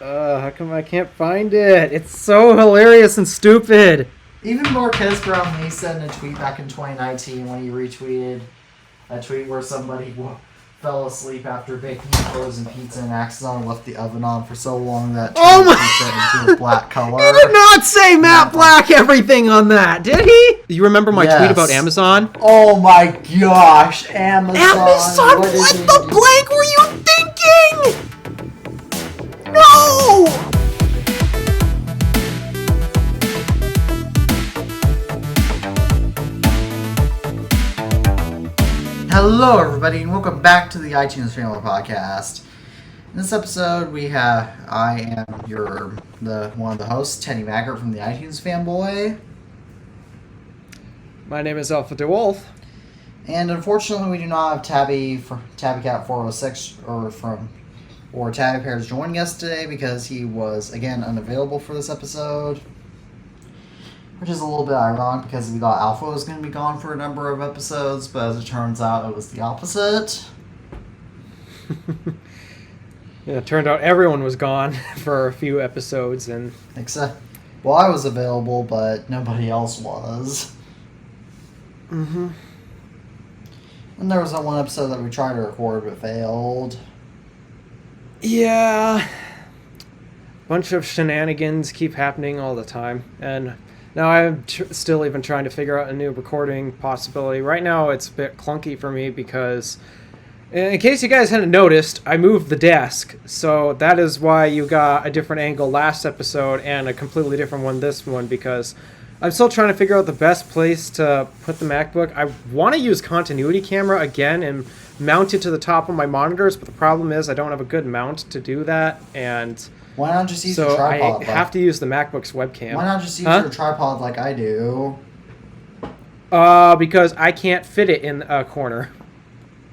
How come I can't find it? It's so hilarious and stupid. Even Marquez Brown said in a tweet back in 2019 when he retweeted a tweet where somebody fell asleep after baking frozen pizza and accidentally left the oven on for so long that turned the pizza into a black color. He did not say Matt Black everything on that, did he? You remember my tweet about Amazon? Oh my gosh, Amazon! Amazon, what the blank were you thinking? No! Hello, everybody, and welcome back to the iTunes Family Podcast. In this episode, I am one of the hosts, Teddy Maggart from the iTunes Fanboy. My name is Alpha DeWolf. And unfortunately, we do not have Tabby Cat 406 or Tabby Pears joining us today because he was again unavailable for this episode. Which is a little bit ironic because we thought Alpha was going to be gone for a number of episodes, but as it turns out, it was the opposite. Yeah, it turned out everyone was gone for a few episodes, and well, I was available, but nobody else was. Mm-hmm. And there was that one episode that we tried to record but failed. Yeah. Bunch of shenanigans keep happening all the time, and now I'm still even trying to figure out a new recording possibility. Right now it's a bit clunky for me because, in case you guys hadn't noticed, I moved the desk. So that is why you got a different angle last episode and a completely different one this one, because I'm still trying to figure out the best place to put the MacBook. I want to use continuity camera again and mount it to the top of my monitors, but the problem is I don't have a good mount to do that, and why not just use your tripod? So I have to use the MacBook's webcam. Why not just use your tripod like I do? Because I can't fit it in a corner.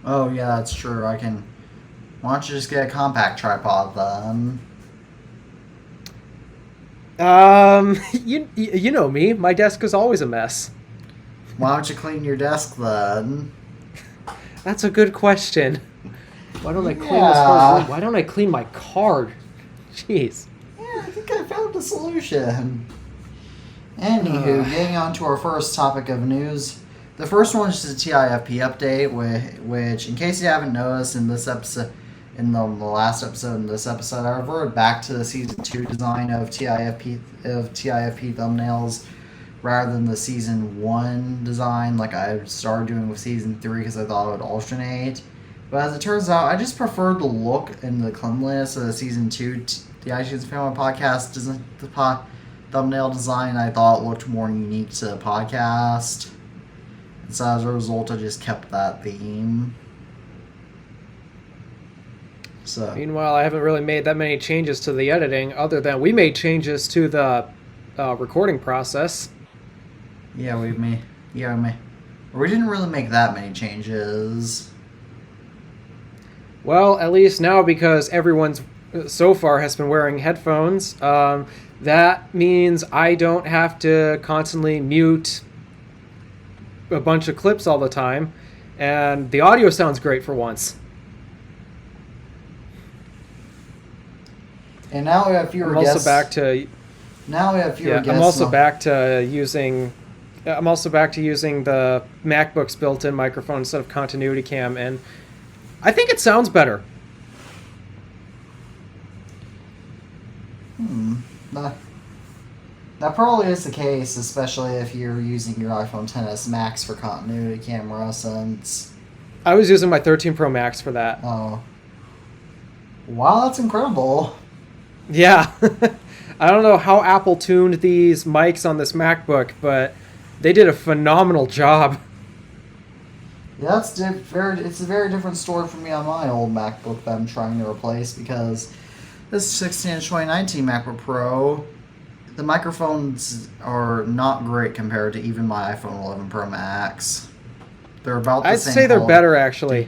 Oh, yeah, that's true. Why don't you just get a compact tripod then? You know me. My desk is always a mess. Why don't you clean your desk then? That's a good question. Why don't I clean this whole room? Why don't I clean my card? Jeez. Yeah, I think I found a solution. Anywho, getting on to our first topic of news. The first one is just a TIFP update, which, in case you haven't noticed, in this episode, in the last episode, in this episode, I reverted back to the Season 2 design of TIFP thumbnails rather than the Season 1 design like I started doing with Season 3 because I thought it would alternate. But as it turns out, I just preferred the look and the cleanliness of the Season 2 the iTunes Family Podcast thumbnail design. I thought it looked more unique to the podcast. And so as a result, I just kept that theme. So. Meanwhile, I haven't really made that many changes to the editing, other than we made changes to the recording process. Yeah, we didn't really make that many changes. Well, at least now, because everyone's so far has been wearing headphones, that means I don't have to constantly mute a bunch of clips all the time, and the audio sounds great for once. And now we have fewer guests. I'm also back to using the MacBook's built-in microphone instead of continuity cam, and I think it sounds better. That probably is the case, especially if you're using your iPhone XS Max for continuity camera, since I was using my 13 Pro Max for that. Oh. Wow, that's incredible. Yeah. I don't know how Apple tuned these mics on this MacBook, but they did a phenomenal job. Yeah, it's a very different story for me on my old MacBook that I'm trying to replace, because this 16-inch 2019 MacBook Pro, the microphones are not great compared to even my iPhone 11 Pro Max. They're about the same. I'd say they're better, actually.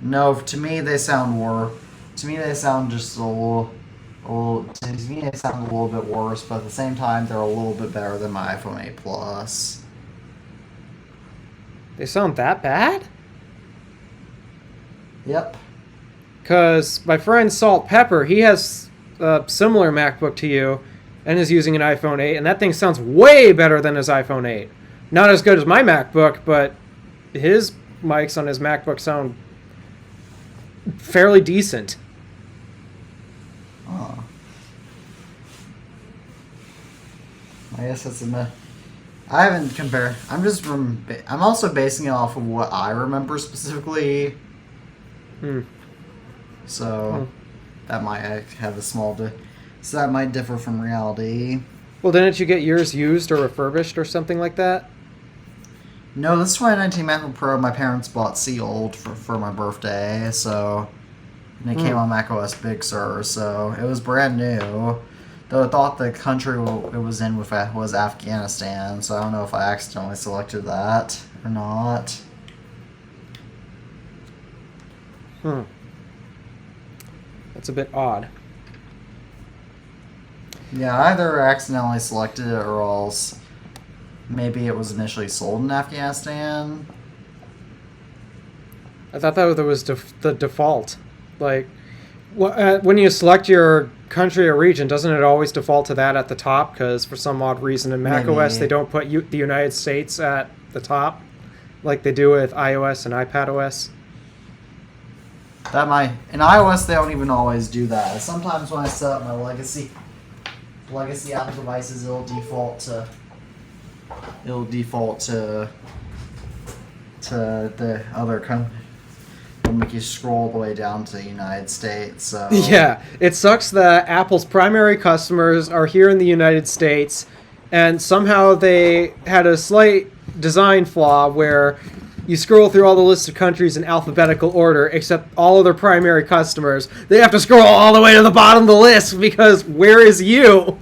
No, to me they sound worse. To me they sound just a little. To me they sound a little bit worse, but at the same time they're a little bit better than my iPhone 8 Plus. They sound that bad? Yep. Because my friend Salt Pepper, he has a similar MacBook to you and is using an iPhone 8, and that thing sounds way better than his iPhone 8. Not as good as my MacBook, but his mics on his MacBook sound fairly decent. Oh. I guess that's a. I haven't compared. I'm also basing it off of what I remember specifically. So that might have a small. So that might differ from reality. Well, didn't you get yours used or refurbished or something like that? No, this 2019 MacBook Pro my parents bought sealed for my birthday, so and it came on macOS Big Sur, so it was brand new. Though I thought the country it was in was Afghanistan, so I don't know if I accidentally selected that or not. That's a bit odd. Yeah, I either accidentally selected it or else maybe it was initially sold in Afghanistan. I thought that was the default. Like, when you select your country or region, doesn't it always default to that at the top? Because for some odd reason in macOS they don't put the United States at the top, like they do with iOS and iPadOS. That might in iOS they don't even always do that. Sometimes when I set up my legacy Apple devices, it'll default to the other country. It'll make you scroll all the way down to the United States. So yeah, it sucks that Apple's primary customers are here in the United States, and somehow they had a slight design flaw where you scroll through all the lists of countries in alphabetical order, except all of their primary customers. They have to scroll all the way to the bottom of the list because where is you?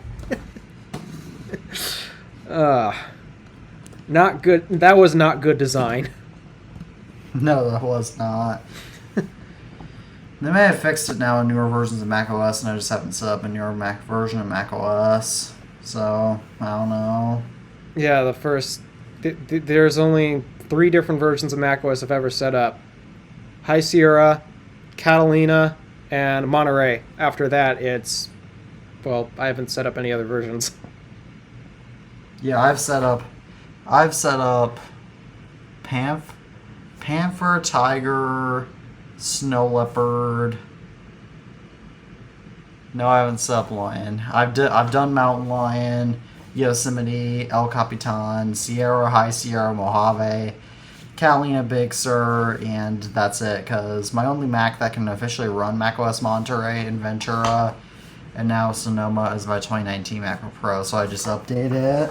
Not good. That was not good design. No, that was not. They may have fixed it now in newer versions of macOS, and I just haven't set up a newer version of macOS. So, I don't know. Yeah, there's only 3 different versions of macOS I've ever set up. High Sierra, Catalina, and Monterey. After that, I haven't set up any other versions. Yeah, I've set up Panther, Tiger, Snow Leopard. No, I haven't set up Lion. I've done Mountain Lion, Yosemite, El Capitan, Sierra, High Sierra, Mojave, Catalina, Big Sur, and that's it. Because my only Mac that can officially run macOS Monterey and Ventura, and now Sonoma, is my 2019 MacBook Pro. So I just update it.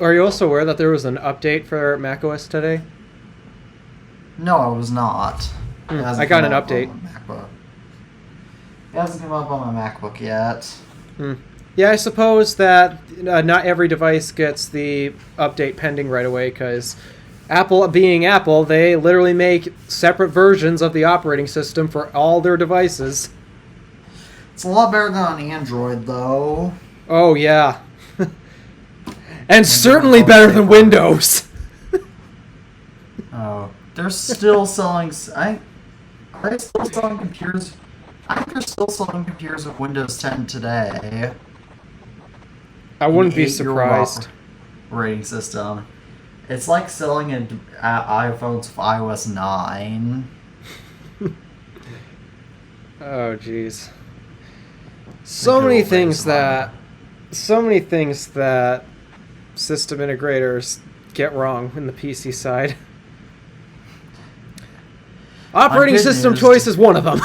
Are you also aware that there was an update for macOS today? No, I was not. I got an update. It hasn't come up on my MacBook yet. Yeah, I suppose that not every device gets the update pending right away, because Apple, being Apple, they literally make separate versions of the operating system for all their devices. It's a lot better than on Android, though. Oh, yeah. And certainly better than Windows. Oh, they're still selling. Are they still selling computers? I think they're still selling computers with Windows 10 today. I wouldn't be surprised. Operating system. It's like selling iPhones with iOS 9. Oh, jeez. So many things that system integrators get wrong in the PC side. Operating system choice is one of them.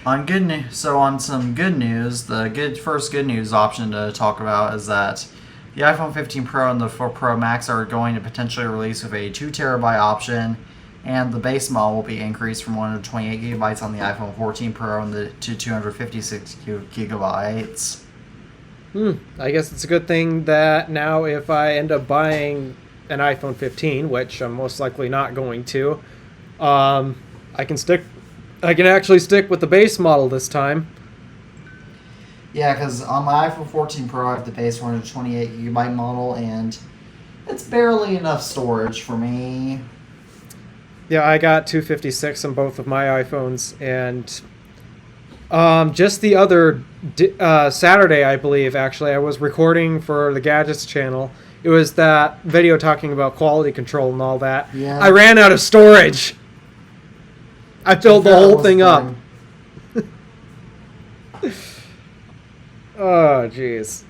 On some good news, the first good news option to talk about is that the iPhone 15 Pro and the 4 Pro Max are going to potentially release with a 2 terabyte option, and the base model will be increased from 128 gigabytes on the iPhone 14 Pro to 256 gigabytes. I guess it's a good thing that now if I end up buying an iPhone 15, which I'm most likely not going to, I can actually stick with the base model this time. Yeah, because on my iPhone 14 Pro, I have the base 128 gigabyte model, and It's barely enough storage for me. Yeah, I got 256 on both of my iPhones, and just the other Saturday, I believe, actually, I was recording for the Gadgets channel. It was that video talking about quality control and all that. Yeah. I ran out of storage. I filled the whole thing up. Oh, jeez.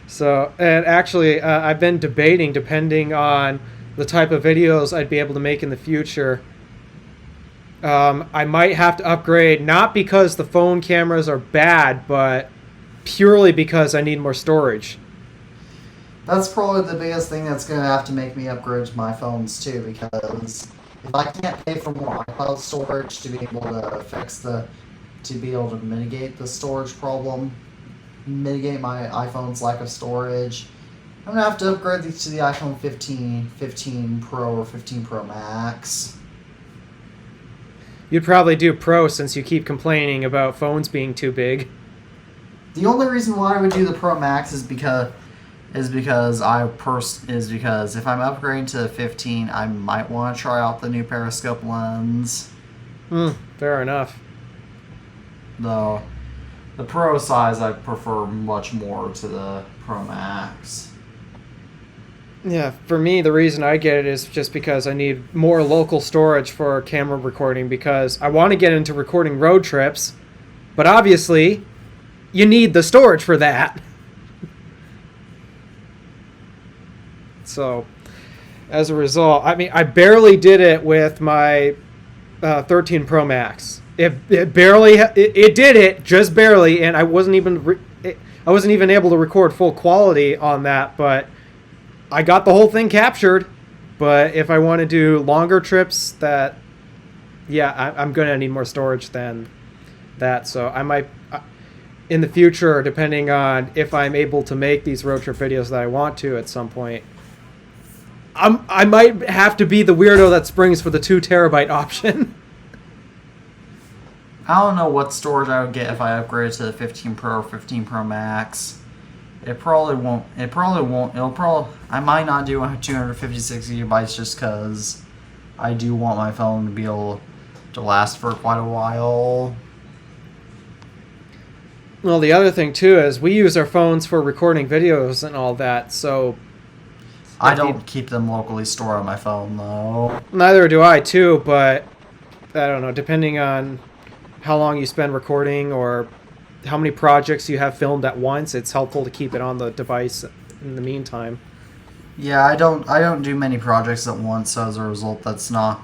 So, and actually, I've been debating, depending on the type of videos I'd be able to make in the future. I might have to upgrade, not because the phone cameras are bad, but purely because I need more storage. That's probably the biggest thing that's going to have to make me upgrade my phones too, because if I can't pay for more iCloud storage to be able to mitigate the storage problem, mitigate my iPhone's lack of storage, I'm going to have to upgrade these to the iPhone 15, 15 Pro, or 15 Pro Max. You'd probably do Pro since you keep complaining about phones being too big. The only reason why I would do the Pro Max is because if I'm upgrading to the 15, I might want to try out the new periscope lens. Fair enough. Though the Pro size I prefer much more to the Pro Max. Yeah, for me, the reason I get it is just because I need more local storage for camera recording, because I want to get into recording road trips, but obviously, you need the storage for that. So, as a result, I mean, I barely did it with my 13 Pro Max. It did it just barely, and I wasn't even able to record full quality on that. But I got the whole thing captured. But if I want to do longer trips, I'm gonna need more storage than that. So I might, in the future, depending on if I'm able to make these road trip videos that I want to at some point, I might have to be the weirdo that springs for the 2 terabyte option. I don't know what storage I would get if I upgraded to the 15 Pro or 15 Pro Max. I might not do 256 gigabytes just because I do want my phone to be able to last for quite a while. Well, the other thing too is we use our phones for recording videos and all that, so I don't keep them locally stored on my phone though. Neither do I too, but I don't know, depending on how long you spend recording or how many projects you have filmed at once, it's helpful to keep it on the device in the meantime. Yeah, I don't do many projects at once, so as a result, that's not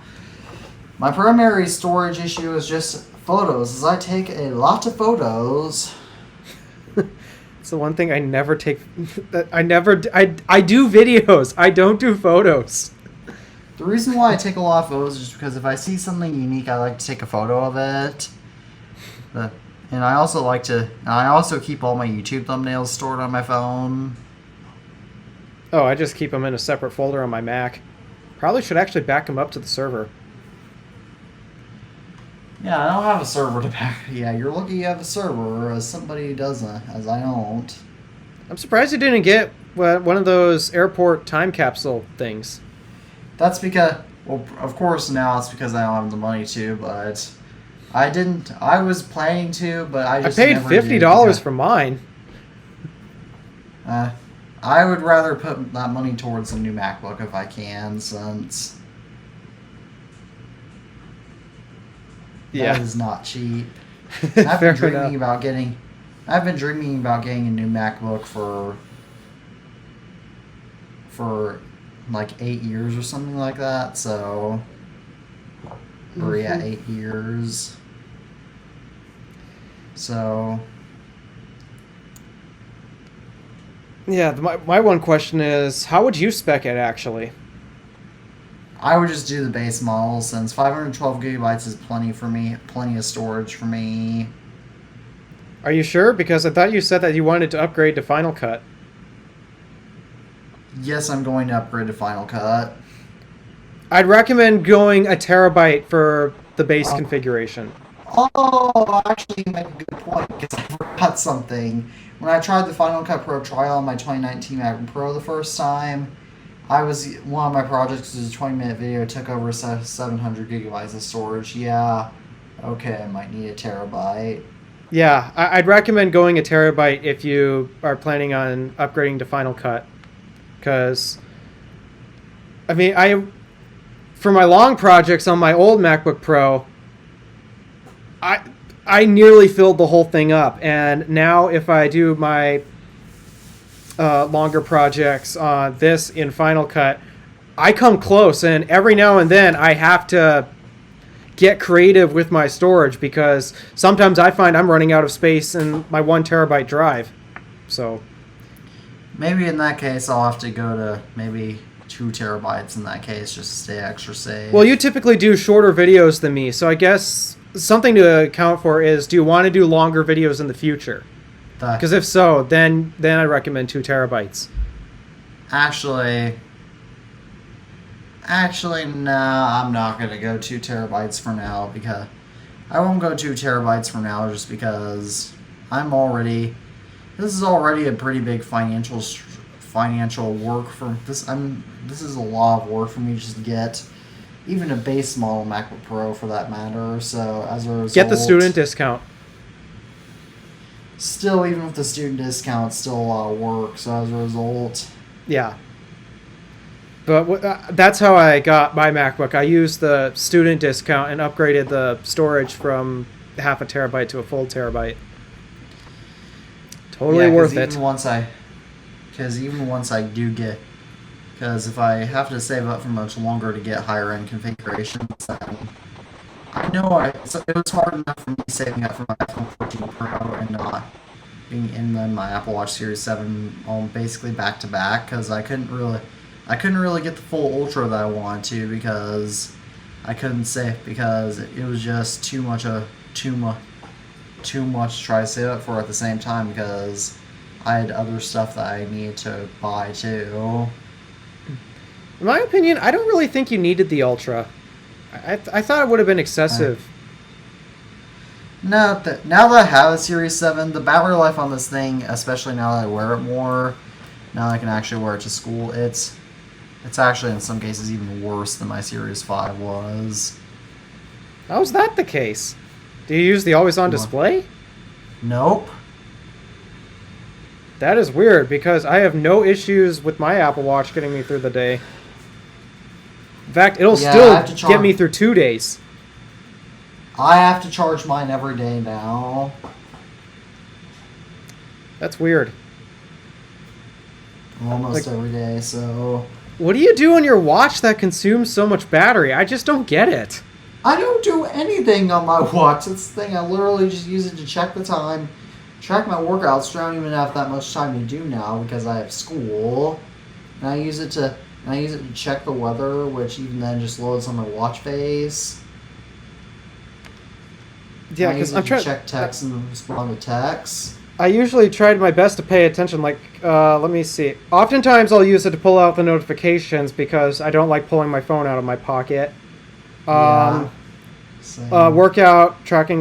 my primary storage issue. Is just photos, as I take a lot of photos. It's the one thing I never take. I do videos. I don't do photos. The reason why I take a lot of photos is because if I see something unique, I like to take a photo of it. And I also keep all my YouTube thumbnails stored on my phone. Oh, I just keep them in a separate folder on my Mac. Probably should actually back them up to the server. Yeah, I don't have a server to back. Yeah, you're lucky you have a server, as somebody doesn't, as I don't. I'm surprised you didn't get one of those airport time capsule things. That's because, well, of course now it's because I don't have the money to, but I didn't. I was planning to, but I just paid never $50 for mine. I would rather put that money towards a new MacBook if I can, since that is not cheap. I've been dreaming about getting a new MacBook for like 8 years or something like that. So, 8 years. So, yeah, my one question is, how would you spec it actually? I would just do the base model, since 512 gigabytes is plenty for me, plenty of storage for me. Are you sure? Because I thought you said that you wanted to upgrade to Final Cut. Yes, I'm going to upgrade to Final Cut. I'd recommend going 1 terabyte for the base configuration. Oh, actually, you make a good point, because I forgot something. when I tried the Final Cut Pro trial on my 2019 MacBook Pro the first time, one of my projects was a 20-minute video, took over 700 gigabytes of storage. Yeah, okay, I might need a terabyte. Yeah, I'd recommend going a terabyte if you are planning on upgrading to Final Cut, because I mean, for my long projects on my old MacBook Pro, I nearly filled the whole thing up, and now if I do my longer projects on this in Final Cut, I come close, and every now and then I have to get creative with my storage because sometimes I find I'm running out of space in my 1 terabyte drive. So maybe in that case I'll have to go to maybe 2 terabytes in that case just to stay extra safe. Well, you typically do shorter videos than me, so I guess something to account for is, do you want to do longer videos in the future? Because if so, then I recommend 2 terabytes. Actually, no, I'm not going to go 2 terabytes for now, because I won't go 2 terabytes for now just because this is already a pretty big financial work for this. This is a lot of work for me just to get even a base model MacBook Pro for that matter. So as a result, get the student discount. Still, even with the student discount, it's still a lot of work. So as a result, yeah. But that's how I got my MacBook. I used the student discount and upgraded the storage from half a terabyte to a full terabyte. Totally worth it. Because if I have to save up for much longer to get higher end configurations, then I know it was hard enough for me saving up for my iPhone 14 Pro and not being in my Apple Watch Series 7 basically back to back, because I couldn't really get the full Ultra that I wanted to because it was just too much to try to save up for at the same time, because I had other stuff that I needed to buy too. In my opinion, I don't really think you needed the Ultra. I thought it would have been excessive. Now that I have a Series 7, the battery life on this thing, especially now that I wear it more, now that I can actually wear it to school, it's actually in some cases even worse than my Series 5 was. How's that the case? Do you use the always-on display? Nope. That is weird, because I have no issues with my Apple Watch getting me through the day. In fact, it'll still get me through 2 days. I have to charge mine every day now. That's weird. Almost every day, so... What do you do on your watch that consumes so much battery? I just don't get it. I don't do anything on my watch. That's the thing. I literally just use it to check the time, track my workouts. I don't even have that much time to do now because I have school. And I use it to check the weather, which even then just loads on my watch face. Yeah, because I'm trying to check texts and respond to texts. I usually tried my best to pay attention. Like, let me see. Oftentimes I'll use it to pull out the notifications because I don't like pulling my phone out of my pocket. Tracking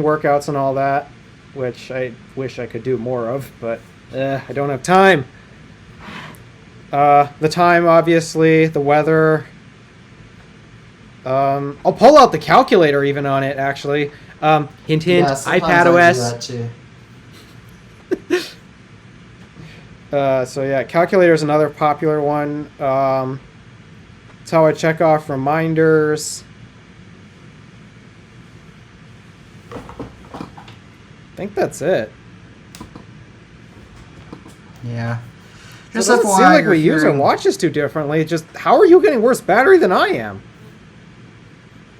workouts and all that, which I wish I could do more of, but I don't have time. The time, obviously, the weather. I'll pull out the calculator even on it, actually. Hint, hint, yeah, iPad OS. I do that too. So yeah, calculator is another popular one. It's how I check off reminders. I think that's it. Yeah. It doesn't seem like we use our watches too differently. Just how are you getting worse battery than I am?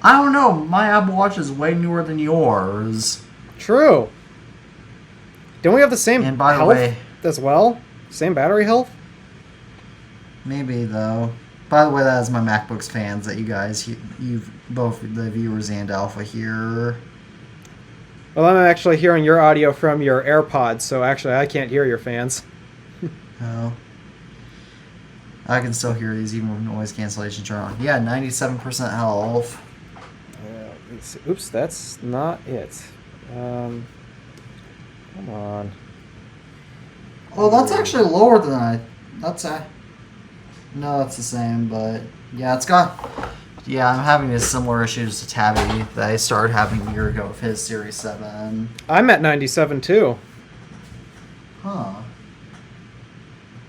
I don't know. My Apple Watch is way newer than yours. True. Don't we have the same and by health the way, as well? Same battery health? Maybe, though. By the way, that is my MacBook's fans that you've both the viewers and Alpha hear. Well, I'm actually hearing your audio from your AirPods, so actually I can't hear your fans. Oh. I can still hear these even with noise cancellation turned on. Yeah, 97% health. Let's see. Oops, that's not it. Come on. Well, that's actually lower than that's a. No, it's the same, but yeah, it's got. Yeah, I'm having a similar issues to Tabby that I started having a year ago with his Series 7. I'm at 97 too. Huh.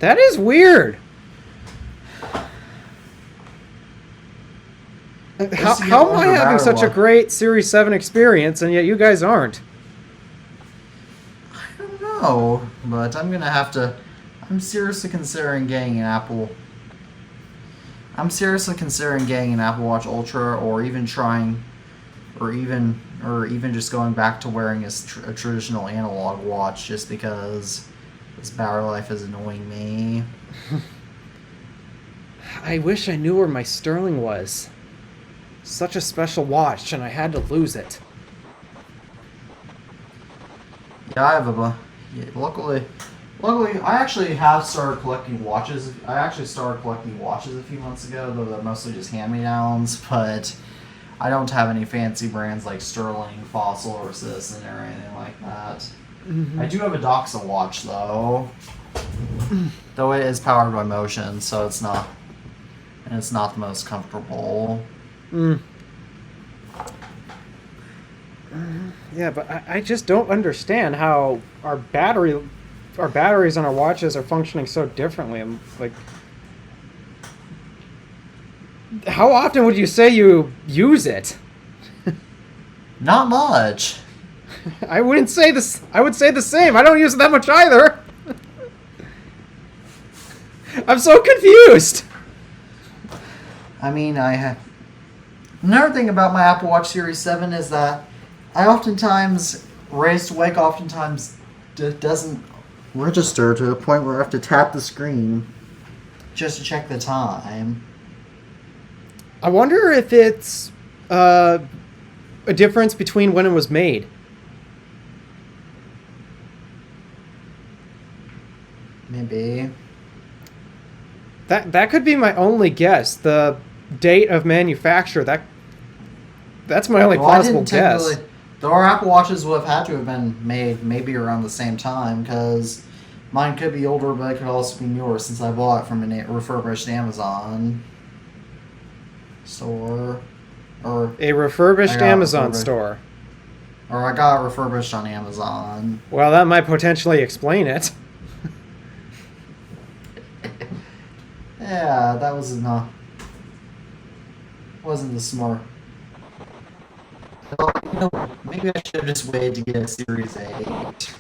That is weird. How am I having such a great Series 7 experience and yet you guys aren't? I don't know, but I'm gonna have to. I'm seriously considering getting an Apple. I'm seriously considering getting an Apple Watch Ultra, or even just going back to wearing a traditional analog watch, just because this battery life is annoying me. I wish I knew where my Sterling was. Such a special watch, and I had to lose it. Yeah, I have luckily, I actually have started collecting watches. I actually started collecting watches a few months ago, though they're mostly just hand-me-downs. But I don't have any fancy brands like Sterling, Fossil, or Citizen, or anything like that. Mm-hmm. I do have a Doxa watch, though. Though it is powered by motion, so it's not the most comfortable. Yeah, but I just don't understand how our batteries on our watches are functioning so differently. I'm like, how often would you say you use it? Not much. I wouldn't say this. I would say the same. I don't use it that much either. I'm so confused. I mean, another thing about my Apple Watch Series 7 is that I oftentimes, raised to wake oftentimes doesn't register to a point where I have to tap the screen just to check the time. I wonder if it's a difference between when it was made. Maybe. That could be my only guess. The date of manufacture. That's my only plausible guess. Though our Apple Watches would have had to have been made maybe around the same time, because mine could be older, but it could also be newer since I bought it from a refurbished Amazon store. Or a refurbished Amazon store. Or I got it refurbished on Amazon. Well, that might potentially explain it. Yeah, that wasn't the smart. Well, you know, maybe I should have just waited to get a Series 8.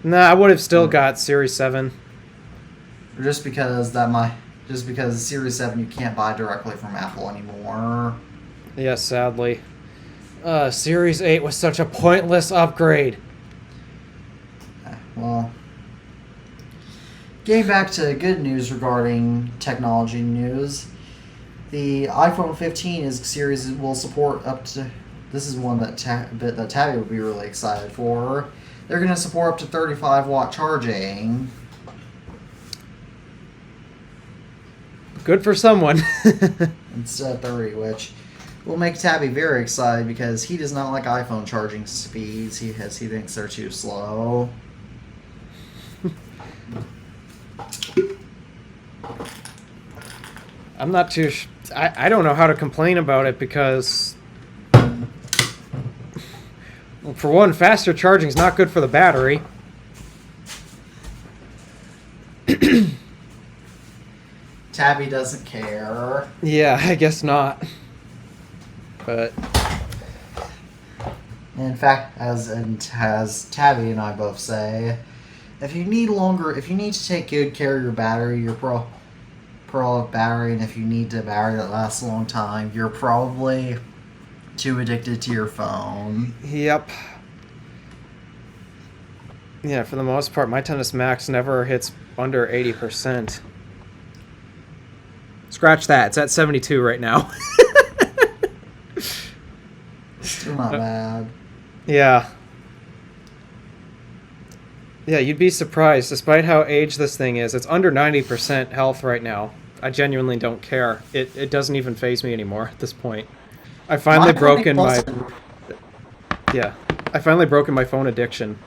Nah, I would have still got Series 7. Just because the Series 7 you can't buy directly from Apple anymore. Yes, sadly. Series 8 was such a pointless upgrade. Well, getting back to good news regarding technology news, the iPhone 15 series will support up to. This is one that Tabby would be really excited for. They're going to support up to 35-watt charging. Good for someone. Instead of 30, which will make Tabby very excited because he does not like iPhone charging speeds. He thinks they're too slow. I'm not too. I don't know how to complain about it because, well, for one, faster charging is not good for the battery. Tabby doesn't care. Yeah, I guess not. But in fact, as Tabby and I both say, if you need to take good care of your battery, your Pro battery, and if you need a battery that lasts a long time, you're probably too addicted to your phone. Yep. Yeah, for the most part, my Tennis Max never hits under 80%. Scratch that. It's at 72 right now. Still not bad. Yeah. Yeah, you'd be surprised. Despite how aged this thing is, it's under 90% health right now. I genuinely don't care. It doesn't even faze me anymore at this point. I finally broken my... Yeah. I finally broken my phone addiction.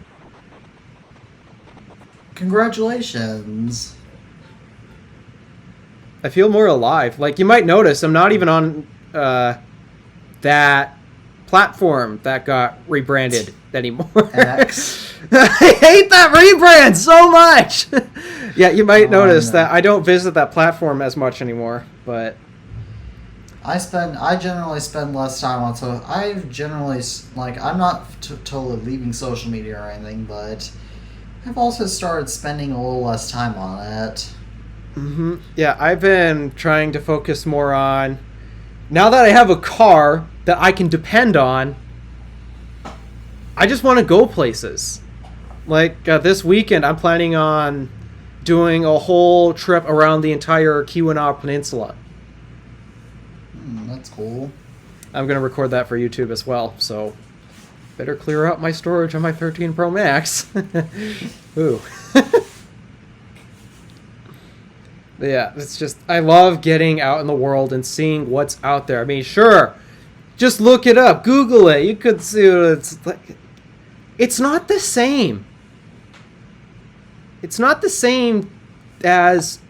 Congratulations. I feel more alive. Like, you might notice I'm not even on that platform that got rebranded anymore. X. I hate that rebrand so much. Yeah, you might notice that I don't visit that platform as much anymore, but I generally spend less time on, so I generally, like, I'm not totally leaving social media or anything, but I've also started spending a little less time on it. Mm-hmm. Yeah, I've been trying to focus more on, now that I have a car that I can depend on, I just want to go places. Like, this weekend, I'm planning on doing a whole trip around the entire Keweenaw Peninsula. That's cool. I'm going to record that for YouTube as well, so better clear out my storage on my 13 Pro Max. Ooh. Yeah, it's just, I love getting out in the world and seeing what's out there. I mean, sure, just look it up, Google it, you could see what it's like. It's not the same. It's not the same as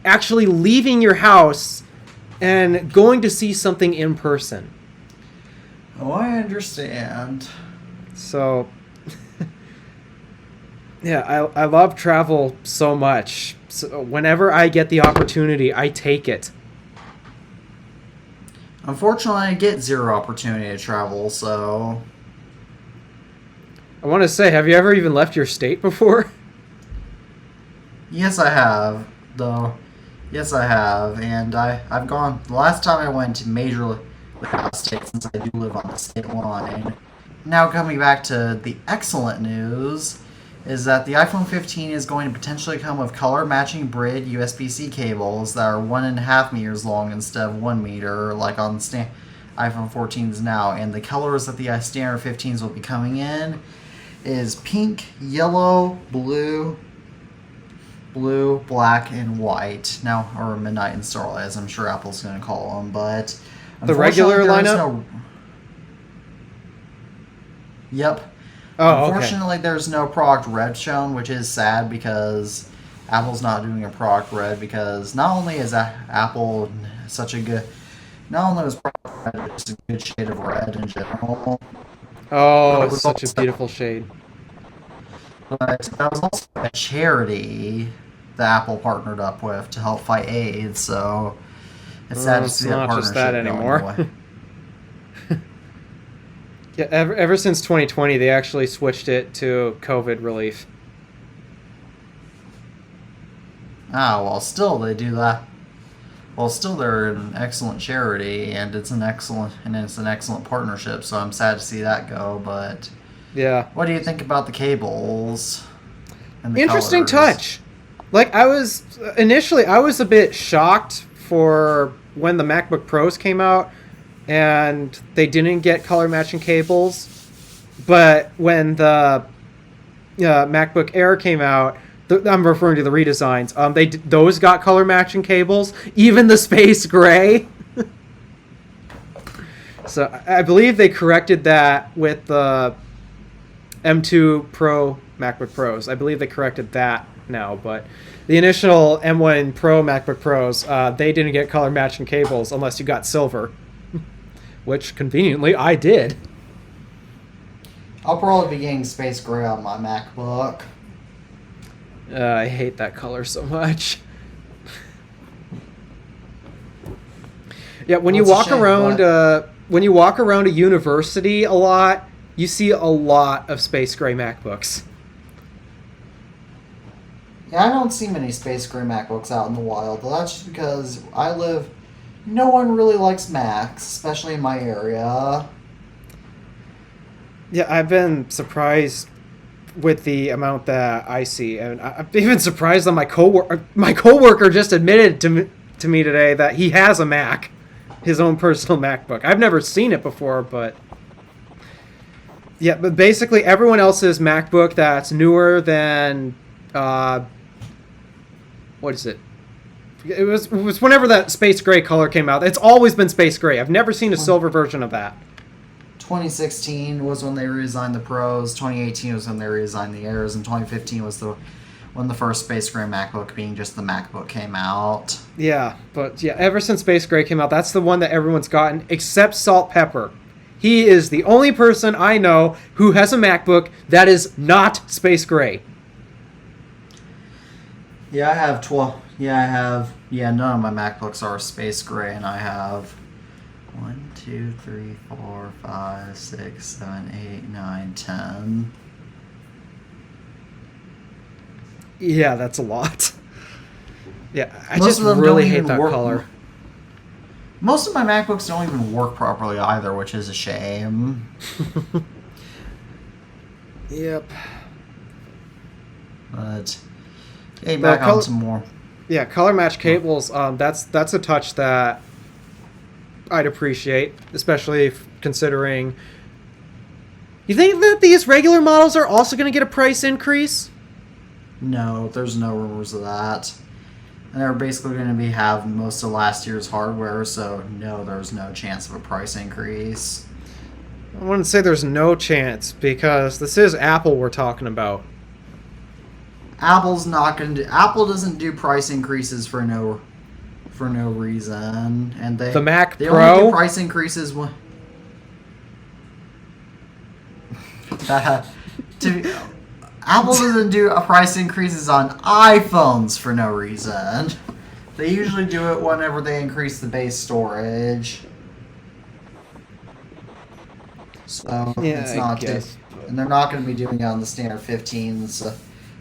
actually leaving your house and going to see something in person. Oh, I understand. So, yeah, I love travel so much. So whenever I get the opportunity, I take it. Unfortunately, I get zero opportunity to travel, so... I want to say, have you ever even left your state before? Yes, I have, though. Yes, I have, and I've gone... The last time I went to major out of state, since I do live on the state line. Now coming back to the excellent news, is that the iPhone 15 is going to potentially come with color-matching braid USB-C cables that are 1.5 meters long instead of 1 meter, like on iPhone 14s now. And the colors that the standard 15s will be coming in is pink, yellow, blue, black, and white. Now, or midnight and starlight, as I'm sure Apple's going to call them. But the regular lineup? Yep. Oh, unfortunately, there's no product red shown, which is sad because Apple's not doing a product red, because not only is Apple such a good... Not only was product red, it's a good shade of red in general. Oh, it's such a beautiful shade. But that was also a charity that Apple partnered up with to help fight AIDS, so it's sad to see that partnership just that anymore. Yeah, ever since 2020, they actually switched it to COVID relief. Ah, well, still they do that. Well, still they're an excellent charity, and it's an excellent partnership. So I'm sad to see that go. But yeah, what do you think about the cables? And the interesting colors? touch. Like, I was a bit shocked for when the MacBook Pros came out and they didn't get color matching cables, but when the MacBook Air came out, I'm referring to the redesigns. Those got color matching cables, even the space gray. So I believe they corrected that with the M2 Pro MacBook Pros. I believe they corrected that now, but the initial M1 Pro MacBook Pros, they didn't get color matching cables unless you got silver, which conveniently I did. I'll probably be getting space gray on my MacBook. I hate that color so much. Yeah, when you walk around a university a lot, you see a lot of space gray MacBooks. Yeah, I don't see many space gray MacBooks out in the wild. But that's just because no one really likes Macs, especially in my area. Yeah, I've been surprised with the amount that I see, and I'm even surprised that my coworker just admitted to me today that he has a Mac, his own personal MacBook. I've never seen it before, but yeah, but basically everyone else's MacBook that's newer than what is it? It was whenever that space gray color came out. It's always been space gray. I've never seen a silver version of that. 2016 was when they redesigned the Pros. 2018 was when they redesigned the Airs, and 2015 was when the first Space Gray MacBook, being just the MacBook, came out. Yeah, but yeah, ever since Space Gray came out, that's the one that everyone's gotten, except Salt Pepper. He is the only person I know who has a MacBook that is not Space Gray. Yeah, I have 12. Yeah, none of my MacBooks are Space Gray, and I have 1, 2, 3, 4, 5, 6, 7, 8, 9, 10. Yeah, that's a lot. Yeah, I Most just of them really don't hate even that work. color. Most of my MacBooks don't even work properly either, which is a shame. Yep. But getting back on some more. Yeah, color match cables. That's a touch that I'd appreciate, especially considering. You think that these regular models are also going to get a price increase? No, there's no rumors of that. And they're basically going to have most of last year's hardware, so no, there's no chance of a price increase. I wouldn't say there's no chance, because this is Apple we're talking about. Apple's not going to. Apple doesn't do price increases for no reason, and The Mac they Pro? only do price increases when. Apple doesn't do price increases on iPhones for no reason. They usually do it whenever they increase the base storage. So Yeah, it's I not, guess. and they're not going to be doing it on the standard 15s.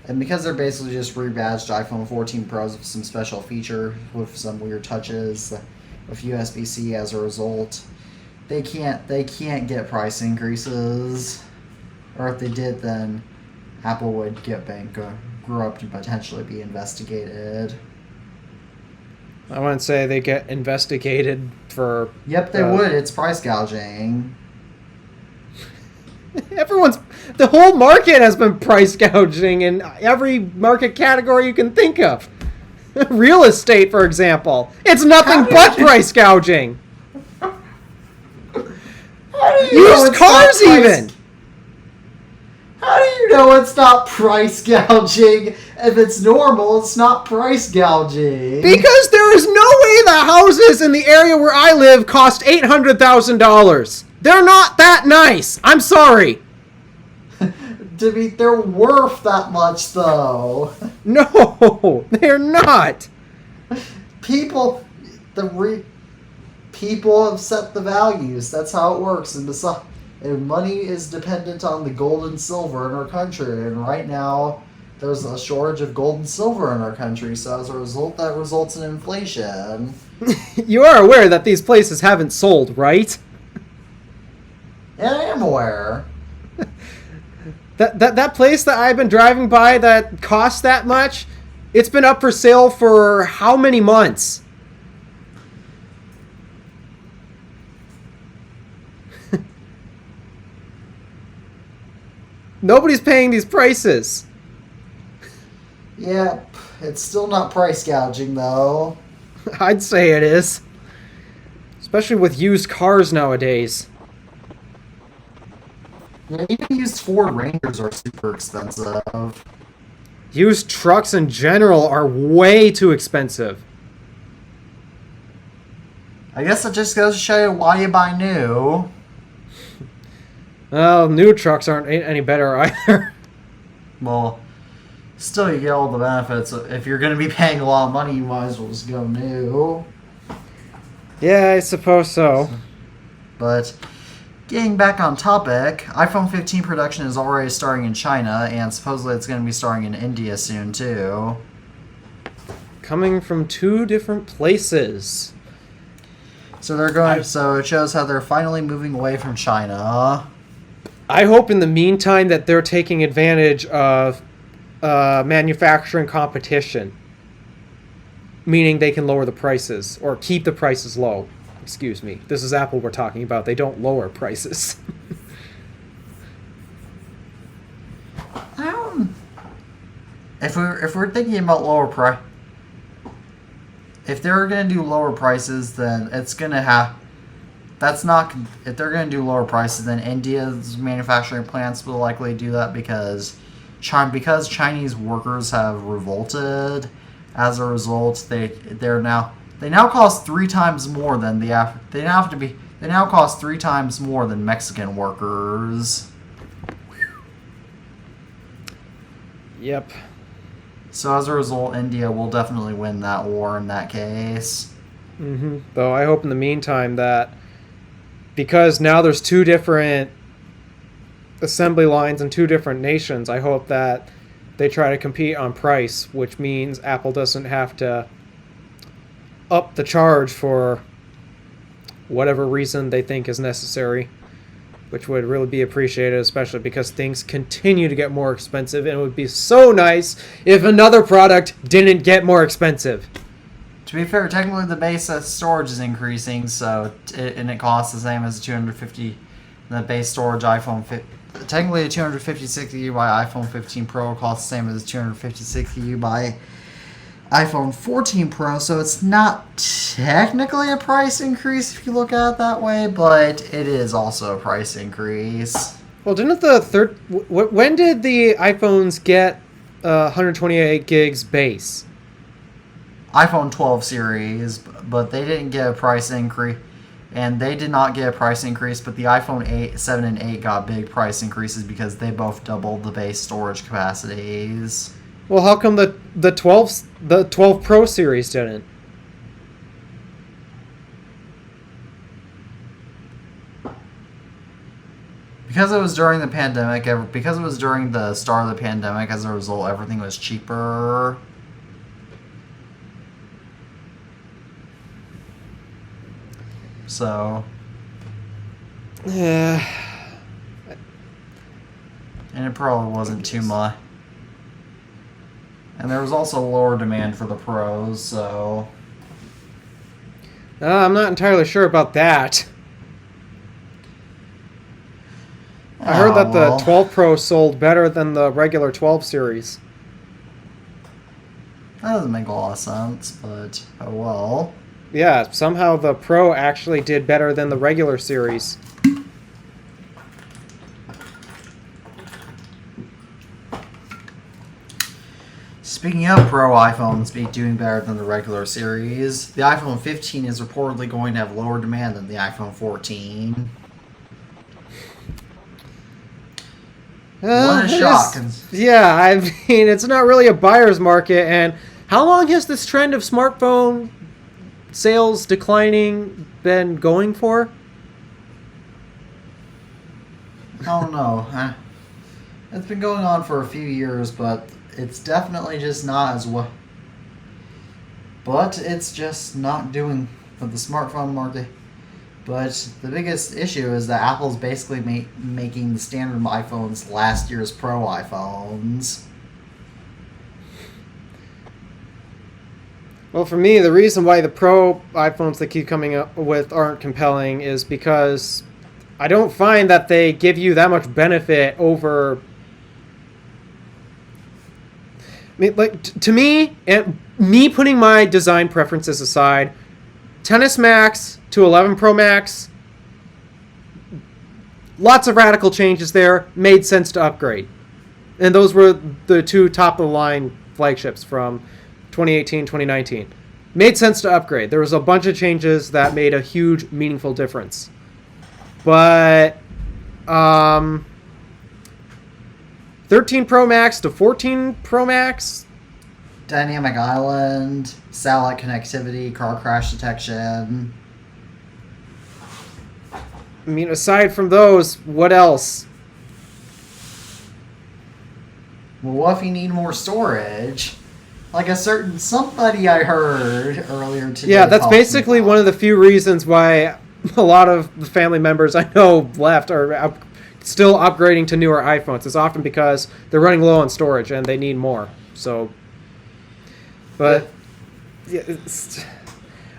And because they're basically just rebadged iPhone 14 Pros with some special feature with some weird touches with USB-C as a result, they can't get price increases. Or if they did, then Apple would get bankrupt and potentially be investigated. I wouldn't say they get investigated for... Yep, they would. It's price gouging. The whole market has been price gouging in every market category you can think of. Real estate, for example. It's nothing but price gouging. Used cars even. How do you know it's not price gouging? If it's normal, it's not price gouging. Because there is no way the houses in the area where I live cost $800,000. They're not that nice. I'm sorry. They're worth that much, though. No, they're not. People have set the values. That's how it works. And money is dependent on the gold and silver in our country. And right now, there's a shortage of gold and silver in our country. So as a result, that results in inflation. You are aware that these places haven't sold, right? Yeah, I am aware. That place that I've been driving by that costs that much, it's been up for sale for how many months? Nobody's paying these prices. Yeah, it's still not price gouging, though. I'd say it is. Especially with used cars nowadays. Yeah, even used Ford Rangers are super expensive. Used trucks in general are way too expensive. I guess it just goes to show you why you buy new. Well, new trucks aren't any better either. Well, still you get all the benefits. If you're going to be paying a lot of money, you might as well just go new. Yeah, I suppose so. But getting back on topic, iPhone 15 production is already starting in China, and supposedly it's going to be starting in India soon too. Coming from two different places. So they're going. So it shows how they're finally moving away from China. I hope in the meantime that they're taking advantage of manufacturing competition. Meaning they can lower the prices, or keep the prices low. Excuse me. This is Apple we're talking about. They don't lower prices. If we're thinking about lower price, if they're going to do lower prices, then it's going to have. That's not. If they're going to do lower prices, then India's manufacturing plants will likely do that because because Chinese workers have revolted. As a result, they now cost 3 times more than they now cost 3 times more than Mexican workers. Yep. So as a result, India will definitely win that war in that case. Though I hope in the meantime that, because now there's 2 different assembly lines in 2 different nations, I hope that they try to compete on price, which means Apple doesn't have to up the charge for whatever reason they think is necessary, which would really be appreciated, especially because things continue to get more expensive, and it would be so nice if another product didn't get more expensive. To be fair, technically the base storage is increasing, so and it costs the same as 250. The base storage iPhone 15. Technically, a 256 GB iPhone 15 Pro costs the same as a 256 GB iPhone 14 Pro, so it's not technically a price increase if you look at it that way, but it is also a price increase. Well, didn't when did the iPhones get 128 gigs base? iPhone 12 series, but they didn't get a price increase. And they did not get a price increase, but the iPhone 7 and 8 got big price increases because they both doubled the base storage capacities. Well, how come the 12 Pro series didn't? Because it was during the pandemic, because it was during the start of the pandemic, as a result, everything was cheaper. So, Yeah. and it probably wasn't too much. And there was also lower demand for the Pros, so... I'm not entirely sure about that. I heard that the 12 Pro sold better than the regular 12 series. That doesn't make a lot of sense, but oh well. Yeah, somehow the Pro actually did better than the regular series. Speaking of Pro iPhones doing better than the regular series, the iPhone 15 is reportedly going to have lower demand than the iPhone 14. What a shock. Yeah, I mean, it's not really a buyer's market, and how long has this trend of smartphone sales declining been going for? I don't know. It's been going on for a few years, but it's definitely just not as well. But it's just not doing for the smartphone market. But the biggest issue is that Apple's basically making the standard iPhones last year's Pro iPhones. Well, for me, the reason why the Pro iPhones they keep coming up with aren't compelling is because I don't find that they give you that much benefit over... I mean, like, to me, and me putting my design preferences aside, XS Max to 11 Pro Max, lots of radical changes there, made sense to upgrade. And those were the 2 top-of-the-line flagships from 2018, 2019. Made sense to upgrade. There was a bunch of changes that made a huge, meaningful difference. But 13 Pro Max to 14 Pro Max, Dynamic Island, satellite connectivity, car crash detection. I mean, aside from those, what else? Well, what if you need more storage? Like somebody I heard earlier today. Yeah, that's basically one of the few reasons why a lot of the family members I know left are still upgrading to newer iPhones. It's often because they're running low on storage and they need more. So, but yeah,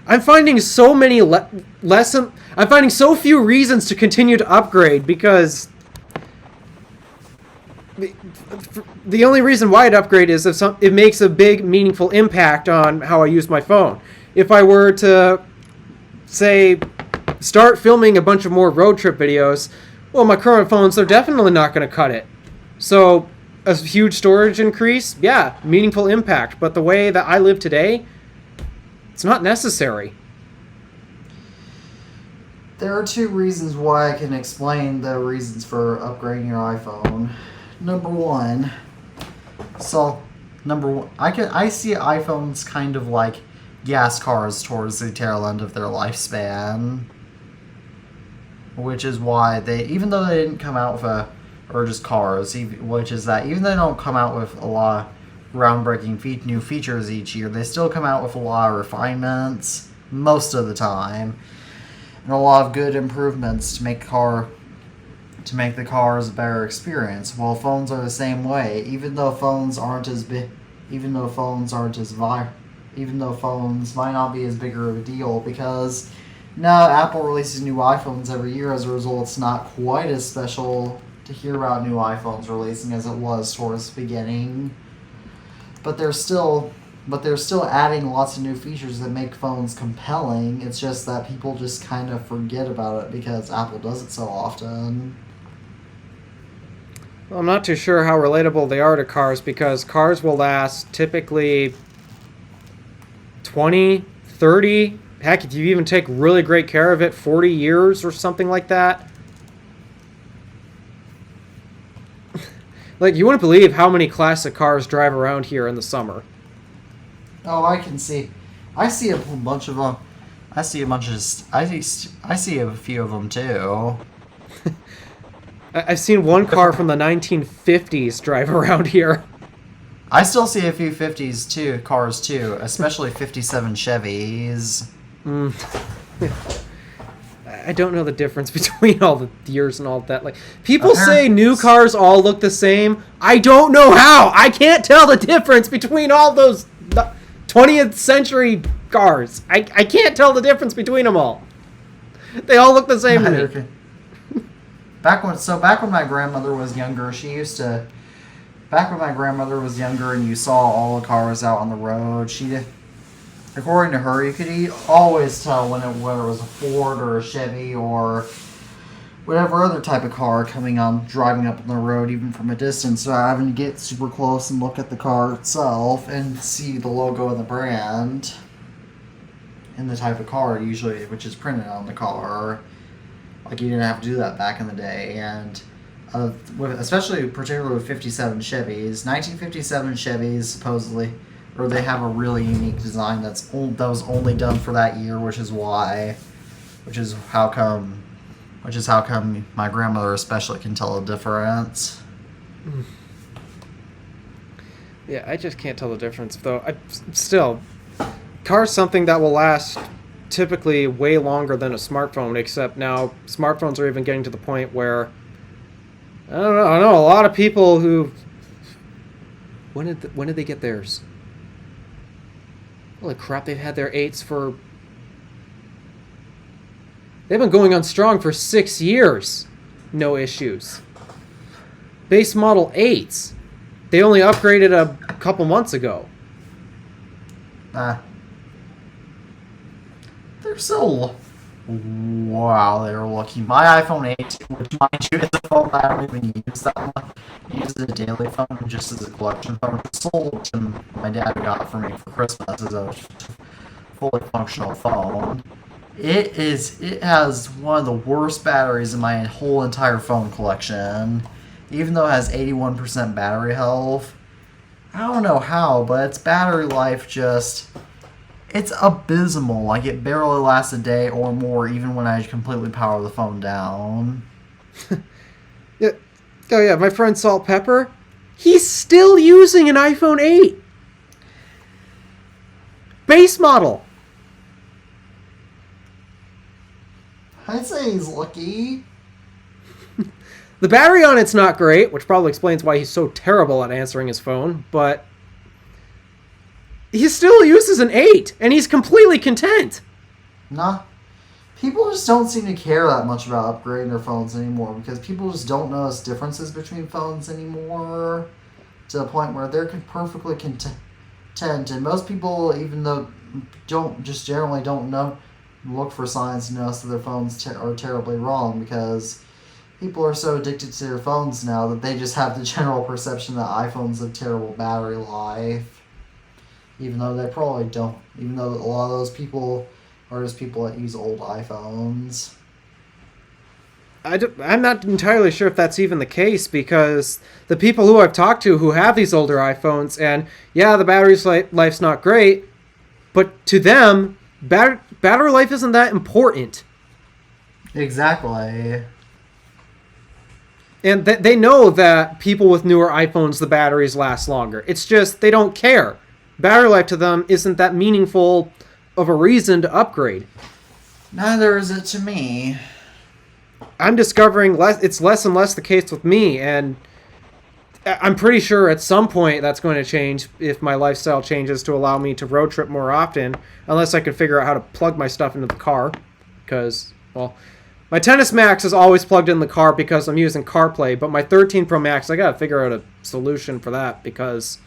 I'm finding so many I'm finding so few reasons to continue to upgrade because the only reason why I'd upgrade is if it makes a big, meaningful impact on how I use my phone. If I were to, say, start filming a bunch of more road trip videos, well, my current phones are definitely not going to cut it. So a huge storage increase, yeah, meaningful impact. But the way that I live today, it's not necessary. There are two reasons why I can explain the reasons for upgrading your iPhone. Number one, I see iPhones kind of like gas cars towards the tail end of their lifespan, which is why even though they didn't come out with or just cars, which is that even though they don't come out with a lot of groundbreaking new features each year, they still come out with a lot of refinements most of the time, and a lot of good improvements to make the cars a better experience. Well, phones are the same way. Even though phones might not be as big of a deal, because now Apple releases new iPhones every year. As a result, it's not quite as special to hear about new iPhones releasing as it was towards the beginning. But they're still adding lots of new features that make phones compelling. It's just that people just kind of forget about it because Apple does it so often. Well, I'm not too sure how relatable they are to cars, because cars will last typically 20, 30, heck, if you even take really great care of it, 40 years or something like that. Like, you wouldn't believe how many classic cars drive around here in the summer. Oh, I see a bunch of them. I see a few of them too. I've seen one car from the 1950s drive around here. I still see a few cars too, especially 57 Chevys. I don't know the difference between all the years and all that. Like, people say new cars all look the same. I don't know how. I can't tell the difference between all those 20th century cars. I can't tell the difference between them all. They all look the same to me. Okay. Back when my grandmother was younger, and you saw all the cars out on the road, according to her, you could always tell whether it was a Ford or a Chevy or whatever other type of car driving up on the road, even from a distance, without having to get super close and look at the car itself and see the logo and the brand and the type of car usually, which is printed on the car. Like, you didn't have to do that back in the day, and particularly with 57 Chevys, 1957 Chevys supposedly. Or they have a really unique design that was only done for that year, which is how come my grandmother especially can tell the difference. Yeah, I just can't tell the difference, though. Car's something that will last typically way longer than a smartphone, except now smartphones are even getting to the point where I know a lot of people who when did they get theirs? Holy crap, they've had their 8s for... They've been going on strong for 6 years. No issues. Base model 8s. They only upgraded a couple months ago. They're so... Wow, they're lucky. My iPhone 8, which mind you is a phone I don't even use that much. I use it as a daily phone, just as a collection phone. It's sold, and my dad got it for me for Christmas as a fully functional phone. It has one of the worst batteries in my whole entire phone collection. Even though it has 81% battery health. I don't know how, but its battery life it's abysmal. Like, it barely lasts a day or more, even when I completely power the phone down. Yeah. Oh yeah, my friend Salt Pepper, he's still using an iPhone 8. Base model. I'd say he's lucky. The battery on it's not great, which probably explains why he's so terrible at answering his phone, but he still uses an 8, and he's completely content. Nah. People just don't seem to care that much about upgrading their phones anymore, because people just don't notice differences between phones anymore to the point where they're perfectly content. And most people, even though generally don't look for signs to notice that their phones are terribly wrong, because People are so addicted to their phones now that they just have the general perception that iPhones have terrible battery life. Even though they probably don't. Even though a lot of those people are just people that use old iPhones. I'm not entirely sure if that's even the case, because the people who I've talked to who have these older iPhones, and yeah, the battery's life's not great, but to them, battery life isn't that important. Exactly. And they know that people with newer iPhones, the batteries last longer. It's just they don't care. Battery life to them isn't that meaningful of a reason to upgrade. Neither is it to me. I'm discovering it's less and less the case with me, and I'm pretty sure at some point that's going to change if my lifestyle changes to allow me to road trip more often, unless I can figure out how to plug my stuff into the car. Because, well, my XS Max is always plugged in the car because I'm using CarPlay, but my 13 Pro Max, I gotta figure out a solution for that, because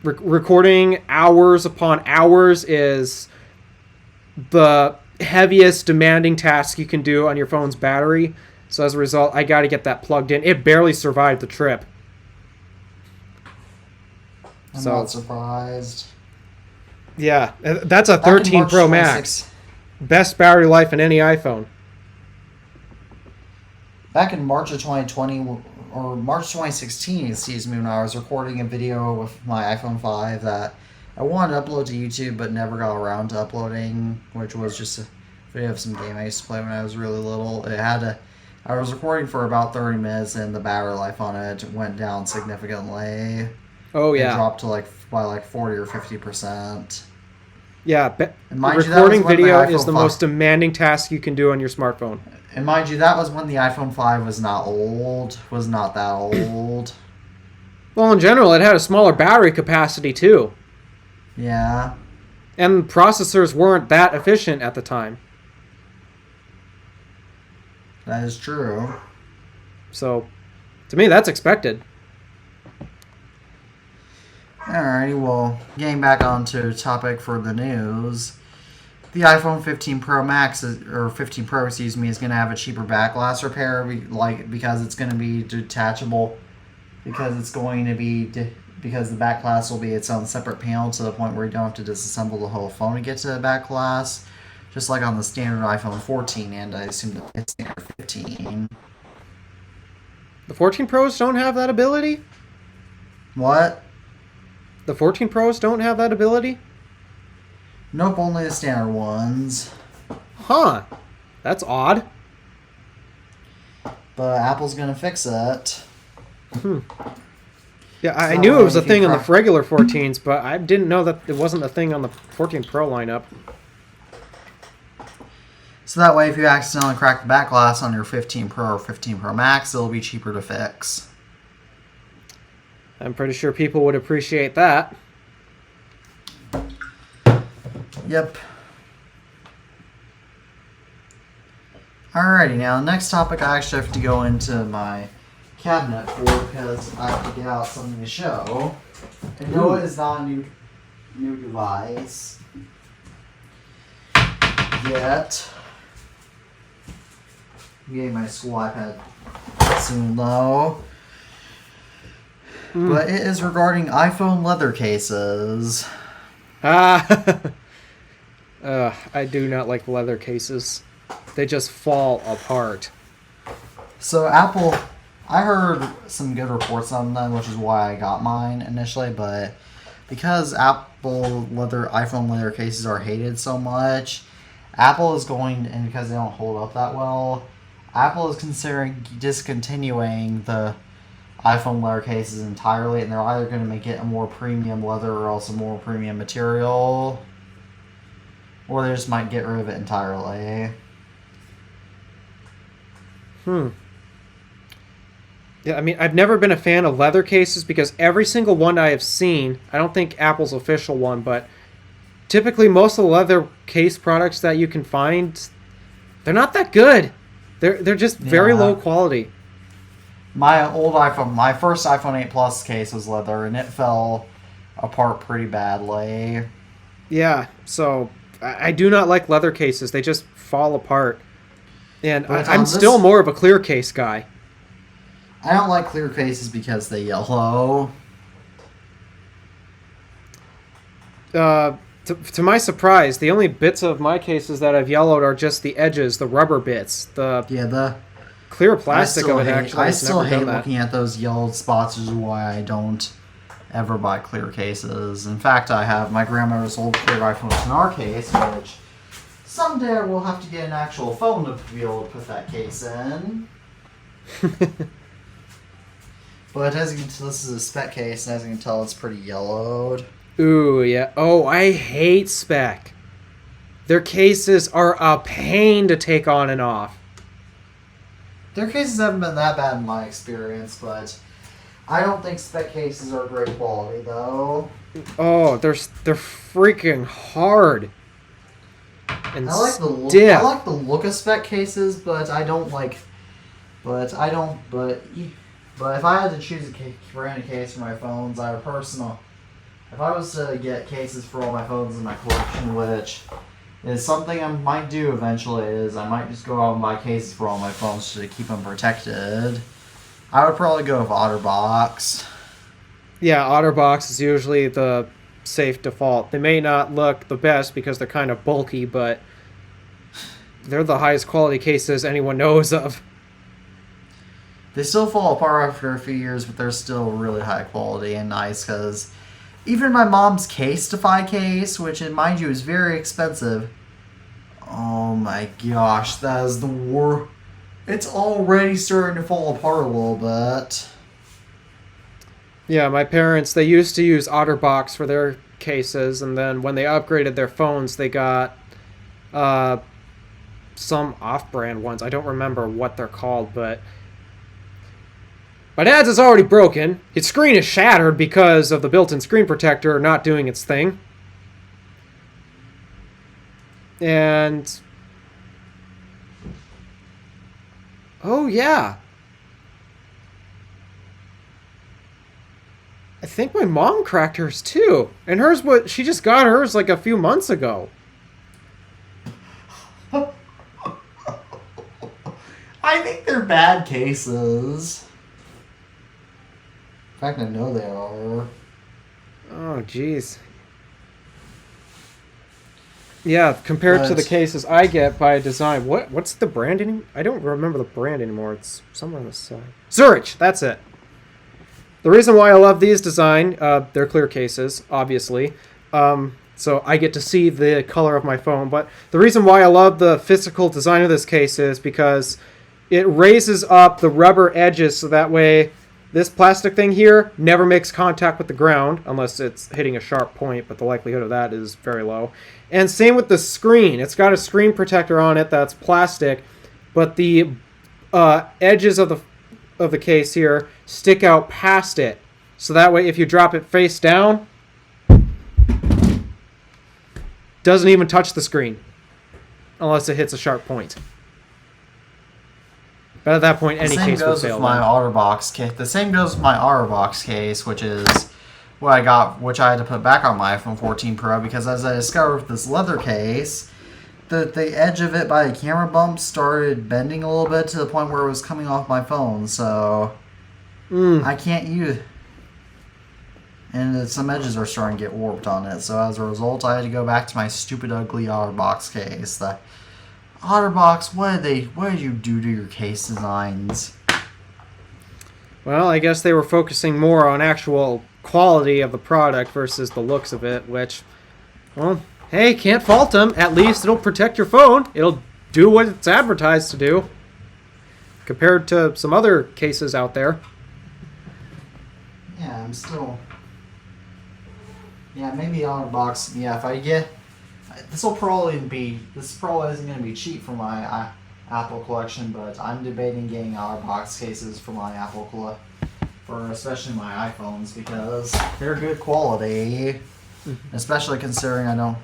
recording hours upon hours is the heaviest demanding task you can do on your phone's battery. So as a result, I gotta get that plugged in. It barely survived the trip. I'm not surprised. Yeah, that's a 13 Pro Max. Best battery life in any iPhone. Back in March of 2020, or March 2016, excuse me, when I was recording a video with my iPhone 5 that I wanted to upload to YouTube but never got around to uploading, which was just a video of some game I used to play when I was really little. I was recording for about 30 minutes and the battery life on it went down significantly. Oh yeah. It dropped to by 40 or 50%. Yeah, recording video is the most demanding task you can do on your smartphone. And mind you, that was when the iPhone 5 was not that old. Well, in general, it had a smaller battery capacity too. Yeah. And processors weren't that efficient at the time. That is true. So, to me, that's expected. Alrighty, well, getting back onto the topic for the news. The iPhone 15 Pro Max, or 15 Pro, is going to have a cheaper back glass repair, because it's going to be detachable, because the back glass will be its own separate panel to the point where you don't have to disassemble the whole phone to get to the back glass, just like on the standard iPhone 14, and I assume it's standard 15. The 14 Pros don't have that ability? What? The 14 Pros don't have that ability? Nope, only the standard ones. Huh. That's odd. But Apple's gonna fix it. Yeah, I knew it was a thing on the regular 14s, but I didn't know that it wasn't a thing on the 14 Pro lineup. So that way, if you accidentally crack the back glass on your 15 Pro or 15 Pro Max, it'll be cheaper to fix. I'm pretty sure people would appreciate that. Yep. Alrighty, now the next topic I actually have to go into my cabinet for because I have to get out something to show. And no, it is not a new device yet. I'm getting my school iPad soon though. But it is regarding iPhone leather cases. I do not like leather cases. They just fall apart. So Apple, I heard some good reports on them, which is why I got mine initially, but because iPhone leather cases are hated so much, Apple is going, and because they don't hold up that well, Apple is considering discontinuing the iPhone leather cases entirely, and they're either going to make it a more premium leather or else a more premium material, or they just might get rid of it entirely. Yeah, I mean, I've never been a fan of leather cases because every single one I have seen, I don't think Apple's official one, but typically most of the leather case products that you can find, they're not that good. They're just very low quality. My first iPhone 8 Plus case was leather, and it fell apart pretty badly. Yeah, so I do not like leather cases. They just fall apart. And But I'm still more of a clear case guy. I don't like clear cases because they yellow. To my surprise, the only bits of my cases that I've yellowed are just the edges, the rubber bits. The clear plastic of it actually. I still never hate done that. looking at those yellowed spots, which is why I don't ever buy clear cases. In fact, I have my grandmother's old clear iPhone XR case, which someday I will have to get an actual phone to be able to put that case in. But as you can tell, this is a spec case, and as you can tell, it's pretty yellowed. Ooh, yeah. Oh, I hate Spec. Their cases are a pain to take on and off. Their cases haven't been that bad in my experience, but I don't think spec cases are great quality, though. Oh, they're freaking hard. And I like the stiff. I like the look of spec cases, but I don't like. But if I had to choose a brand case for my phones, I would personally. If I was to get cases for all my phones in my collection, which is something I might do eventually, is I might just go out and buy cases for all my phones to keep them protected. I would probably go with OtterBox. Yeah, OtterBox is usually the safe default. They may not look the best because they're kind of bulky, but they're the highest quality cases anyone knows of. They still fall apart after a few years, but they're still really high quality and nice, because even my mom's Case-Defy case, which, mind you, is very expensive. Oh my gosh, that is the worst. It's already starting to fall apart a little bit. Yeah, my parents, they used to use OtterBox for their cases, and then when they upgraded their phones, they got some off-brand ones. I don't remember what they're called, but my dad's is already broken. His screen is shattered because of the built-in screen protector not doing its thing. And oh yeah, I think my mom cracked hers too. And she just got hers like a few months ago. I think they're bad cases. In fact, I know they are. Oh, jeez. Yeah, compared to the cases I get by design. What's the brand anymore? I don't remember the brand anymore. It's somewhere on the side. Zurich, that's it. The reason why I love these design, they're clear cases, obviously. So I get to see the color of my phone. But the reason why I love the physical design of this case is because it raises up the rubber edges so that way this plastic thing here never makes contact with the ground unless it's hitting a sharp point, but the likelihood of that is very low. And same with the screen. It's got a screen protector on it that's plastic, but the edges of the case here stick out past it. So that way if you drop it face down, doesn't even touch the screen unless it hits a sharp point. But at that point, any case would fail. The same goes with my OtterBox case, which is what I got, which I had to put back on my iPhone 14 Pro, because as I discovered with this leather case, the edge of it by the camera bump started bending a little bit to the point where it was coming off my phone, so I can't use it. And some edges are starting to get warped on it, so as a result, I had to go back to my stupid, ugly OtterBox case. OtterBox, what did you do to your case designs? Well, I guess they were focusing more on actual quality of the product versus the looks of it, which, well, hey, can't fault them. At least it'll protect your phone. It'll do what it's advertised to do, compared to some other cases out there. Yeah, maybe OtterBox. Yeah, if I get... This probably isn't going to be cheap for my Apple collection, but I'm debating getting OtterBox cases for my especially my iPhones, because they're good quality, especially considering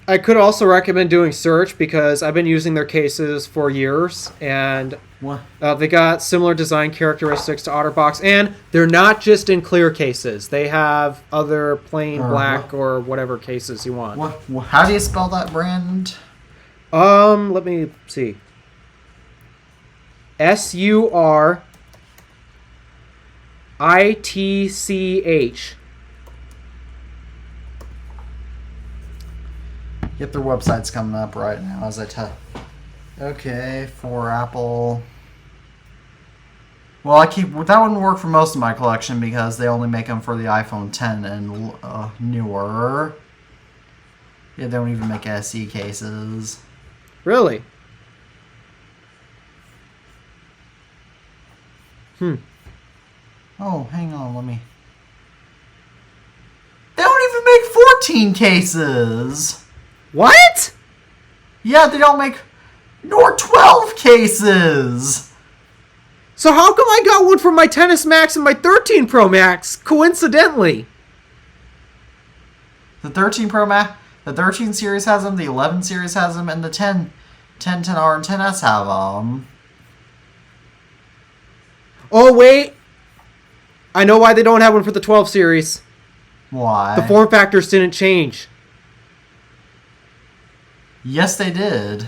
I could also recommend doing Search because I've been using their cases for years, and they got similar design characteristics to OtterBox, and they're not just in clear cases. They have other plain black or whatever cases you want. How do you spell that brand? Let me see. SURITCH. Yep, their website's coming up right now as I tell. Okay, for Apple. Well, that wouldn't work for most of my collection because they only make them for the iPhone 10 and newer. Yeah, they don't even make SE cases. Really? Oh, hang on, let me. They don't even make 14 cases. What? Yeah, they don't make nor 12 cases. So how come I got one for my XS Max and my 13 Pro Max, coincidentally? The 13 Pro Max, the 13 series has them, the 11 series has them, and the 10R and 10S have them. Oh, wait. I know why they don't have one for the 12 series. Why? The form factors didn't change. Yes, they did.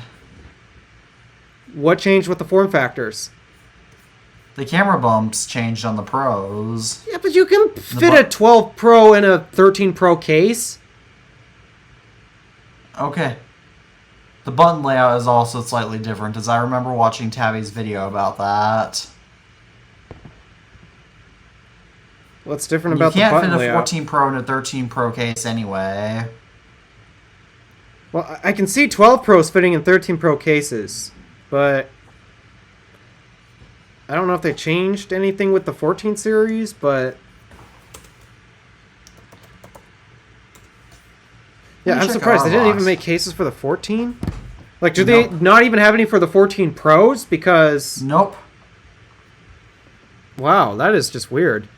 What changed with the form factors? The camera bumps changed on the Pros. Yeah, but you can fit a 12 Pro in a 13 Pro case. Okay. The button layout is also slightly different, as I remember watching Tabby's video about that. What's different about the button button layout? You can't fit a layout? 14 Pro in a 13 Pro case anyway. Well, I can see 12 Pros fitting in 13 Pro cases, but I don't know if they changed anything with the 14 series, but yeah, I'm surprised they didn't even make cases for the 14. Like, do they not even have any for the 14 Pros? Because Nope. wow, that is just weird.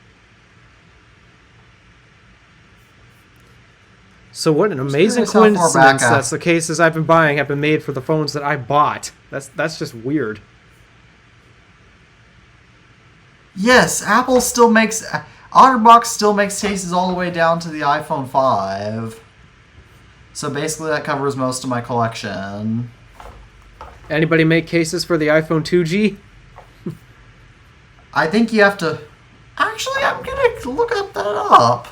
So what an amazing coincidence that the cases I've been buying have been made for the phones that I bought. That's just weird. Yes, Apple still makes... OtterBox still makes cases all the way down to the iPhone 5. So basically that covers most of my collection. Anybody make cases for the iPhone 2G? I think you have to... Actually, I'm going to look up that up.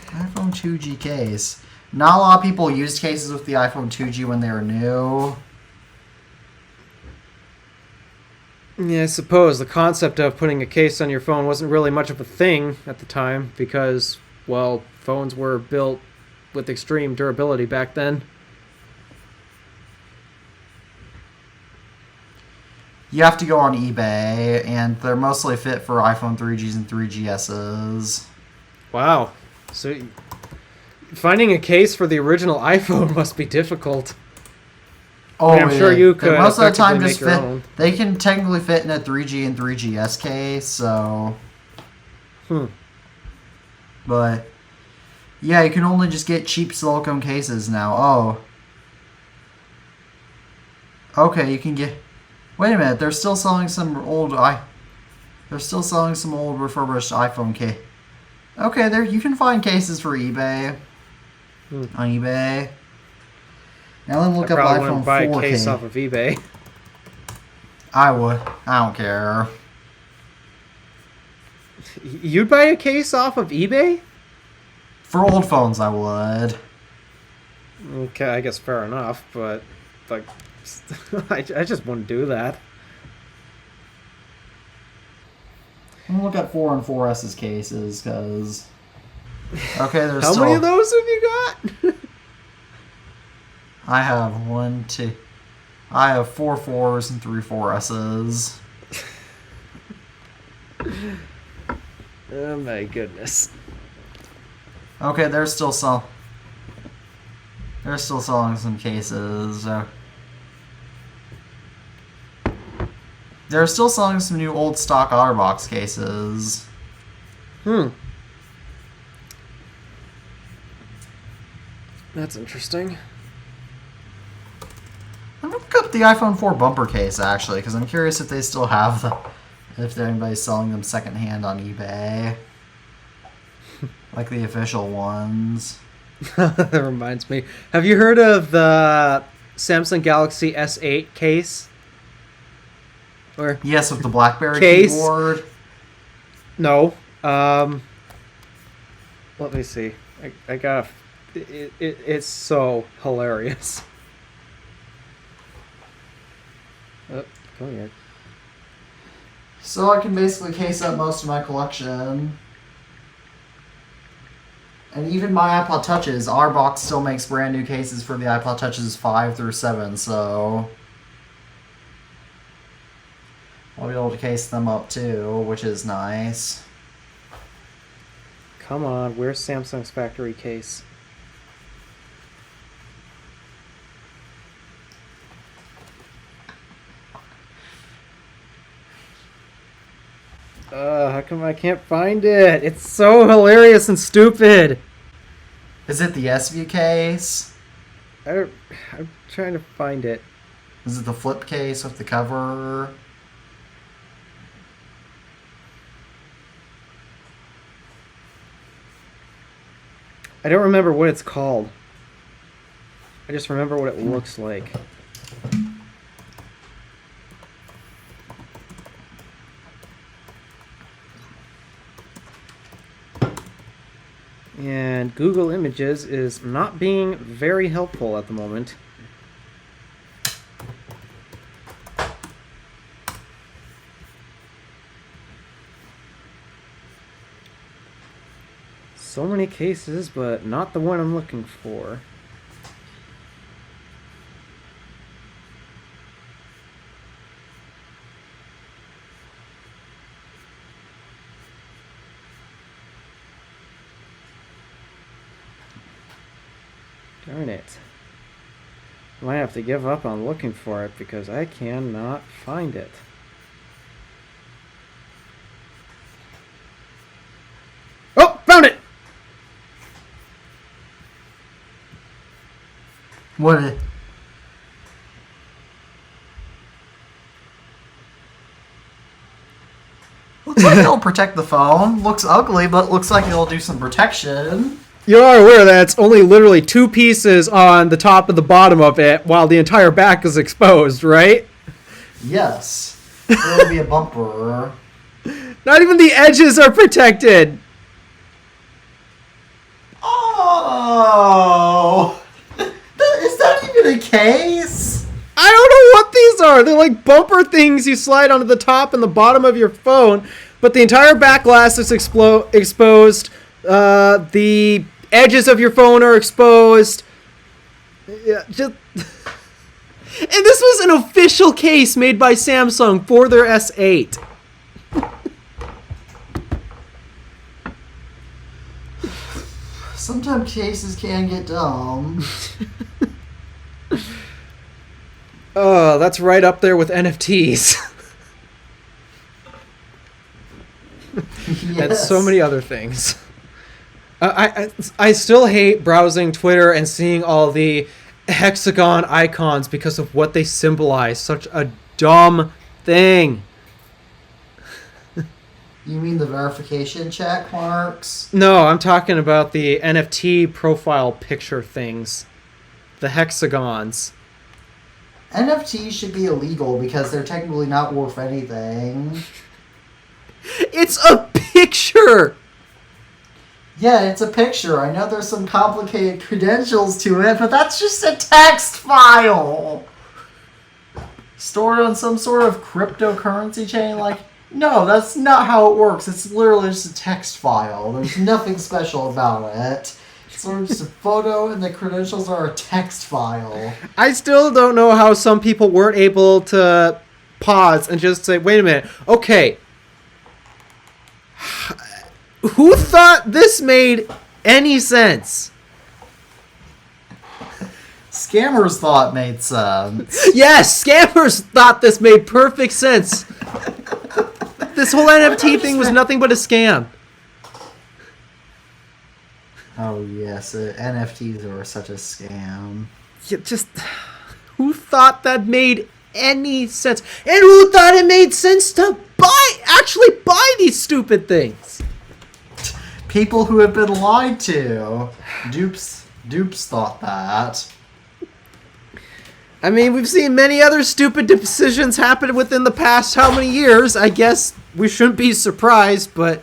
iPhone 2G case. Not a lot of people used cases with the iPhone 2G when they were new. Yeah, I suppose the concept of putting a case on your phone wasn't really much of a thing at the time because, well, phones were built with extreme durability back then. You have to go on eBay, and they're mostly fit for iPhone 3Gs and 3GSs. Wow. So finding a case for the original iPhone must be difficult. Oh, I mean, I'm sure you could most of the time just just fit. They can technically fit in a 3G and 3GS case, so. But yeah, you can only just get cheap silicone cases now. Oh. Okay, you can get. Wait a minute, they're still selling some old They're still selling some old refurbished iPhone case. Okay, there you can find cases for eBay. On eBay. Now let me look up iPhone 4K. Buy a case off of eBay. I would. I don't care. You'd buy a case off of eBay? For old phones, I would. Okay, I guess fair enough, but like, I just wouldn't do that. I'm gonna look at 4 and 4S's cases, because... Okay, there's How many of those have you got? I have 1, 2... I have 4 4s and 3 4S's. Oh my goodness. Okay, they're still selling some cases. They're still selling some new old stock OtterBox cases. That's interesting. I'm gonna look up the iPhone 4 bumper case, actually, because I'm curious if they still have them. If anybody's selling them secondhand on eBay. Like the official ones. That reminds me. Have you heard of the Samsung Galaxy S8 case? Or Yes, with the BlackBerry Case. keyboard. no. Let me see. I got. It's so hilarious. Oh, come here. So I can basically case up most of my collection. And even my iPod Touches, our box still makes brand new cases for the iPod Touches 5 through 7, so I'll be able to case them up too, which is nice. Come on, where's Samsung's factory case? How come I can't find it? It's so hilarious and stupid. Is it the S View case? I'm trying to find it. Is it the flip case with the cover? I don't remember what it's called. I just remember what it looks like. And Google Images is not being very helpful at the moment. So many cases, but not the one I'm looking for. Darn it. I might have to give up on looking for it because I cannot find it. Oh, found it! What? Looks like it'll protect the phone. Looks ugly, but looks like it'll do some protection. You are aware that it's only literally two pieces on the top and the bottom of it while the entire back is exposed, right? Yes. It'll be a bumper. Not even the edges are protected! Oh! Is that even a case? I don't know what these are! They're like bumper things you slide onto the top and the bottom of your phone, but the entire back glass is exposed. The edges of your phone are exposed. Yeah, just... And this was an official case made by Samsung for their S8. Sometimes cases can get dumb. Oh, that's right up there with NFTs. And so many other things. I still hate browsing Twitter and seeing all the hexagon icons because of what they symbolize. Such a dumb thing. You mean the verification check marks? No, I'm talking about the NFT profile picture things. The hexagons. NFTs should be illegal because they're technically not worth anything. It's a picture! Yeah, it's a picture. I know there's some complicated credentials to it, but that's just a text file! Stored on some sort of cryptocurrency chain? Like, no, that's not how it works. It's literally just a text file. There's nothing special about it. It's sort of just a photo, and the credentials are a text file. I still don't know how some people weren't able to pause and just say, wait a minute, okay. Who thought this made any sense? Scammers thought it made sense. Yes, scammers thought this made perfect sense. This whole NFT thing was nothing but a scam. Oh, yes, NFTs are such a scam. Yeah, just, who thought that made any sense? And who thought it made sense to actually buy these stupid things? People who have been lied to. Dupes thought that. I mean, we've seen many other stupid decisions happen within the past how many years? I guess we shouldn't be surprised, but...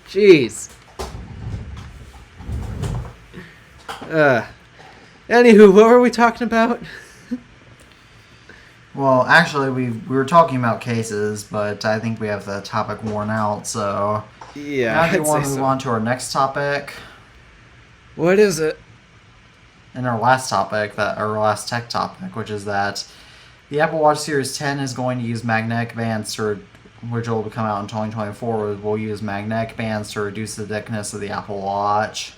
Jeez. Anywho, what were we talking about? Well, actually, we were talking about cases, but I think we have the topic worn out, so... Yeah, now do you I'd want say to move so. on to our next topic? What is it? And our last topic, our last tech topic, which is that the Apple Watch Series 10 is going to use magnetic bands which will come out in 2024. Will use magnetic bands to reduce the thickness of the Apple Watch.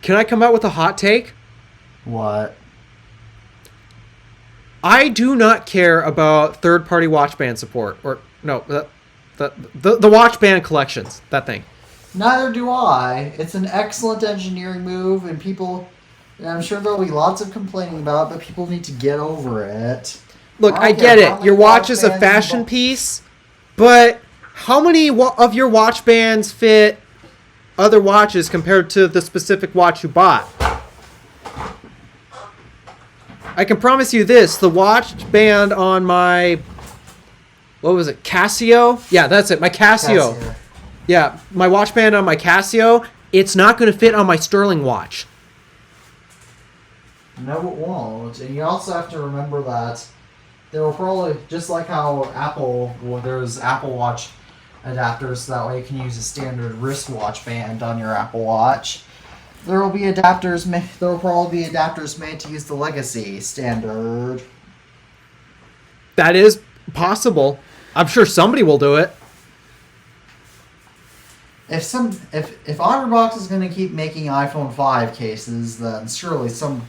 Can I come out with a hot take? What? I do not care about third-party watch band support. Or, no, the watch band collections. That thing. Neither do I. It's an excellent engineering move, and I'm sure there'll be lots of complaining about it, but people need to get over it. Look, I get it. Your watch is a fashion piece, but how many of your watch bands fit other watches compared to the specific watch you bought? I can promise you this, the watch band on my, what was it, Casio? Yeah, that's it, my Casio. Yeah, my watch band on my Casio, it's not going to fit on my Sterling watch. No, it won't. And you also have to remember that there will probably, just like how there's Apple Watch adapters, so that way you can use a standard wristwatch band on your Apple Watch. There will probably be adapters made to use the Legacy standard. That is possible. I'm sure somebody will do it. If OtterBox is going to keep making iPhone 5 cases, then surely somebody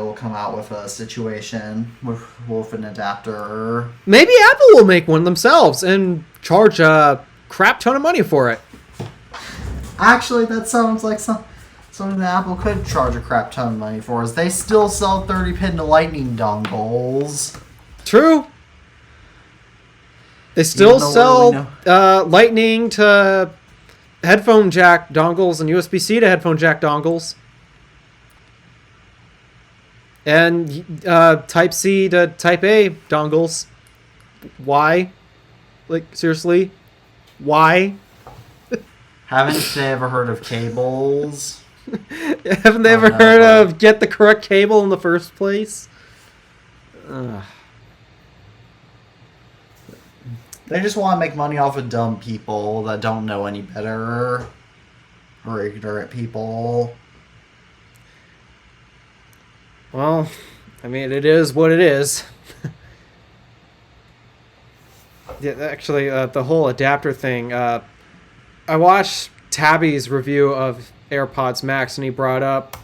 will come out with a situation with an adapter. Maybe Apple will make one themselves and charge a crap ton of money for it. Actually, that sounds like something that Apple could charge a crap ton of money for. Is they still sell 30-pin to Lightning dongles. True. They still sell Lightning to headphone jack dongles and USB-C to headphone jack dongles. And Type-C to Type-A dongles. Why? Like, seriously? Why? Haven't they ever heard of cables? Haven't they ever heard of get the correct cable in the first place? They just want to make money off of dumb people that don't know any better. Or ignorant people. Well, I mean, it is what it is. Yeah, actually, the whole adapter thing, I watched Tabby's review of AirPods Max, and he brought up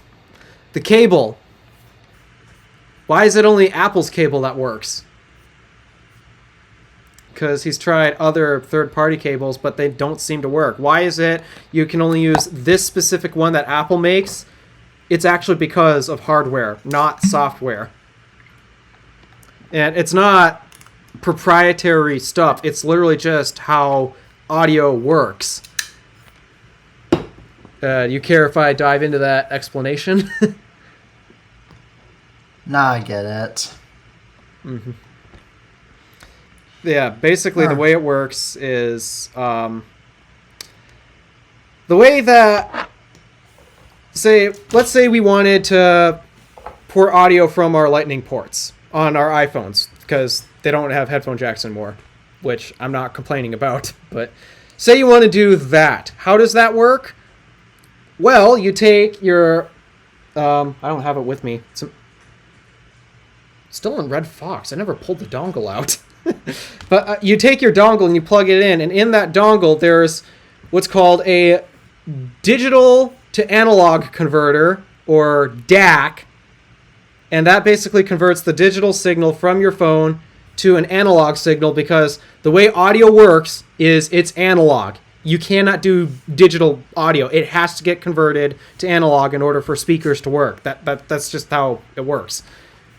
the cable. Why is it only Apple's cable that works? Because he's tried other third-party cables, but they don't seem to work. Why is it you can only use this specific one that Apple makes? It's actually because of hardware, not software. And it's not proprietary stuff. It's literally just how audio works. You care if I dive into that explanation? Nah, I get it. Mm-hmm. Yeah, basically the way it works is the way that, let's say we wanted to port audio from our Lightning ports on our iPhones because they don't have headphone jacks anymore, which I'm not complaining about. But say you want to do that. How does that work? Well, you take your... I don't have it with me. It's still in Red Fox. I never pulled the dongle out. But you take your dongle and you plug it in, and in that dongle there's what's called a digital to analog converter, or DAC, and that basically converts the digital signal from your phone to an analog signal, because the way audio works is it's analog. You cannot do digital audio. It has to get converted to analog in order for speakers to work. That's just how it works.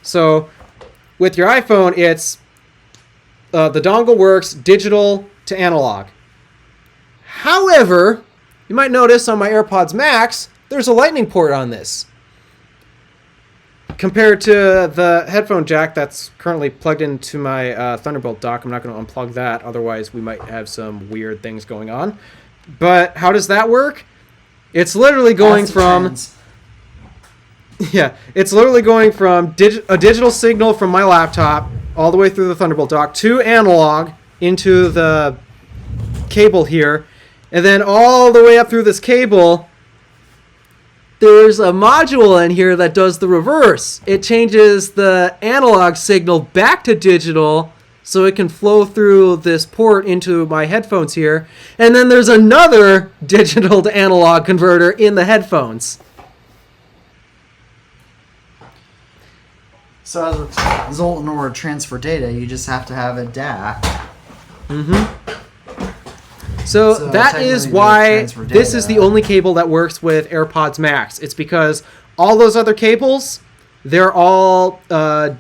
So with your iPhone, it's the dongle works digital to analog. However, you might notice on my AirPods Max, there's a Lightning port on this. compared to the headphone jack that's currently plugged into my Thunderbolt dock. I'm not going to unplug that, otherwise we might have some weird things going on. But how does that work? It's literally going from... Yeah, it's literally going from a digital signal from my laptop all the way through the Thunderbolt dock to analog into the cable here. And then all the way up through this cable, there's a module in here that does the reverse. It changes the analog signal back to digital so it can flow through this port into my headphones here. And then there's another digital to analog converter in the headphones. So as a result, in order to transfer data, you just have to have a DAC. Mm-hmm. So that is why this is the only cable that works with AirPods Max. It's because all those other cables, they're all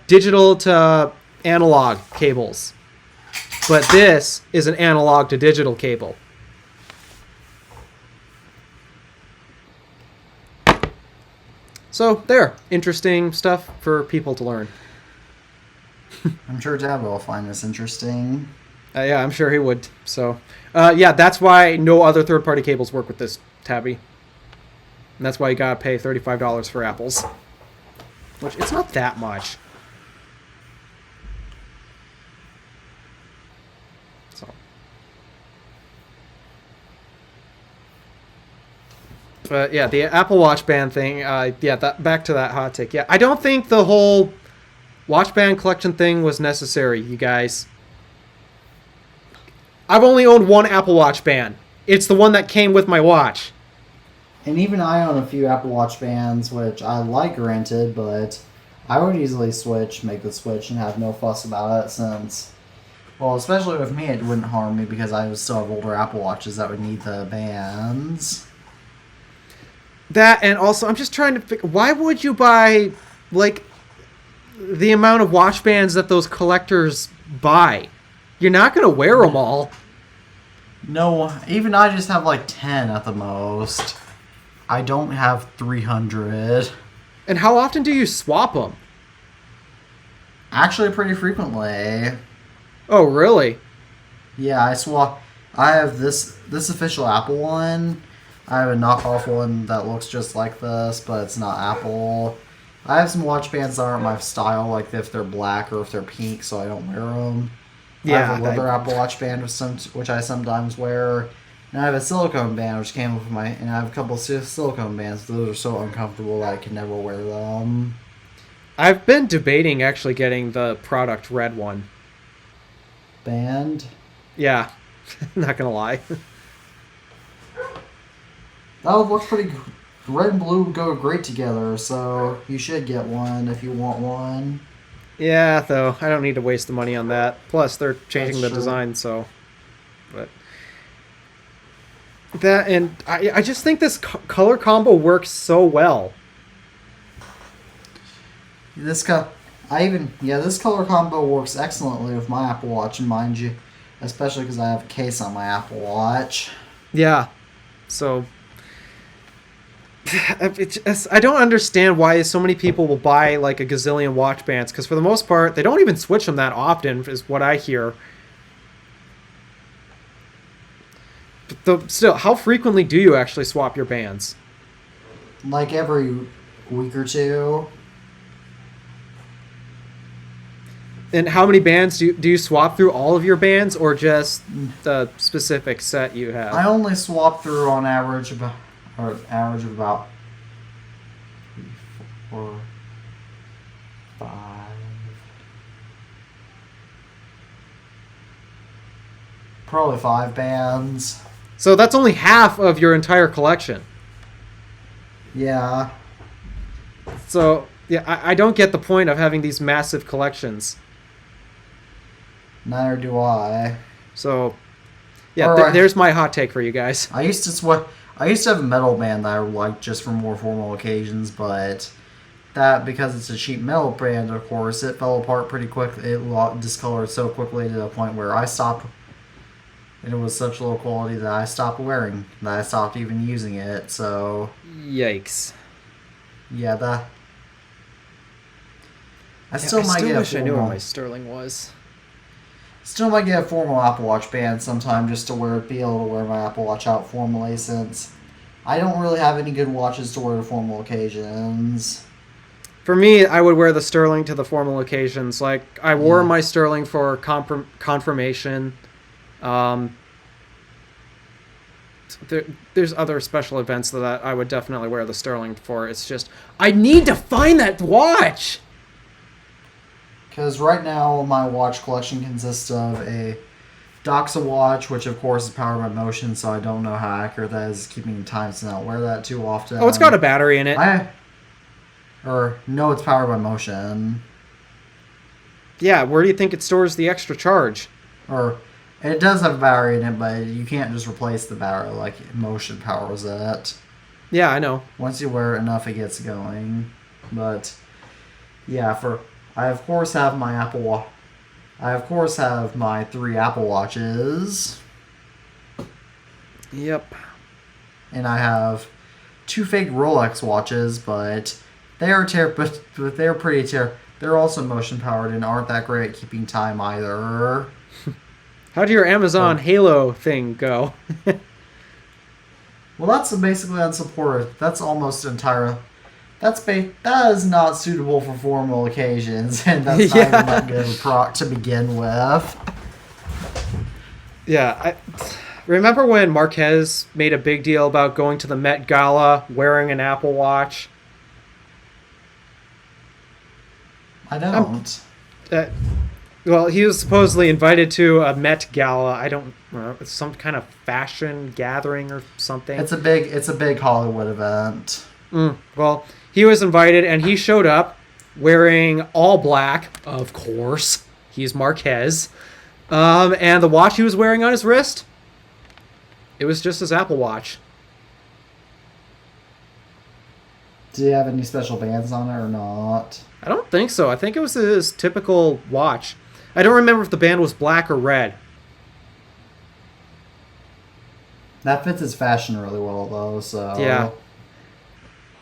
digital to analog cables. But this is an analog to digital cable. So there, interesting stuff for people to learn. I'm sure Dad will find this interesting. Yeah, I'm sure he would. So, yeah, that's why no other third-party cables work with this Tabby. And that's why you gotta pay $35 for Apples. Which, it's not that much. So. But yeah, the Apple Watch Band thing, yeah, back to that hot take. Yeah, I don't think the whole Watch Band collection thing was necessary, you guys. I've only owned one Apple Watch Band. It's the one that came with my watch. And even I own a few Apple Watch Bands, which I like, granted, but I would easily make the switch and have no fuss about it since, well, especially with me, it wouldn't harm me because I would still have older Apple Watches that would need the bands. That, and also, I'm just trying to figure, why would you buy, like, the amount of watch bands that those collectors buy? You're not going to wear them all. No, even I just have like 10 at the most. I don't have 300. And how often do you swap them? Actually, pretty frequently. Oh, really? Yeah, I have this official Apple one. I have a knockoff one that looks just like this, but it's not Apple. I have some watch bands that aren't my style, like if they're black or if they're pink, so I don't wear them. Yeah, I have a leather Apple Watch band which I sometimes wear. And I have a silicone band which came with and I have a couple of silicone bands. Those are so uncomfortable that I can never wear them. I've been debating actually getting the product red one. Band? Yeah, not gonna lie. That would look pretty good. Red and blue go great together, so you should get one if you want one. Yeah, though, I don't need to waste the money on that. Plus, they're changing That's the true. design, so... But... That, and I just think this color combo works so well. This color combo works excellently with my Apple Watch, and mind you, especially because I have a case on my Apple Watch. Yeah, so... I don't understand why so many people will buy like a gazillion watch bands, because for the most part, they don't even switch them that often, is what I hear. But still, how frequently do you actually swap your bands? Like every week or two. And how many bands do you swap through all of your bands, or just the specific set you have? I only swap through on average about 3, 4, 5. Probably 5 bands. So that's only half of your entire collection. Yeah. So, yeah, I don't get the point of having these massive collections. Neither do I. So, yeah, there's my hot take for you guys. I used to have a metal band that I liked just for more formal occasions, but that, because it's a cheap metal band, of course, it fell apart pretty quick. It discolored so quickly to the point where I stopped, and it was such low quality that I stopped wearing, that I stopped even using it, so... Yikes. Yeah, I still might get wish a I knew what formal. my sterling was. Still might get a formal Apple Watch band sometime just to be able to wear my Apple Watch out formally, since I don't really have any good watches to wear to formal occasions. For me, I would wear the sterling to the formal occasions. Like, I wore my sterling for confirmation. There's other special events that I would definitely wear the sterling for. It's just, I need to find that watch! Because right now, my watch collection consists of a Doxa watch, which of course is powered by motion, so I don't know how accurate that is keeping time, so I don't wear that too often. Oh, it's got a battery in it. No, it's powered by motion. Yeah, where do you think it stores the extra charge? Or it does have a battery in it, but you can't just replace the battery like motion powers it. Yeah, I know. Once you wear it enough, it gets going. But yeah, I of course have my I of course have my 3 Apple Watches. Yep. And I have 2 fake Rolex watches, but they are but they're pretty they're also motion powered and aren't that great at keeping time either. How'd your Amazon Halo thing go? Well, that's basically unsupported. That's almost entire. That is not suitable for formal occasions, and that's not even that good of a product to begin with. Yeah, remember when Marquez made a big deal about going to the Met Gala wearing an Apple Watch? I don't. Well, he was supposedly invited to a Met Gala. I don't know, it's some kind of fashion gathering or something. It's a big Hollywood event. Well, he was invited, and he showed up wearing all black, of course. He's Marquez. And the watch he was wearing on his wrist, it was just his Apple Watch. Do you have any special bands on it or not? I don't think so. I think it was his typical watch. I don't remember if the band was black or red. That fits his fashion really well, though, so... Yeah.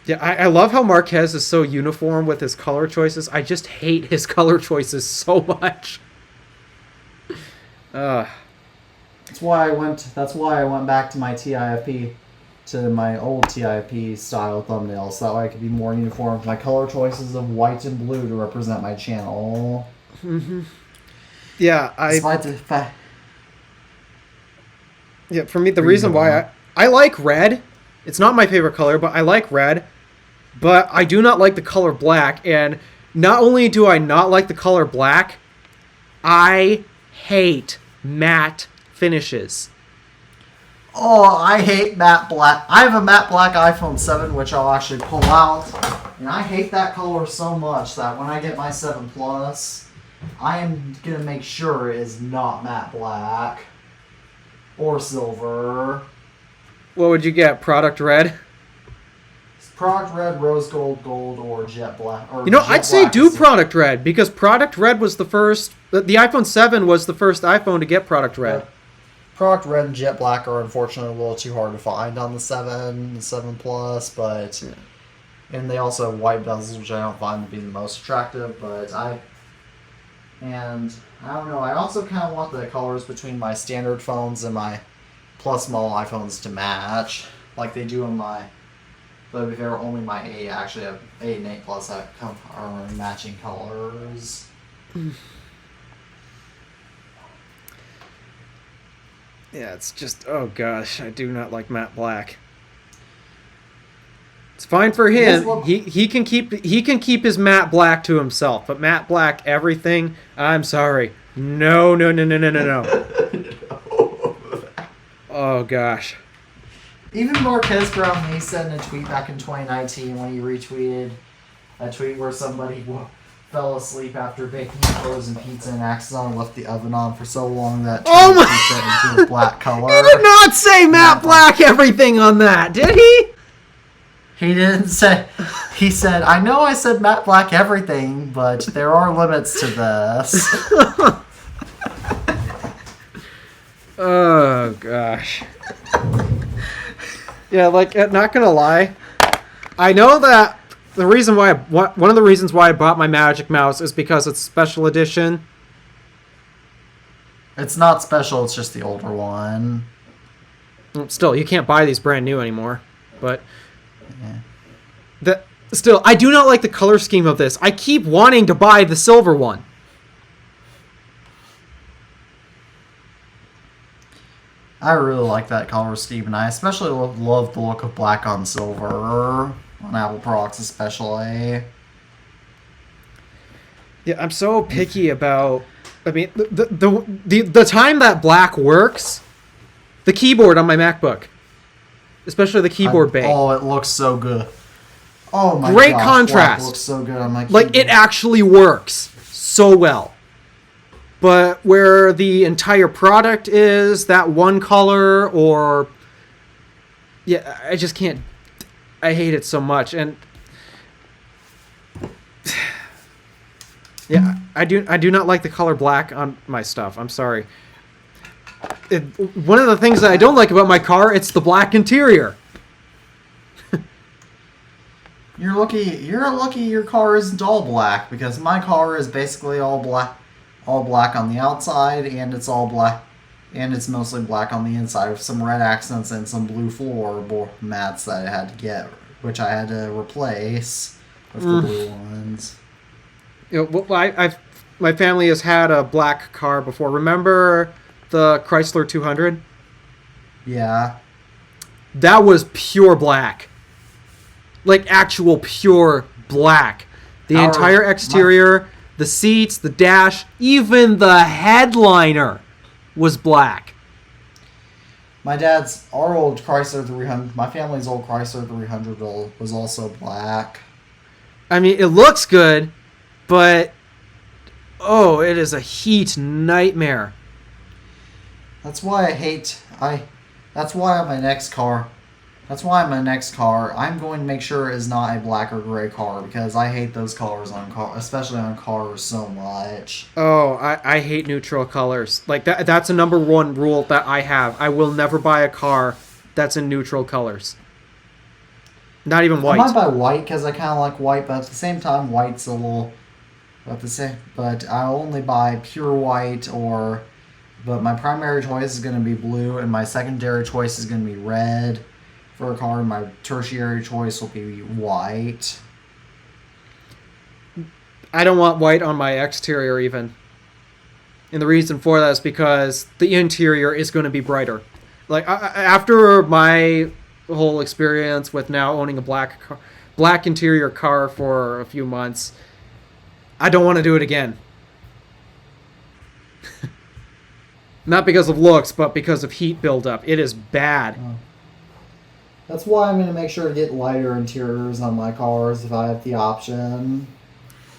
Yeah, I love how Marquez is so uniform with his color choices. I just hate his color choices so much. That's why I went back to my TIFP, to my old TIFP style thumbnail, so that way I could be more uniform with my color choices of white and blue to represent my channel. Mm-hmm. Yeah, Yeah, for me, the reason why I like red, it's not my favorite color, but I like red, but I do not like the color black, and not only do I not like the color black, I hate matte finishes. Oh, I hate matte black. I have a matte black iPhone 7, which I'll actually pull out, and I hate that color so much that when I get my 7 Plus, I am going to make sure it is not matte black or silver. What would you get? Product red? Product red, rose gold, gold, or jet black. Or I'd say do product red, because product red was the first. The iPhone 7 was the first iPhone to get product red. Product red and jet black are unfortunately a little too hard to find on the 7 Plus, but and they also have white bezels, which I don't find to be the most attractive. But I don't know. I also kind of want the colors between my standard phones and my Plus model iPhones to match, like they do on my. But if they're only my 8, I actually have 8 and 8 Plus that are matching colors. Yeah, it's just, oh gosh, I do not like matte black. It's fine for him. He can keep his matte black to himself, but matte black everything, I'm sorry. No. Oh gosh. Even Marquez Brown, he said in a tweet back in 2019 when he retweeted a tweet where somebody fell asleep after baking frozen pizza and accidentally left the oven on for so long that turned pizza into a black color. He did not say matte black everything on that, did he? He didn't say. He said, I know I said matte black everything, but there are limits to this. Oh gosh. Yeah, like, not gonna lie, I know that one of the reasons why I bought my Magic Mouse is because it's special edition. It's not special. It's just the older one. Still, you can't buy these brand new anymore. But Yeah. still, I do not like the color scheme of this. I keep wanting to buy the silver one. I really like that color scheme, and I especially love the look of black on silver on Apple products, especially. Yeah, I'm so picky about. I mean, the time that black works, the keyboard on my MacBook, especially the keyboard bay. Oh, it looks so good. Oh my Great gosh, contrast. black looks so good on my keyboard. Like, it actually works so well. But where the entire product is that one color, or yeah, I just can't. I hate it so much, and yeah, I do not like the color black on my stuff. I'm sorry. One of the things that I don't like about my car, it's the black interior. You're lucky your car isn't all black, because my car is basically all black on the outside, and it's all black, and it's mostly black on the inside with some red accents and some blue floor mats that I had to get, which I had to replace with the blue ones. You know, well, my family has had a black car before. Remember the Chrysler 200? Yeah. That was pure black. Like actual pure black. The entire exterior, the seats, the dash, even the headliner was black. Our old Chrysler 300, my family's old Chrysler 300 was also black. I mean, it looks good, but oh, it is a heat nightmare. That's why that's why my next car, I'm going to make sure is not a black or gray car, because I hate those colors especially on cars so much. Oh, I hate neutral colors. Like that's a number one rule that I have. I will never buy a car that's in neutral colors. Not even white. I might buy white because I kind of like white, but at the same time, white's a little. But I only buy pure white But my primary choice is going to be blue, and my secondary choice is going to be red for a car. And my tertiary choice will be white. I don't want white on my exterior even. And the reason for that is because the interior is going to be brighter. Like after my whole experience with now owning a black interior car for a few months, I don't want to do it again. Not because of looks, but because of heat buildup. It is bad. Oh. That's why I'm going to make sure to get lighter interiors on my cars if I have the option.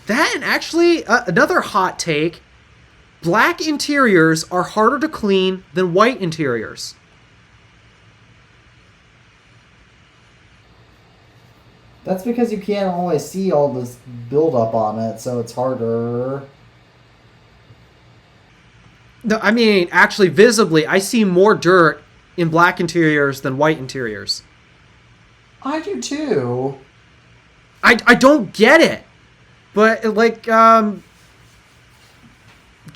That, and actually, another hot take, black interiors are harder to clean than white interiors. That's because you can't always see all this buildup on it, so it's harder. No, I mean, actually, visibly, I see more dirt in black interiors than white interiors. I do too. I don't get it. But, like, Drew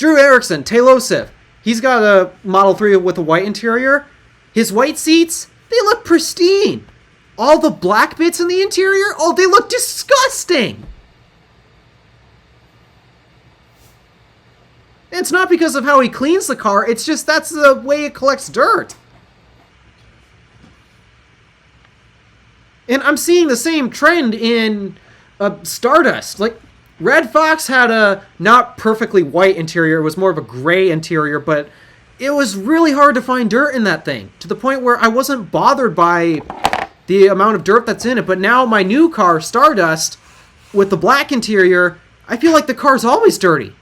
Erickson, Taylosif, he's got a Model 3 with a white interior. His white seats, they look pristine. All the black bits in the interior, oh, they look disgusting. It's not because of how he cleans the car, it's just that's the way it collects dirt. And I'm seeing the same trend in Stardust. Like, Red Fox had a not perfectly white interior, it was more of a gray interior, but it was really hard to find dirt in that thing, to the point where I wasn't bothered by the amount of dirt that's in it. But now my new car, Stardust, with the black interior, I feel like the car's always dirty.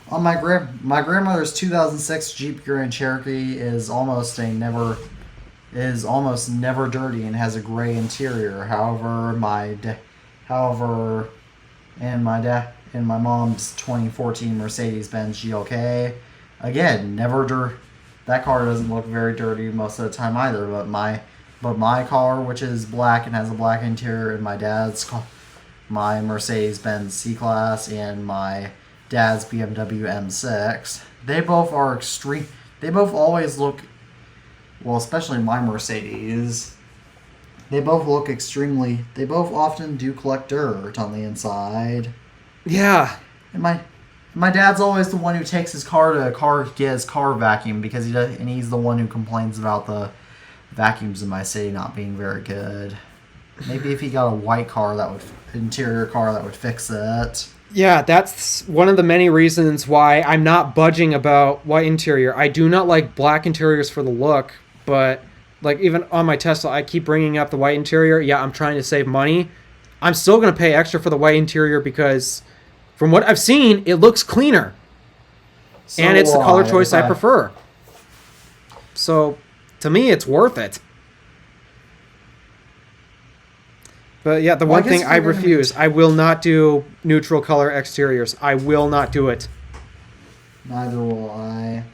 On my grandmother's 2006 Jeep Grand Cherokee is almost never dirty and has a gray interior. However, in my mom's 2014 Mercedes-Benz GLK, again, never dirt. That car doesn't look very dirty most of the time either. But But my car, which is black and has a black interior, and my dad's car, my Mercedes-Benz C-Class, and my dad's BMW M6, they both are extreme. They both always look, well, especially my Mercedes, they both look extremely, they both often do collect dirt on the inside. Yeah. And my dad's always the one who takes his car to get his car vacuumed because he's the one who complains about the vacuums in my city not being very good. Maybe if he got a white car interior car that would fix it. Yeah, that's one of the many reasons why I'm not budging about white interior. I do not like black interiors for the look, but like even on my Tesla, I keep bringing up the white interior. Yeah, I'm trying to save money. I'm still going to pay extra for the white interior because from what I've seen, it looks cleaner. So and it's the color choice I prefer. So, to me, it's worth it. But yeah, the one thing I refuse, I will not do neutral color exteriors. I will not do it. Neither will I.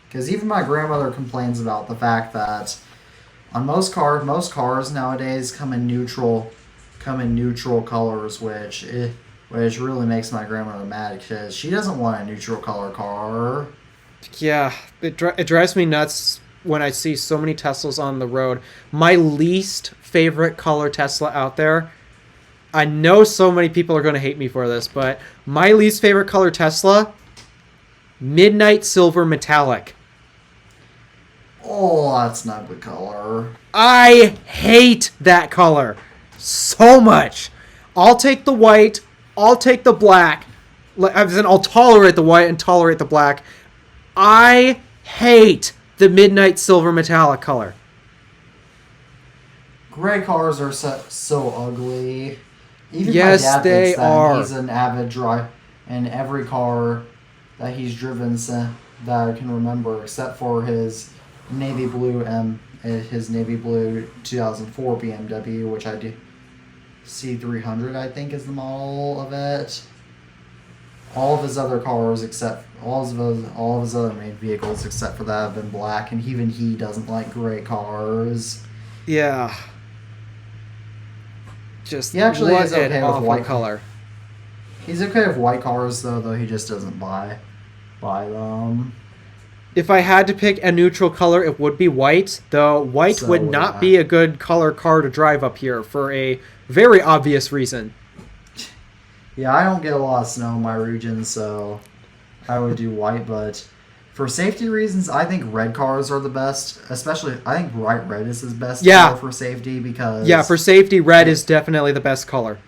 Because even my grandmother complains about the fact that on most cars nowadays come in neutral colors, which really makes my grandmother mad because she doesn't want a neutral color car. Yeah, it drives me nuts when I see so many Teslas on the road. My least favorite color Tesla out there, I know so many people are going to hate me for this, but my least favorite color Tesla, midnight silver metallic. Oh, that's not the color. I hate that color so much. I'll take the white, I'll take the black, I'll tolerate the white and tolerate the black. I hate the midnight silver metallic color. Gray cars are so ugly. Even yes, my dad they thinks that are. he's an avid driver, and every car that he's driven that I can remember, except for his navy blue 2004 BMW, which I do C300, I think is the model of it. All of his other cars, except all of his other main vehicles, except for that, have been black, and even he doesn't like gray cars. Yeah. Just He actually what is okay an with awful white color. He's okay with white cars though he just doesn't buy them. If I had to pick a neutral color, it would be white, though white So would not be a good color car to drive up here for a very obvious reason. Yeah, I don't get a lot of snow in my region, so I would do white, but for safety reasons, I think red cars are the best. Especially, I think bright red is his best color for safety because... Yeah, for safety, red is definitely the best color.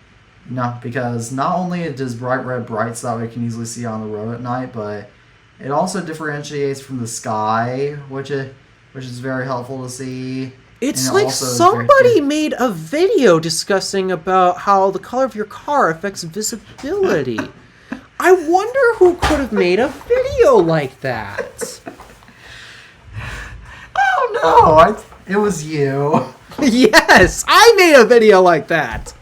No, because not only does bright red bright so that we can easily see on the road at night, but it also differentiates from the sky, which is very helpful to see. It's like somebody made a video discussing about how the color of your car affects visibility. I wonder who could have made a video like that. Oh no, it was you. Yes, I made a video like that.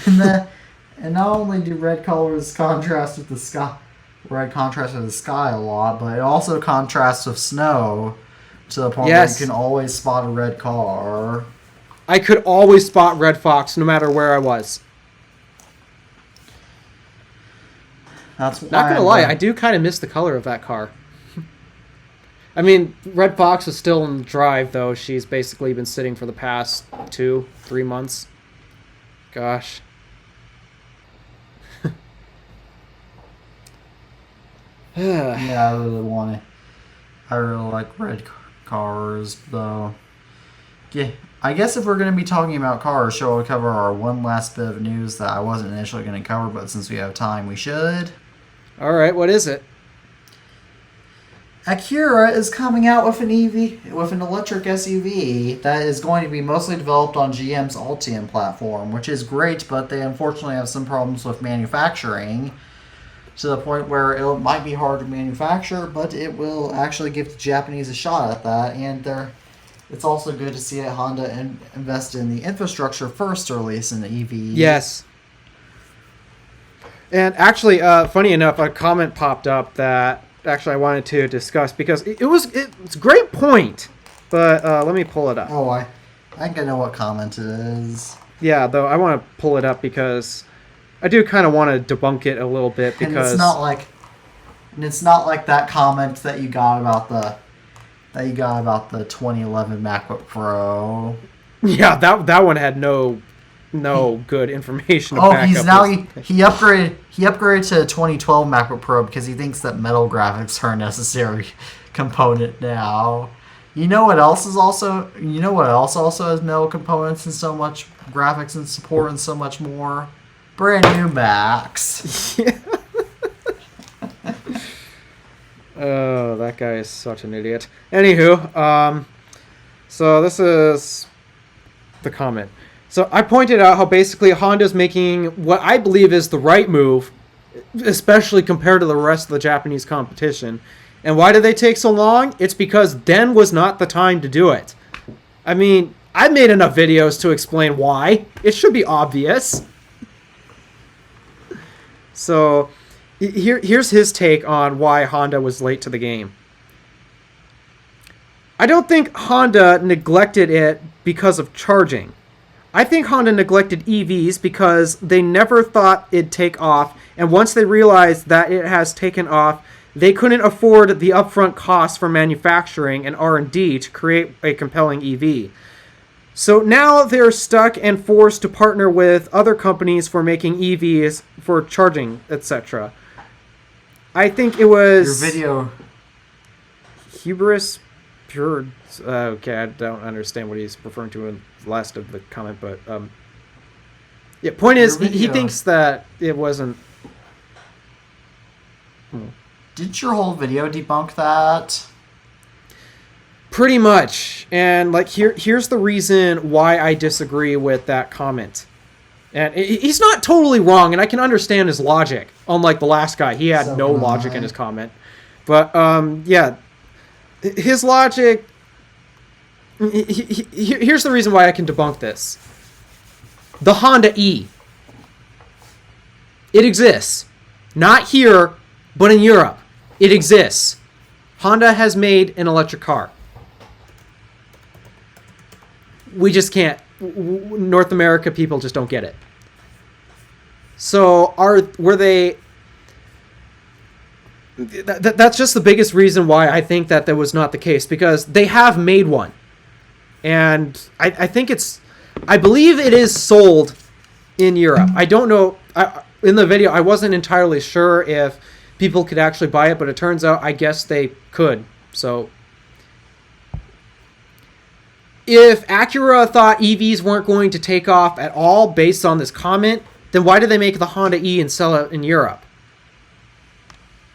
And not only do red colors contrast with the sky, a lot, but it also contrasts with snow to the point where you can always spot a red car. I could always spot Red Fox no matter where I was. That's why not gonna lie, I do kind of miss the color of that car. I mean, Red Fox is still in the drive, though. She's basically been sitting for the past 2-3 months. Gosh. Yeah, I really like red cars, though. Yeah, I guess if we're going to be talking about cars, shall we cover our one last bit of news that I wasn't initially going to cover, but since we have time, we should. All right, what is it? Acura is coming out with an electric SUV that is going to be mostly developed on GM's Ultium platform, which is great, but they unfortunately have some problems with manufacturing, to the point where it might be hard to manufacture, but it will actually give the Japanese a shot at that, and it's also good to see Honda invest in the infrastructure first to release an EV. Yes. And actually, funny enough, a comment popped up that actually I wanted to discuss because it's a great point. But let me pull it up. Oh, I think I know what comment it is. Yeah, though I want to pull it up because I do kind of want to debunk it a little bit because And it's not like that comment that you got about the 2011 MacBook Pro. Yeah, that one had no good information. To back He upgraded to a 2012 MacBook Pro because he thinks that metal graphics are a necessary component now. You know what else also has metal components and so much graphics and support and so much more? Brand new Macs. Yeah. Oh, that guy is such an idiot. Anywho, so this is the comment. So I pointed out how basically Honda's making what I believe is the right move, especially compared to the rest of the Japanese competition. And why did they take so long? It's because then was not the time to do it. I mean, I made enough videos to explain why. It should be obvious. So here's his take on why Honda was late to the game. I don't think Honda neglected it because of charging. I think Honda neglected EVs because they never thought it'd take off, and once they realized that it has taken off, they couldn't afford the upfront costs for manufacturing and R&D to create a compelling EV. So now they're stuck and forced to partner with other companies for making EVs for charging, etc. I think it was Your video. hubris, pure. Okay, I don't understand what he's referring to in the last of the comment, but yeah. Point is, he thinks that it wasn't. Did your whole video debunk that? Pretty much, and like here's the reason why I disagree with that comment. And he's not totally wrong, and I can understand his logic. Unlike the last guy, he had no logic in his comment. But yeah, his logic. Here's the reason why I can debunk this. The Honda E. It exists, not here, but in Europe. It exists. Honda has made an electric car. We just can't. North America people just don't get it. So were they? That's just the biggest reason why I think that was not the case, because they have made one, and I think I believe it is sold in Europe. I don't know. In the video, I wasn't entirely sure if people could actually buy it, but it turns out I guess they could. So if Acura thought EVs weren't going to take off at all based on this comment, then why did they make the Honda E and sell it in Europe?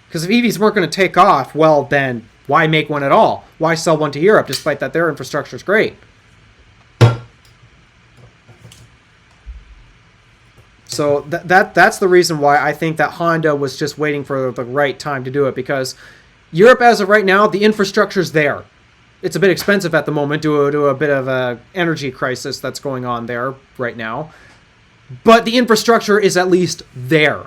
Because if EVs weren't going to take off, well, then why make one at all? Why sell one to Europe, despite that their infrastructure is great? So that's the reason why I think that Honda was just waiting for the right time to do it, because Europe, as of right now, the infrastructure's there. It's a bit expensive at the moment due to a bit of a energy crisis that's going on there right now. But the infrastructure is at least there.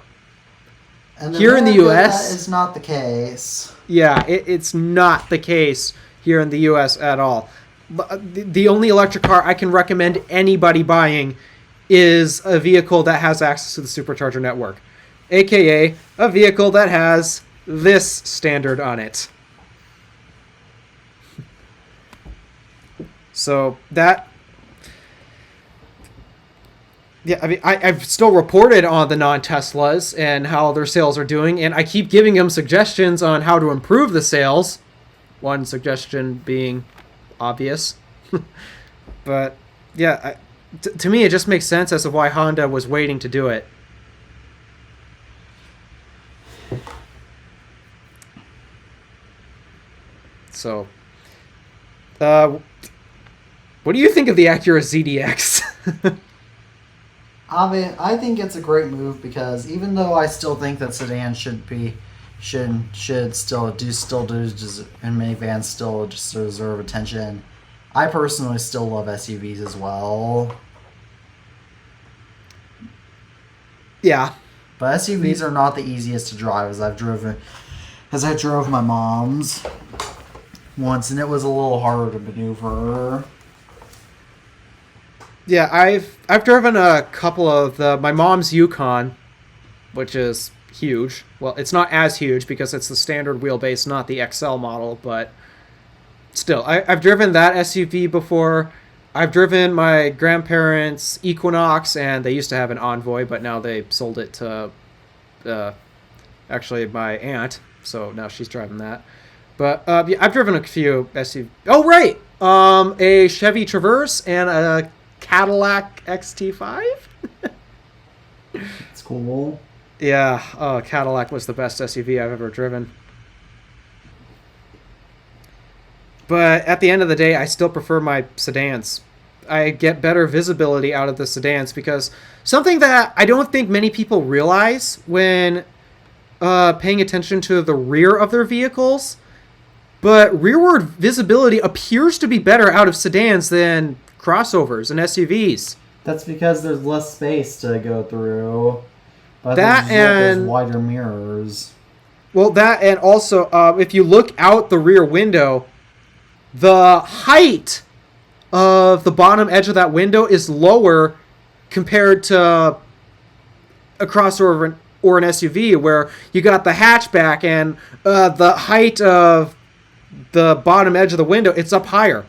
And here in the U.S., that is not the case. Yeah, it's not the case here in the U.S. at all. The only electric car I can recommend anybody buying is a vehicle that has access to the supercharger network, aka a vehicle that has this standard on it. So that, yeah, I mean, I've still reported on the non-Teslas and how their sales are doing, and I keep giving them suggestions on how to improve the sales. One suggestion being obvious. But yeah, to me, it just makes sense as to why Honda was waiting to do it. So, what do you think of the Acura ZDX? I think it's a great move, because even though I still think that sedans should still and minivans still just deserve attention, I personally still love SUVs as well. Yeah. But SUVs are not the easiest to drive, as I drove my mom's. once, and it was a little harder to maneuver. Yeah, I've driven a couple of my mom's Yukon, which is huge. Well, it's not as huge because it's the standard wheelbase, not the XL model, but still, I've driven that SUV before. I've driven my grandparents' Equinox, and they used to have an Envoy, but now they sold it to actually my aunt, so now she's driving that. But yeah, I've driven a few SUV. Oh right, a Chevy Traverse and a Cadillac XT5. It's cool. Yeah, Cadillac was the best SUV I've ever driven. But at the end of the day, I still prefer my sedans. I get better visibility out of the sedans because something that I don't think many people realize when paying attention to the rear of their vehicles, but rearward visibility appears to be better out of sedans than crossovers and SUVs. That's because there's less space to go through. But That there's and wider mirrors. well, that and also if you look out the rear window, the height of the bottom edge of that window is lower compared to a crossover or an SUV, where you got the hatchback and the height of the bottom edge of the window, it's up higher.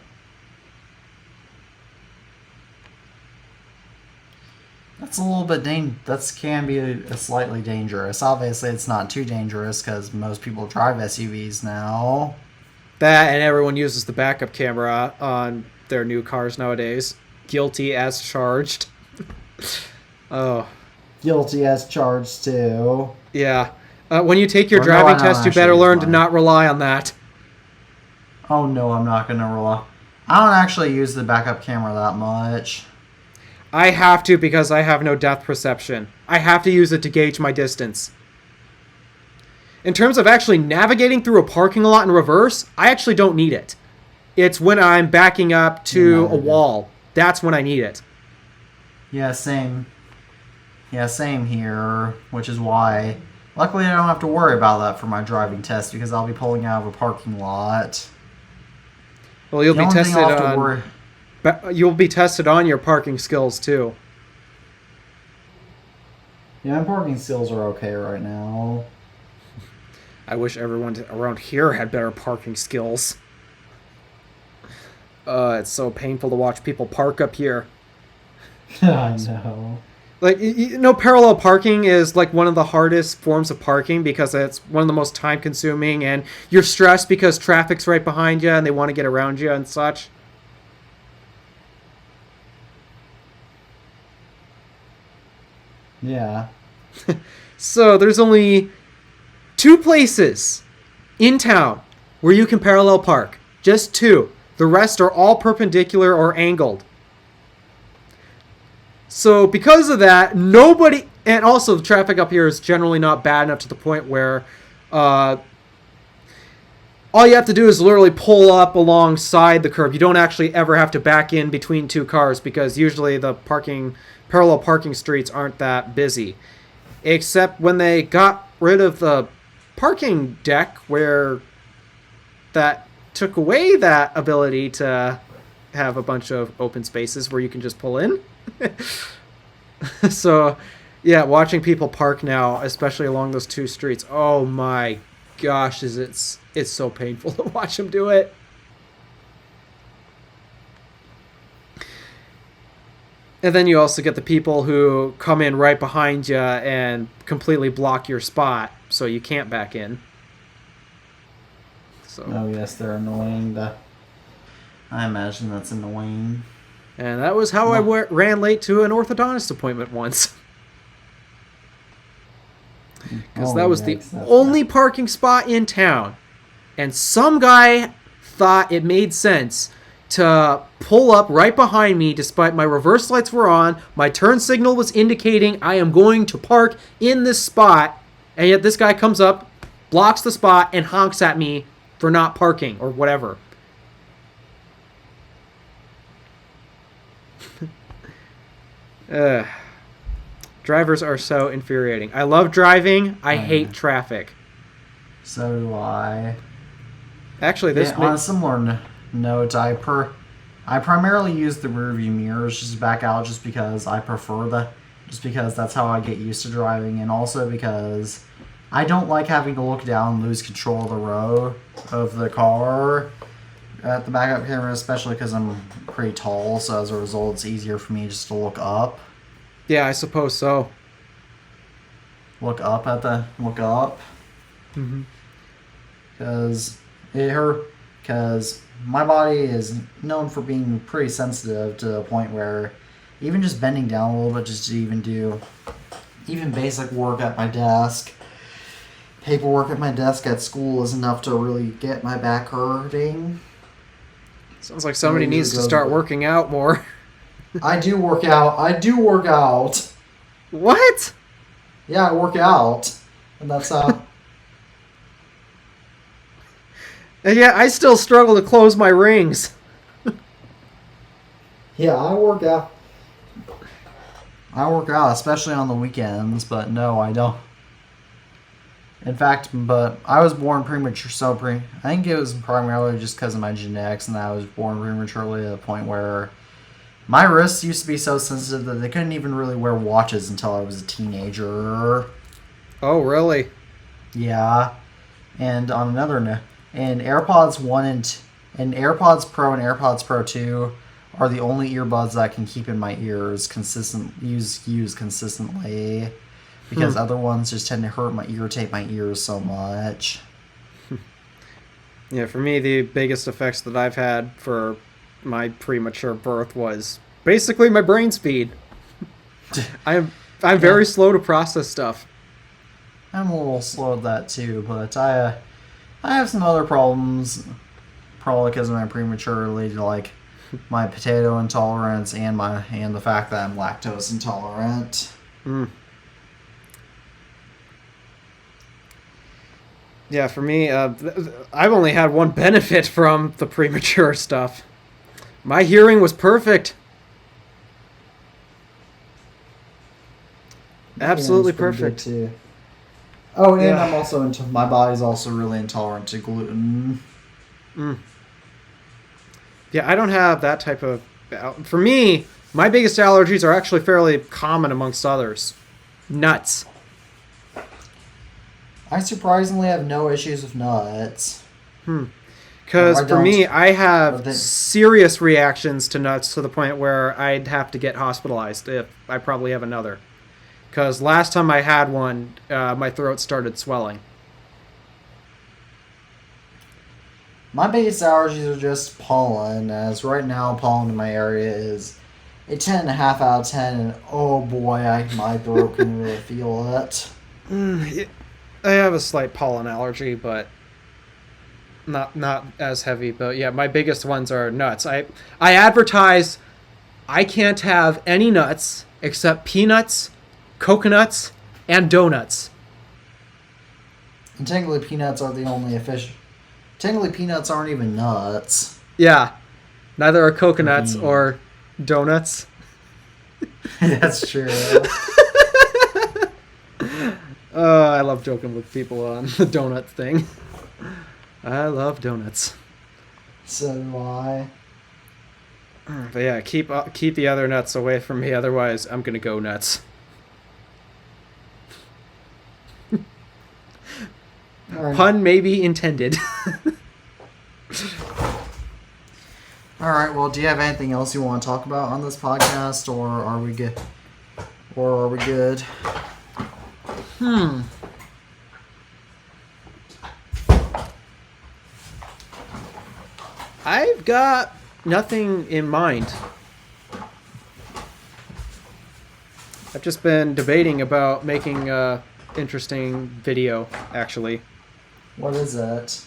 That's a little bit that can be a slightly dangerous. Obviously, it's not too dangerous because most people drive SUVs now. That and everyone uses the backup camera on their new cars nowadays. Guilty as charged. Oh. Guilty as charged too. Yeah. When you take your Or no, driving I don't test, you better actually learn use to mine. not rely on that. Oh no, I'm not gonna rely. I don't actually use the backup camera that much. I have to because I have no depth perception. I have to use it to gauge my distance. In terms of actually navigating through a parking lot in reverse, I actually don't need it. It's when I'm backing up to a wall. That's when I need it. Yeah, same. Yeah, same here, which is why. Luckily, I don't have to worry about that for my driving test because I'll be pulling out of a parking lot. Well, you'll The be only thing tested I'll have to on. worry- You'll be tested on your parking skills too. Yeah, my parking skills are okay right now. I wish everyone around here had better parking skills. It's so painful to watch people park up here. I know. Like, parallel parking is like one of the hardest forms of parking because it's one of the most time consuming, and you're stressed because traffic's right behind you and they want to get around you and such. Yeah. So there's only 2 places in town where you can parallel park. Just 2. The rest are all perpendicular or angled. So because of that, nobody... And also the traffic up here is generally not bad enough to the point where all you have to do is literally pull up alongside the curb. You don't actually ever have to back in between 2 cars because usually the parallel parking streets aren't that busy. Except when they got rid of the parking deck where that took away that ability to have a bunch of open spaces where you can just pull in. So, yeah, watching people park now, especially along those 2 streets, oh my gosh, it's so painful to watch them do it. And then you also get the people who come in right behind you and completely block your spot, so you can't back in. So. Oh yes, they're annoying. I imagine that's annoying. And that was how I ran late to an orthodontist appointment once. Because that was the only parking spot in town. And some guy thought it made sense to pull up right behind me despite my reverse lights were on, my turn signal was indicating I am going to park in this spot, and yet this guy comes up, blocks the spot, and honks at me for not parking or whatever. Drivers are so infuriating. I love driving. I hate traffic. So do I. Actually, this on a similar note, I primarily use the rearview mirrors just to back out, just because I prefer just because that's how I get used to driving, and also because I don't like having to look down and lose control of the road of the car at the backup camera, especially because I'm pretty tall, so as a result it's easier for me just to look up. Yeah, I suppose so. Look up. Mm-hmm. Because my body is known for being pretty sensitive to the point where even just bending down a little bit just to even do basic work at my desk, paperwork at my desk at school, is enough to really get my back hurting. Sounds like somebody needs to start working out more. I do work out. What? Yeah, I work out. And that's how... And yeah, I still struggle to close my rings. Yeah, I work out. Especially on the weekends, but no, I don't. In fact, but I was born premature, I think it was primarily just because of my genetics, and that I was born prematurely to the point where my wrists used to be so sensitive that they couldn't even really wear watches until I was a teenager. Oh, really? Yeah. And on another note, AirPods AirPods Pro and AirPods Pro 2 are the only earbuds that I can keep in my ears use consistently, because other ones just tend to irritate my ears so much. Yeah, for me, the biggest effects that I've had for my premature birth was basically my brain speed. I'm very slow to process stuff. I'm a little slow at that too, but I have some other problems, probably because of my prematurely, like my potato intolerance and the fact that I'm lactose intolerant. Yeah, for me, I've only had one benefit from the premature stuff. My hearing was perfect. Absolutely perfect. Too. Oh, and yeah. I'm also my body's also really intolerant to gluten. Yeah, I don't have that type of... For me, my biggest allergies are actually fairly common amongst others. Nuts. I surprisingly have no issues with nuts. Because for me, I have serious reactions to nuts to the point where I'd have to get hospitalized if I probably have another. Because last time I had one, my throat started swelling. My biggest allergies are just pollen, as right now pollen in my area is a 10.5 out of 10, and oh boy, my throat can really feel it. I have a slight pollen allergy, but not as heavy. But yeah, my biggest ones are nuts. I advertise I can't have any nuts except peanuts, coconuts, and donuts. And technically peanuts are the only official... Technically peanuts aren't even nuts. Yeah. Neither are coconuts or donuts. That's true. I love joking with people on the donut thing. I love donuts. So do I. But yeah, keep the other nuts away from me, otherwise I'm gonna go nuts. Right. Pun maybe intended. Alright, well, do you have anything else you want to talk about on this podcast, or are we good? I've got nothing in mind. I've just been debating about making a interesting video, actually. What is it?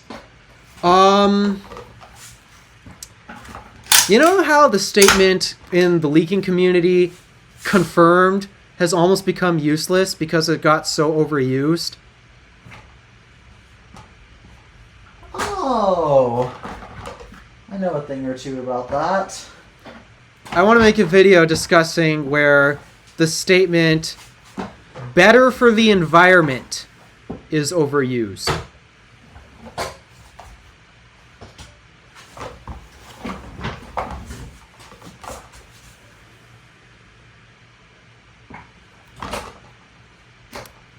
You know how the statement in the leaking community, confirmed, has almost become useless because it got so overused? Oh, I know a thing or two about that. I want to make a video discussing where the statement, better for the environment, is overused.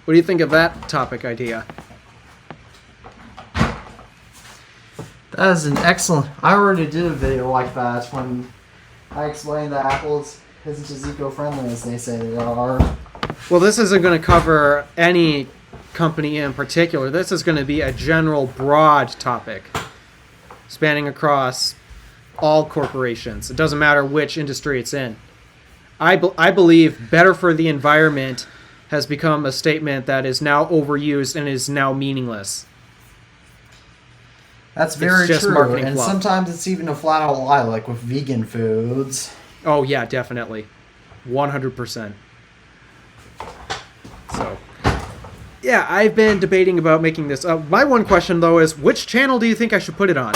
What do you think of that topic idea? That is an excellent... I already did a video like that when I explained that Apple isn't as eco-friendly as they say they are. Well, this isn't going to cover any company in particular. This is going to be a general, broad topic spanning across all corporations. It doesn't matter which industry it's in. I believe better for the environment has become a statement that is now overused and is now meaningless. That's very just true, marketing and fluff. sometimes it's even a flat-out lie, like with vegan foods. Oh, yeah, definitely. 100%. So, yeah, I've been debating about making this. My one question, though, is which channel do you think I should put it on?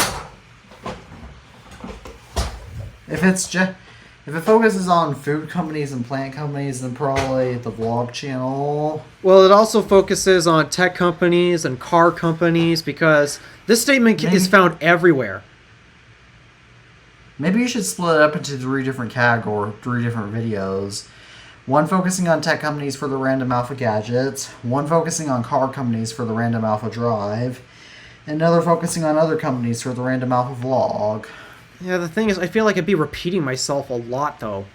If it focuses on food companies and plant companies, then probably the vlog channel. Well, it also focuses on tech companies and car companies because this statement is found everywhere. Maybe you should split it up into 3 different categories, 3 different videos. One focusing on tech companies for the Random Alpha gadgets, one focusing on car companies for the Random Alpha drive, and another focusing on other companies for the Random Alpha vlog. Yeah, the thing is, I feel like I'd be repeating myself a lot, though.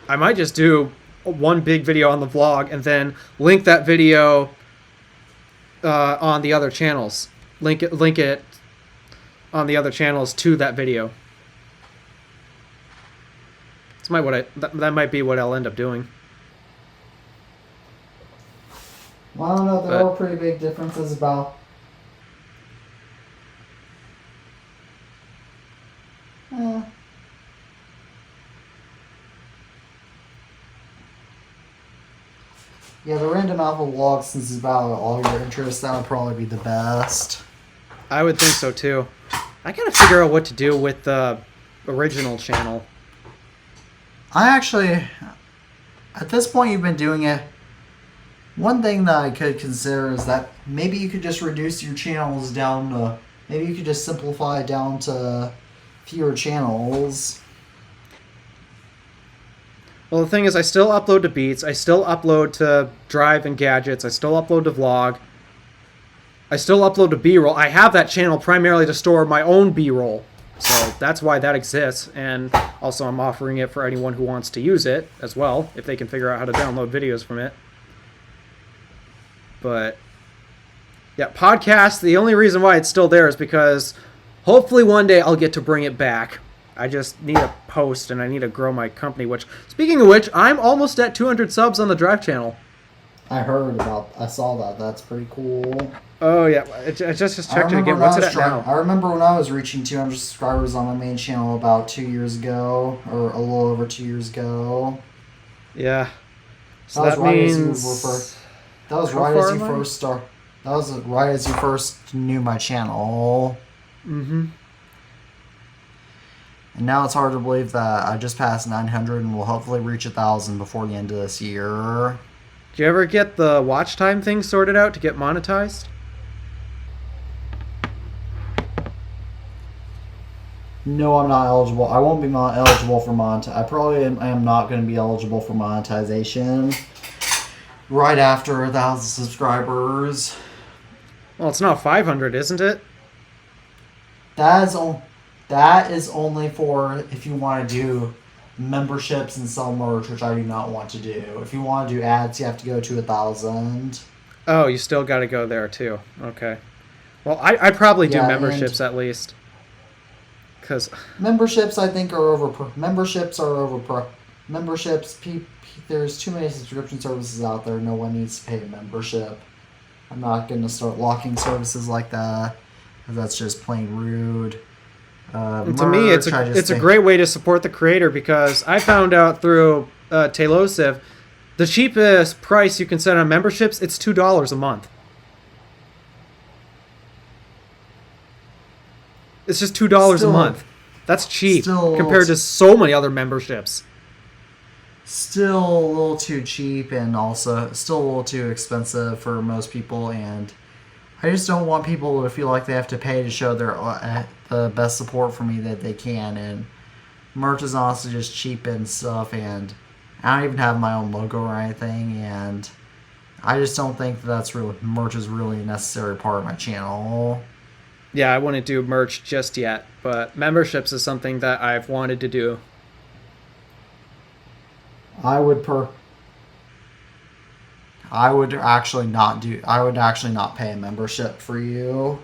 I might just do one big video on the vlog and then link that video on the other channels. Link it on the other channels to that video. That might be what I'll end up doing. Well, I don't know. There are pretty big differences about... Yeah, the Random Alpha vlog, since it's about all your interests, that would probably be the best. I would think so, too. I gotta figure out what to do with the original channel. I actually... At this point, you've been doing it. One thing that I could consider is that maybe you could just reduce your channels down to... Maybe you could just simplify it down to fewer channels. Well, the thing is, I still upload to Beats, I still upload to Drive and Gadgets, I still upload to Vlog, I still upload to B-roll. I have that channel primarily to store my own B-roll, so that's why that exists, and also I'm offering it for anyone who wants to use it as well, if they can figure out how to download videos from it. But, yeah, podcast, the only reason why it's still there is because hopefully one day I'll get to bring it back. I just need a post and I need to grow my company, which, speaking of which, I'm almost at 200 subs on the Drive channel. I saw that. That's pretty cool. Oh, yeah. I just checked it again. What's it at now? I remember when I was reaching 200 subscribers on my main channel about 2 years ago, or a little over 2 years ago. Yeah. So that that was means... That was right as you first start. That was right as you first knew my channel. Mm-hmm. And now it's hard to believe that I just passed 900 and will hopefully reach 1,000 before the end of this year. Did you ever get the watch time thing sorted out to get monetized? No, I'm not eligible. I won't be eligible for monetization. I probably am not going to be eligible for monetization right after 1,000 subscribers. Well, it's not 500, isn't it? That is only for if you want to do memberships and sell merch, which I do not want to do. If you want to do ads, you have to go to 1,000. Oh, you still got to go there too. Okay. Well, I'd probably do memberships at least. Cause memberships, I think, are over. Memberships, there's too many subscription services out there. No one needs to pay a membership. I'm not going to start locking services like that. That's just plain rude. To me, it's a great way to support the creator because I found out through Tailosive, the cheapest price you can set on memberships, it's $2 a month. It's just $2 a month. That's cheap compared to so many other memberships. Still a little too cheap and also still a little too expensive for most people, and I just don't want people to feel like they have to pay to show their the best support for me that they can. And merch is honestly just cheap and stuff, and I don't even have my own logo or anything, and I just don't think that's really merch is really a necessary part of my channel. Yeah, I wouldn't do merch just yet, but memberships is something that I've wanted to do. I would actually not pay a membership for you.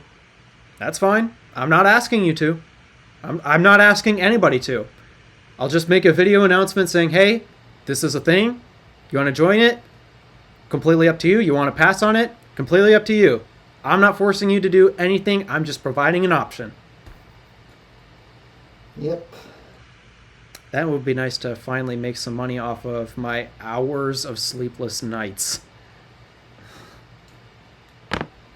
That's fine. I'm not asking you to. I'm not asking anybody to. I'll just make a video announcement saying, hey, this is a thing. You want to join it? Completely up to you. You want to pass on it? Completely up to you. I'm not forcing you to do anything. I'm just providing an option. Yep. That would be nice to finally make some money off of my hours of sleepless nights.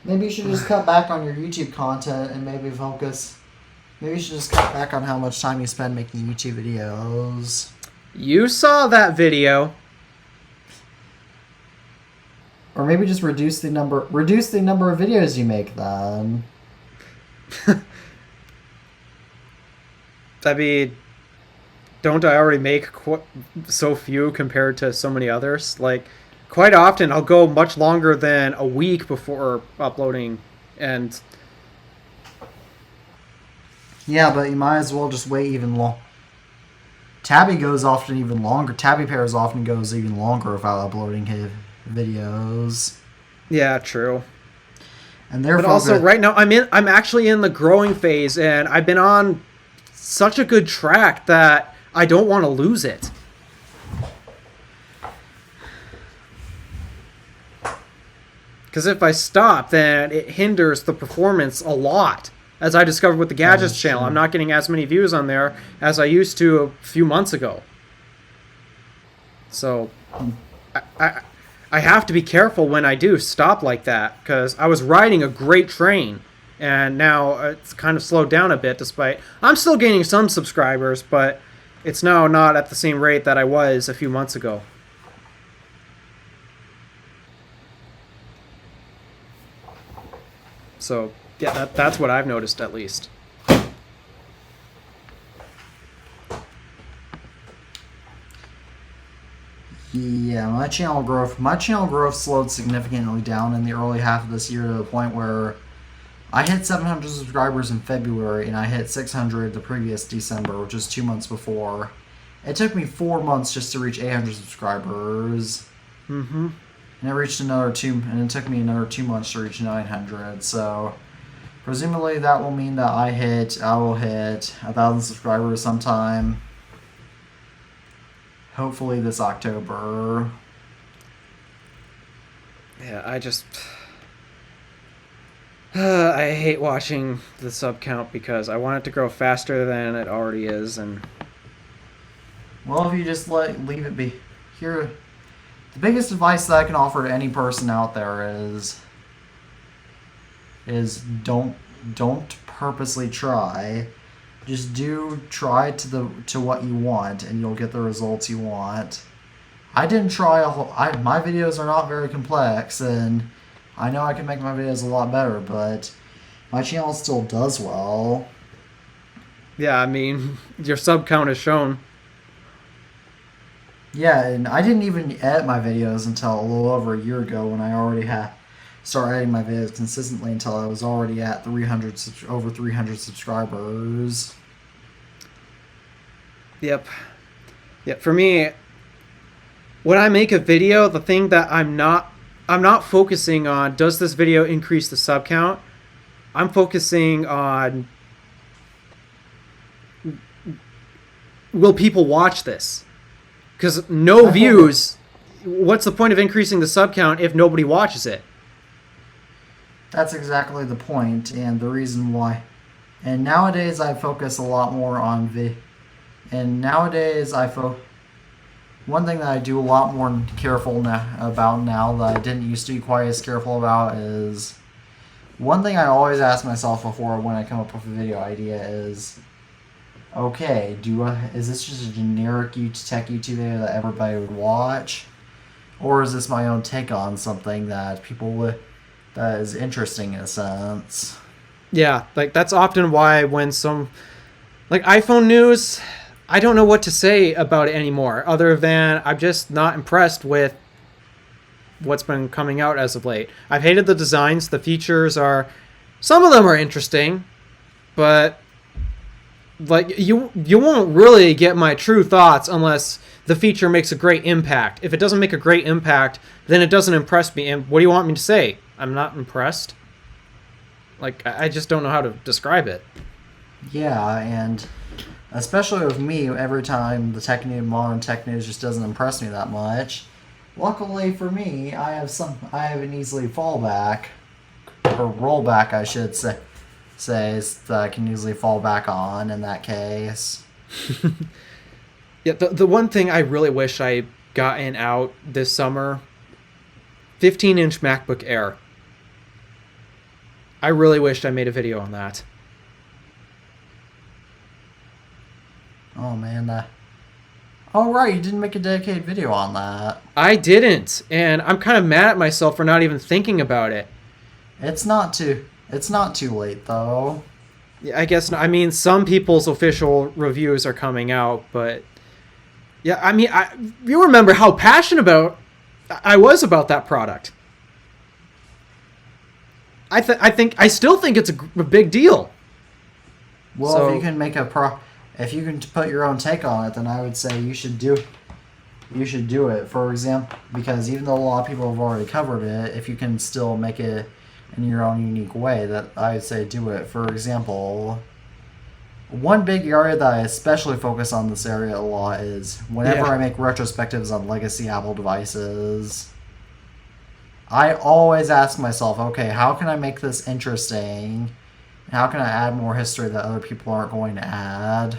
Maybe you should just cut back on your YouTube content and maybe focus. Maybe you should just cut back on how much time you spend making YouTube videos. You saw that video. Or maybe just reduce the number of videos you make then. I mean, don't I already make so few compared to so many others? Like, quite often I'll go much longer than a week before uploading, and yeah, but you might as well just wait even long. Tabby goes often even longer. Tabby pairs often goes even longer without uploading his videos. Yeah, true. And therefore, but also right now I'm actually in the growing phase, and I've been on such a good track that I don't want to lose it. Because if I stop, then it hinders the performance a lot. As I discovered with the Gadgets channel, I'm not getting as many views on there as I used to a few months ago. So I have to be careful when I do stop like that, because I was riding a great train, and now it's kind of slowed down a bit. Despite I'm still gaining some subscribers, but it's now not at the same rate that I was a few months ago. So yeah, that's what I've noticed, at least. Yeah, my channel growth slowed significantly down in the early half of this year to the point where I hit 700 subscribers in February and I hit 600 the previous December, which is 2 months before. It took me 4 months just to reach 800 subscribers. Mm-hmm. And it took me another 2 months to reach 900. So presumably that will mean that I will hit 1,000 subscribers sometime. Hopefully this October. Yeah, I hate watching the sub count because I want it to grow faster than it already is, and well, if you just leave it be. Here, the biggest advice that I can offer to any person out there is don't purposely try. Just try to what you want, and you'll get the results you want. I didn't try my videos are not very complex, and I know I can make my videos a lot better, but my channel still does well. yeah, I mean, your sub count is shown. Yeah, and I didn't even edit my videos until a little over a year ago, when I already started editing my videos consistently until I was already at over 300 subscribers. Yep. For me, when I make a video, the thing that I'm not focusing on, does this video increase the sub count? I'm focusing on, will people watch this? Because no views, what's the point of increasing the sub count if nobody watches it? That's exactly the point, and the reason why. And nowadays I focus a lot more on one thing that I do a lot more careful about now that I didn't used to be quite as careful about is, one thing I always ask myself before when I come up with a video idea is, okay, is this just a generic tech YouTube video that everybody would watch? Or is this my own take on something that that is interesting in a sense? Yeah, like that's often why when some, like iPhone news, I don't know what to say about it anymore, other than I'm just not impressed with what's been coming out as of late. I've hated the designs. The features are, some of them are interesting, but like you won't really get my true thoughts unless the feature makes a great impact. If it doesn't make a great impact, then it doesn't impress me. And what do you want me to say? I'm not impressed? Like, I just don't know how to describe it. Yeah, and especially with me, every time the modern tech news just doesn't impress me that much. Luckily for me, I have an easily fallback, or rollback, I should say that I can usually fall back on in that case. Yeah, the one thing I really wish I gotten out this summer, 15-inch MacBook Air. I really wished I made a video on that. Oh man, oh right, you didn't make a dedicated video on that. I didn't, and I'm kind of mad at myself for not even thinking about it. It's not too late though. Yeah, I guess not. I mean, some people's official reviews are coming out, but yeah, I mean, you remember how passionate I was about that product. I still think it's a big deal. Well, so, if you can if you can put your own take on it, then I would say you should do it. For example, because even though a lot of people have already covered it, if you can still make it in your own unique way, that I would say do it. For example, one big area that I especially focus on this area a lot is whenever I make retrospectives on legacy Apple devices, I always ask myself, okay, how can I make this interesting? How can I add more history that other people aren't going to add?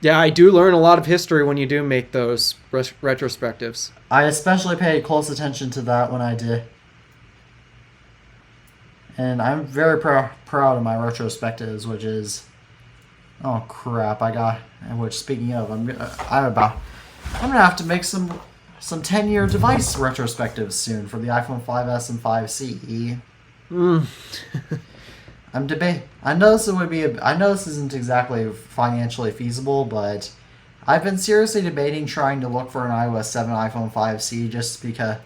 Yeah, I do learn a lot of history when you do make those retrospectives. I especially paid close attention to that when I did. And I'm very proud of my retrospectives, which is... Oh, crap, which, speaking of, I'm going to have to make some 10-year device retrospectives soon for the iPhone 5S and 5C. I know this isn't exactly financially feasible, but I've been seriously debating trying to look for an iOS 7 iPhone 5C just because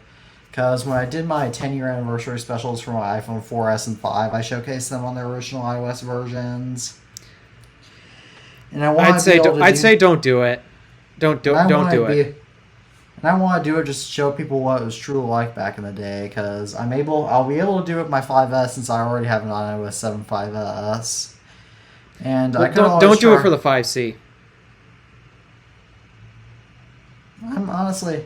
when I did my 10-year anniversary specials for my iPhone 4S and 5, I showcased them on their original iOS versions. And I'd say don't do it. Don't do it. And I want to do it just to show people what it was truly like back in the day, because I'll be able to do it with my 5S since I already have an iOS 7 5S. And don't do it for the 5C. I'm honestly,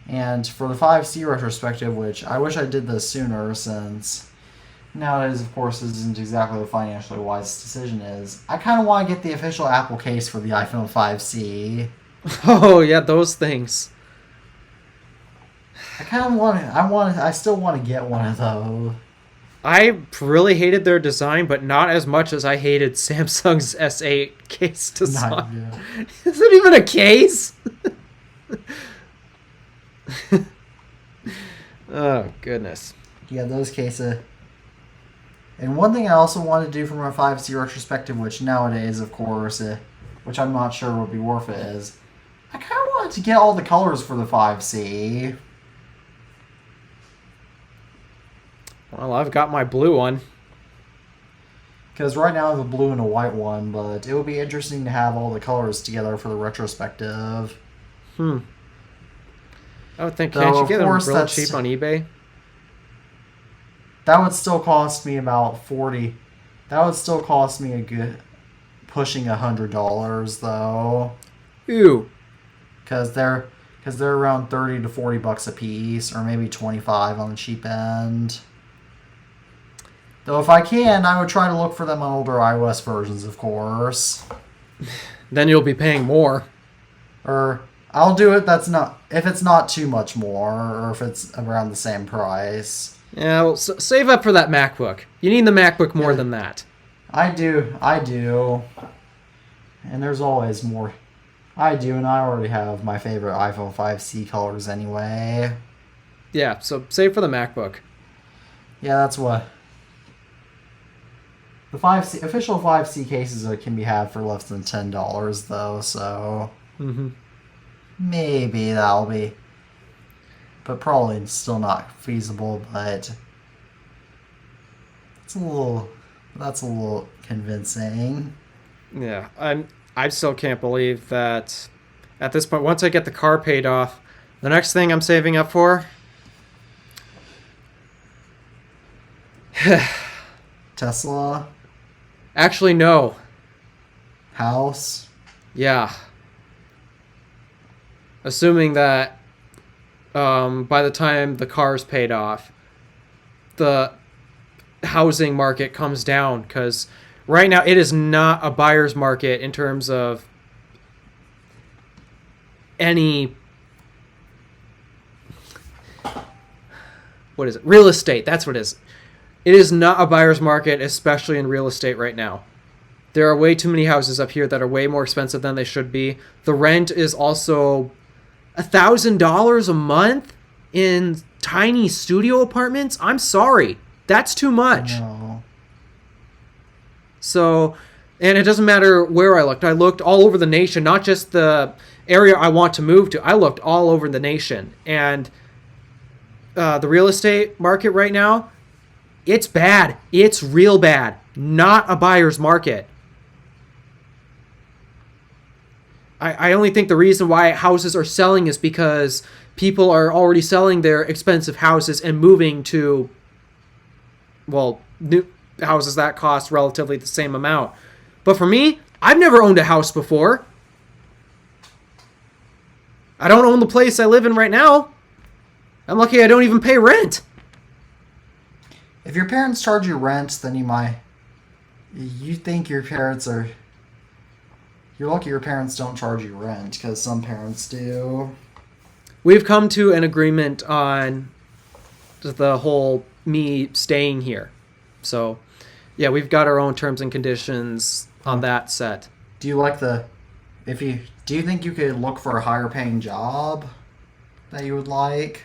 and for the 5C retrospective, which I wish I did this sooner, since nowadays, of course, this isn't exactly the financially wise decision is. I kind of want to get the official Apple case for the iPhone 5C. Oh, yeah, those things. I still want to get one of those. I really hated their design, but not as much as I hated Samsung's S8 case design. Is it even a case? Oh, goodness. Yeah, those cases. And one thing I also want to do for my 5C retrospective, which nowadays, of course, which I'm not sure would be worth it, is I kind of wanted to get all the colors for the 5C. Well, I've got my blue one. Because right now I have a blue and a white one, but it would be interesting to have all the colors together for the retrospective. I would think, can't you get them real cheap on eBay? That would still cost me about $40. That would still cost me a good pushing $100 though. Ew. Because they're around $30 to $40 a piece, or maybe $25 on the cheap end. Though if I can, I would try to look for them on older iOS versions, of course. Then you'll be paying more. Or I'll do it. If it's not too much more, or if it's around the same price. Yeah, well, save up for that MacBook. You need the MacBook more than that. I do. And there's always more. I do, and I already have my favorite iPhone 5C colors anyway. Yeah, so save for the MacBook. Yeah, that's what. The official 5C cases can be had for less than $10 though, so maybe that'll be, but probably still not feasible. But that's a little convincing. Yeah, I still can't believe that at this point, once I get the car paid off, the next thing I'm saving up for, Tesla, actually no. house. Yeah. Assuming that by the time the car's paid off, the housing market comes down, because right now it is not a buyer's market in terms of any, what is it? Real estate. That's what it is. It is not a buyer's market, especially in real estate right now. There are way too many houses up here that are way more expensive than they should be. The rent is also $1,000 a month in tiny studio apartments. I'm sorry. That's too much. No. So, and it doesn't matter where I looked. I looked all over the nation, not just the area I want to move to. I looked all over the nation. And the real estate market right now, it's bad. It's real bad. Not a buyer's market. I only think the reason why houses are selling is because people are already selling their expensive houses and moving to, well, new houses that cost relatively the same amount. But for me, I've never owned a house before. I don't own the place I live in right now. I'm lucky I don't even pay rent. If your parents charge you rent, then you think your parents are... You're lucky your parents don't charge you rent, because some parents do. We've come to an agreement on the whole me staying here. So, yeah, we've got our own terms and conditions on that set. Do you like do you think you could look for a higher paying job that you would like?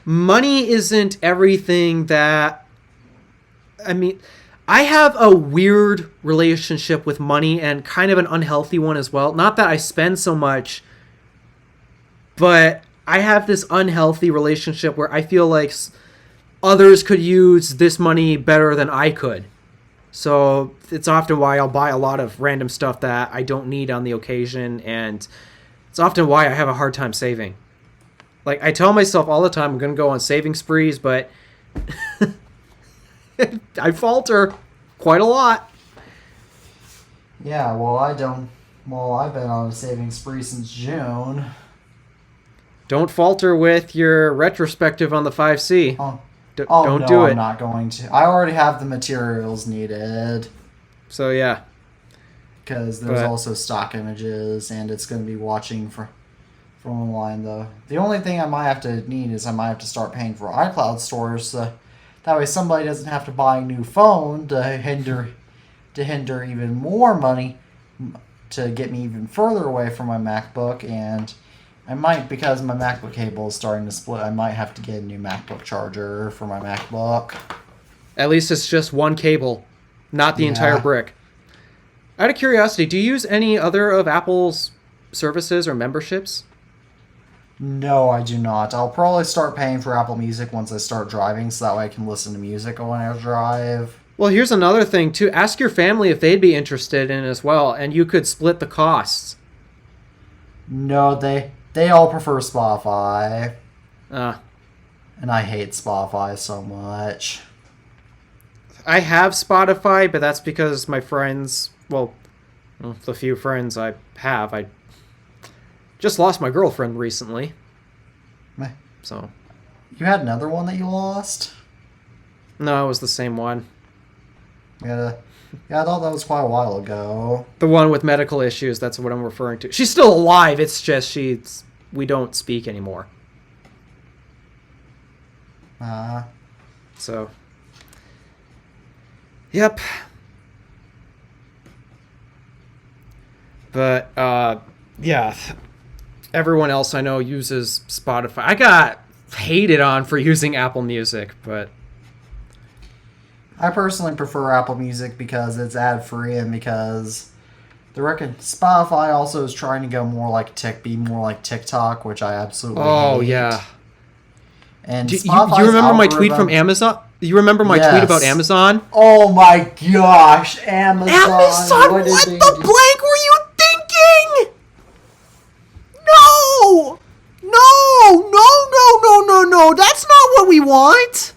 Money isn't everything that... I mean, I have a weird relationship with money, and kind of an unhealthy one as well. Not that I spend so much, but I have this unhealthy relationship where I feel like others could use this money better than I could. So it's often why I'll buy a lot of random stuff that I don't need on the occasion, and it's often why I have a hard time saving. Like, I tell myself all the time I'm going to go on saving sprees, but I falter quite a lot. Yeah, well, I've been on a saving spree since June. Don't falter with your retrospective on the 5C. Don't do it. I'm not going to. I already have the materials needed. So, yeah. Because there's also stock images, and it's going to be watching from online, though. The only thing I might have to need is I might have to start paying for iCloud storage, so that way somebody doesn't have to buy a new phone to hinder even more money to get me even further away from my MacBook. And I might, because my MacBook cable is starting to split, I might have to get a new MacBook charger for my MacBook. At least it's just one cable, not the entire brick. Out of curiosity, do you use any other of Apple's services or memberships? No, I do not. I'll probably start paying for Apple Music once I start driving, so that way I can listen to music when I drive. Well, here's another thing, too. Ask your family if they'd be interested in it as well, and you could split the costs. No, they all prefer Spotify. And I hate Spotify so much. I have Spotify, but that's because my friends, well, the few friends I have, I just lost my girlfriend recently. Meh. So. You had another one that you lost? No, it was the same one. Yeah, I thought that was quite a while ago. The one with medical issues, that's what I'm referring to. She's still alive, it's just we don't speak anymore. So. Yep. But, yeah. Everyone else I know uses Spotify. I got hated on for using Apple Music, but... I personally prefer Apple Music because it's ad free and because Spotify also is trying to go more like be more like TikTok, which I absolutely hate. Yeah. And You remember my tweet from Amazon? You remember my tweet about Amazon? Oh my gosh, Amazon! Amazon, what the blank were you thinking? No! No! That's not what we want!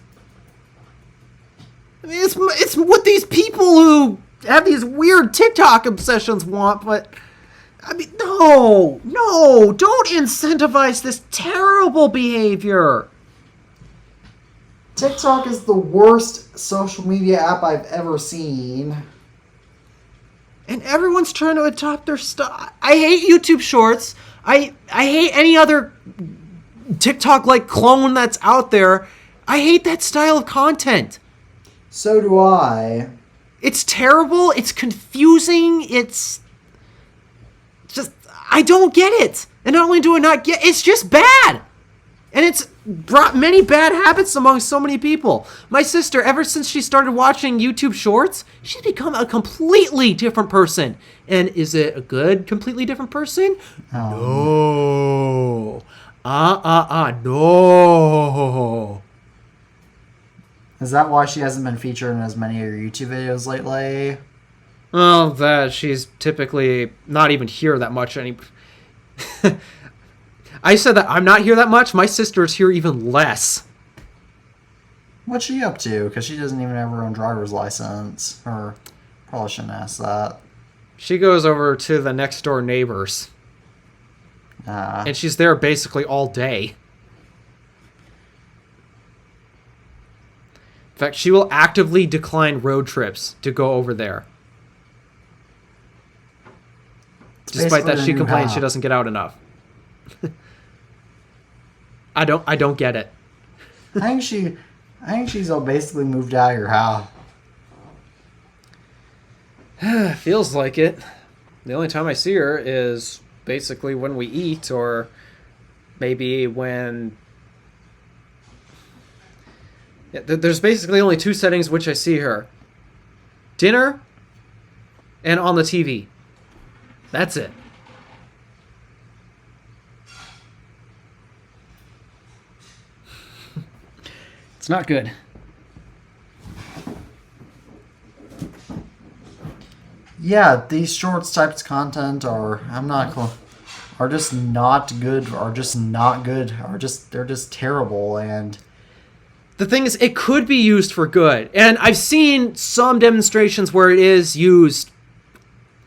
I mean, it's what these people who have these weird TikTok obsessions want, but... I mean, no! Don't incentivize this terrible behavior! TikTok is the worst social media app I've ever seen. And everyone's trying to adopt their stuff. I hate YouTube Shorts. I hate any other TikTok-like clone that's out there. I hate that style of content. So do I. It's terrible. It's confusing. It's just... I don't get it. And not only do I not get... It's just bad. And it's brought many bad habits among so many people. My sister, ever since she started watching YouTube Shorts, she's become a completely different person. And is it a good, completely different person? No. No. Is that why she hasn't been featured in as many of your YouTube videos lately? Well, that she's typically not even here that much anymore. I said that I'm not here that much. My sister's here even less. What's she up to? Because she doesn't even have her own driver's license. Or probably shouldn't ask that. She goes over to the next door neighbors. And she's there basically all day. In fact, she will actively decline road trips to go over there. Despite that, she complains she doesn't get out enough. I don't get it. I think she's all basically moved out of your house. Feels like it. The only time I see her is basically when we eat, or maybe when... Yeah, there's basically only two settings which I see her. Dinner and on the TV. That's it. It's not good. Yeah, these shorts types of content are just not good, they're just terrible. And the thing is, it could be used for good, and I've seen some demonstrations where it is used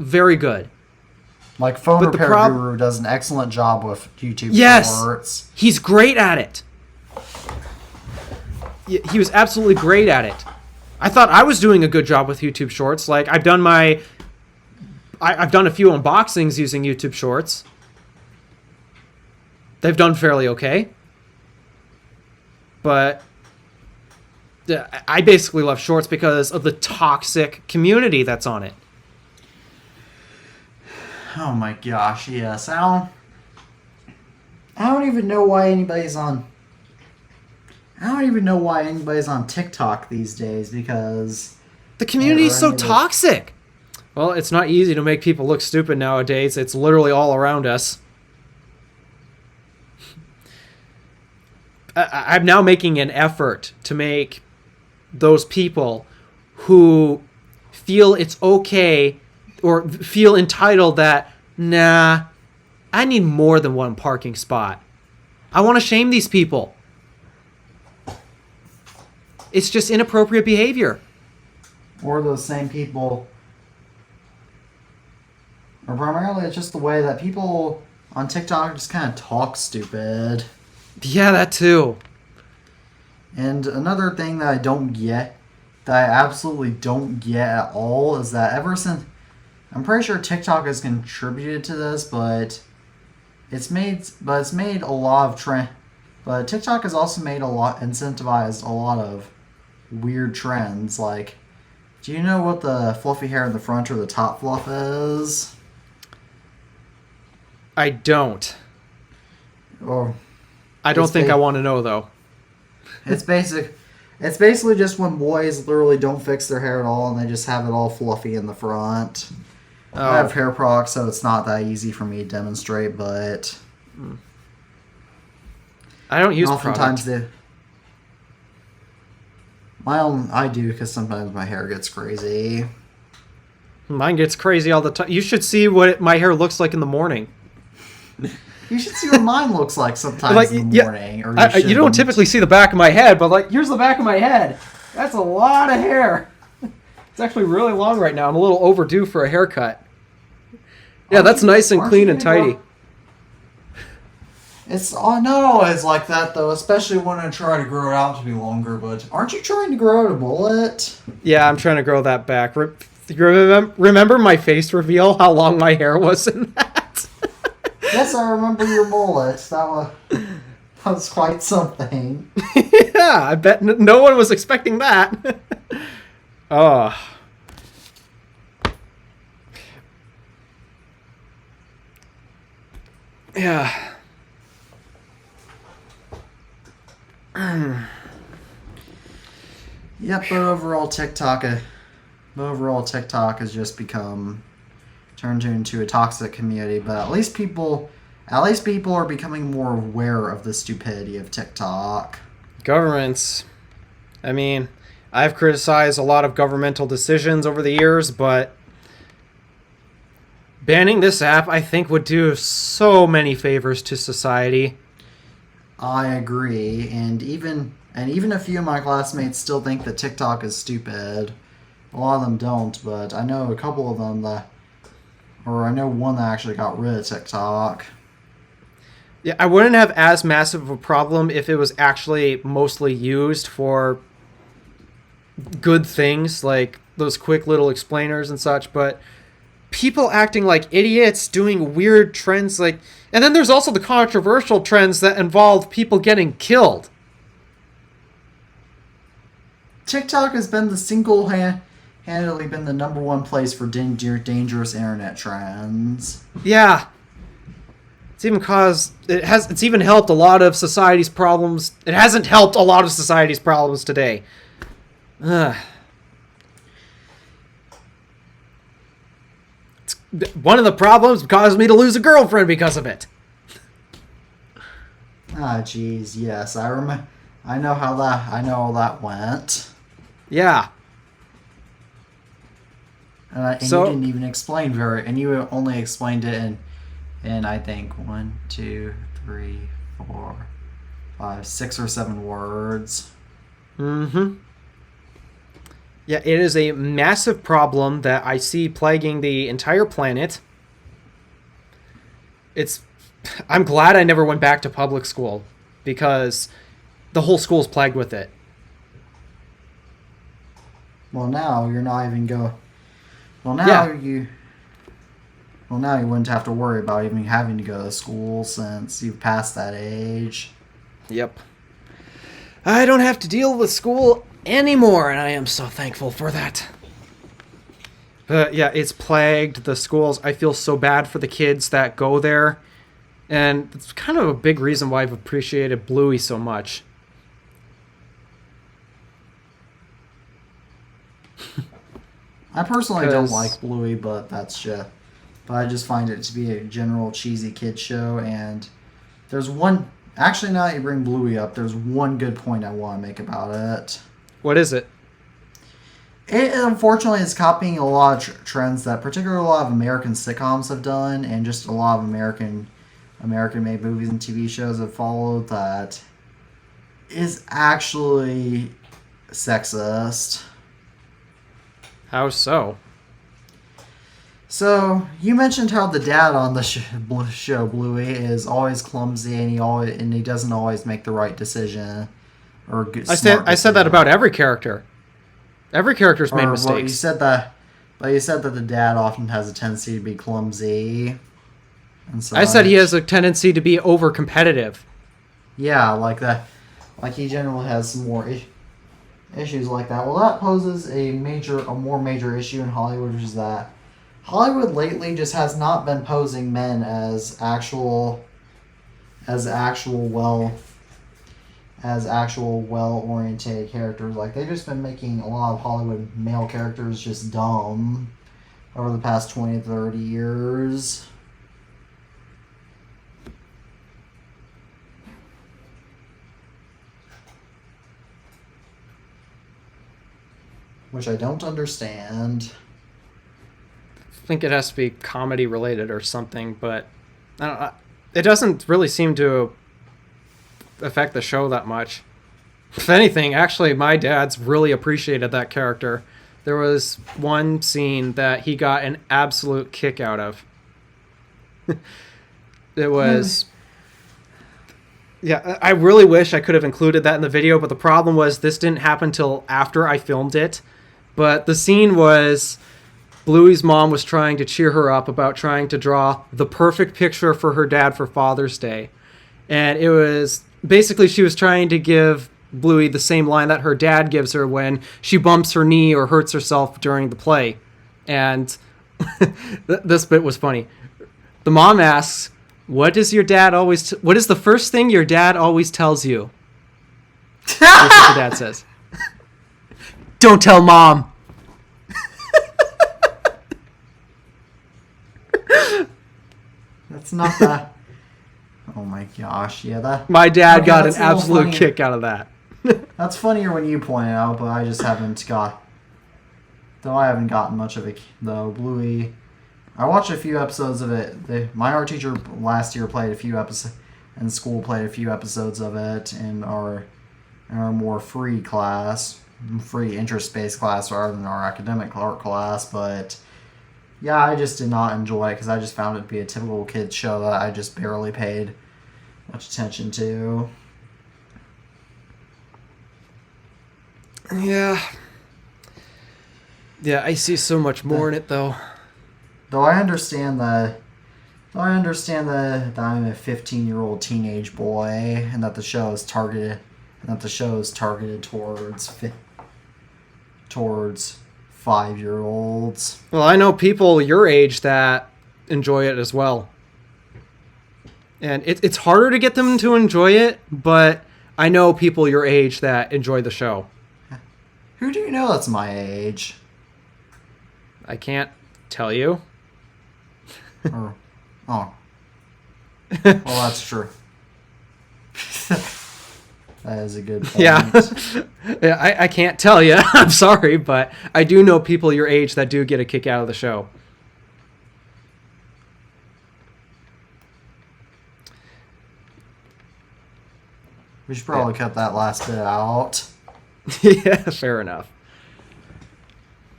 very good. Like Phone Repair Guru does an excellent job with YouTube Shorts. He's great at it. He was absolutely great at it. I thought I was doing a good job with YouTube Shorts. Like, I've done a few unboxings using YouTube Shorts. They've done fairly okay. But I basically love Shorts because of the toxic community that's on it. Oh my gosh, yes. I don't even know why anybody's on TikTok these days, because the community is so toxic. Well, it's not easy to make people look stupid nowadays. It's literally all around us. I'm now making an effort to make those people who feel it's okay or feel entitled that, nah, I need more than one parking spot. I want to shame these people. It's just inappropriate behavior. Or those same people, or primarily it's just the way that people on TikTok just kind of talk stupid. Yeah, that too. And another thing that I absolutely don't get at all, is that ever since, I'm pretty sure TikTok has contributed to this, but TikTok has also incentivized a lot of weird trends. Like, do you know what the fluffy hair in the front or the top fluff is? I don't. Or I don't think I want to know, though. It's It's basically just when boys literally don't fix their hair at all and they just have it all fluffy in the front. Oh. I have hair products, so it's not that easy for me to demonstrate, but I don't use oftentimes product. I do because sometimes my hair gets crazy. Mine gets crazy all the time. You should see what my hair looks like in the morning. You should see what mine looks like sometimes in the morning. Or you don't typically see the back of my head, but like, here's the back of my head. That's a lot of hair. It's actually really long right now. I'm a little overdue for a haircut. Yeah, that's nice and clean and tidy. It's not always like that, though, especially when I try to grow it out to be longer, but aren't you trying to grow out a mullet? Yeah, I'm trying to grow that back. Remember my face reveal, how long my hair was in that? Yes, I remember your mullet. That was quite something. Yeah, I bet no one was expecting that. Oh. Yeah. Yep, but overall TikTok has just turned into a toxic community. But at least people are becoming more aware of the stupidity of TikTok. Governments. I mean, I've criticized a lot of governmental decisions over the years, but banning this app, I think, would do so many favors to society. I agree, and even a few of my classmates still think that TikTok is stupid. A lot of them don't, but I know a couple of them I know one that actually got rid of TikTok. Yeah, I wouldn't have as massive of a problem if it was actually mostly used for good things, like those quick little explainers and such, but people acting like idiots, doing weird trends, and then there's also the controversial trends that involve people getting killed. TikTok has been handedly been the number one place for dangerous internet trends. Yeah. It's even helped a lot of society's problems. It hasn't helped a lot of society's problems today. Ugh. One of the problems caused me to lose a girlfriend because of it. Ah, jeez, yes, I remember. I know how that went. Yeah. And you didn't even explain and you only explained it in I think 1, 2, 3, 4, 5, 6 or 7 words. Mm-hmm. Yeah, it is a massive problem that I see plaguing the entire planet. I'm glad I never went back to public school because the whole school's plagued with it. Well, now you're not even going. Well, now Yeah. you wouldn't have to worry about even having to go to school since you've passed that age. Yep. I don't have to deal with school anymore, and I am so thankful for that. But yeah, it's plagued the schools. I feel so bad for the kids that go there, and it's kind of a big reason why I've appreciated Bluey so much. I personally don't like Bluey, but I just find it to be a general cheesy kid show, and there's one. Actually, now that you bring Bluey up, there's one good point I want to make about it. What is it? It unfortunately is copying a lot of trends that particularly a lot of American sitcoms have done, and just a lot of American-made movies and TV shows have followed that is actually sexist. How so? So, you mentioned how the dad on the show Bluey is always clumsy and he doesn't always make the right decision. I said that about every character. Every character's made mistakes. Well, you said that the dad often has a tendency to be clumsy. I said he has a tendency to be over competitive. Yeah, like that. Like he generally has some more issues like that. Well, that poses a more major issue in Hollywood, which is that Hollywood lately just has not been posing men as actual as actual well-oriented characters. Like, they've just been making a lot of Hollywood male characters just dumb over the past 20, 30 years. Which I don't understand. I think it has to be comedy related or something, but I don't, it doesn't really seem to affect the show that much. If anything, actually, my dad's really appreciated that character. There was one scene that he got an absolute kick out of. It was... Yeah, I really wish I could have included that in the video, but the problem was this didn't happen till after I filmed it. But the scene was Bluey's mom was trying to cheer her up about trying to draw the perfect picture for her dad for Father's Day. And it was basically she was trying to give Bluey the same line that her dad gives her when she bumps her knee or hurts herself during the play. And this bit was funny. The mom asks, what is the first thing your dad always tells you? Here's what the dad says. Don't tell mom. That's not that. Oh my gosh, yeah, that. My dad okay, got an absolute kick out of that. That's funnier when you point it out, but I just haven't got. Though I haven't gotten much of it, though. Bluey. I watched a few episodes of it. My art teacher last year played a few episodes, and school played a few episodes of it in our more free class. Free interest-based class rather than our academic art class, but yeah, I just did not enjoy it because I just found it to be a typical kids show that I just barely paid much attention to. Yeah, I see so much more in it though. Though I understand that I'm a 15-year-old teenage boy and that the show is targeted towards 5-year-olds. Well, I know people your age that enjoy it as well. And it's harder to get them to enjoy it, but I know people your age that enjoy the show. Who do you know that's my age? I can't tell you. Oh. Well, that's true. That is a good point. Yeah, I can't tell you. I'm sorry, but I do know people your age that do get a kick out of the show. We should probably cut that last bit out. Yeah, fair enough.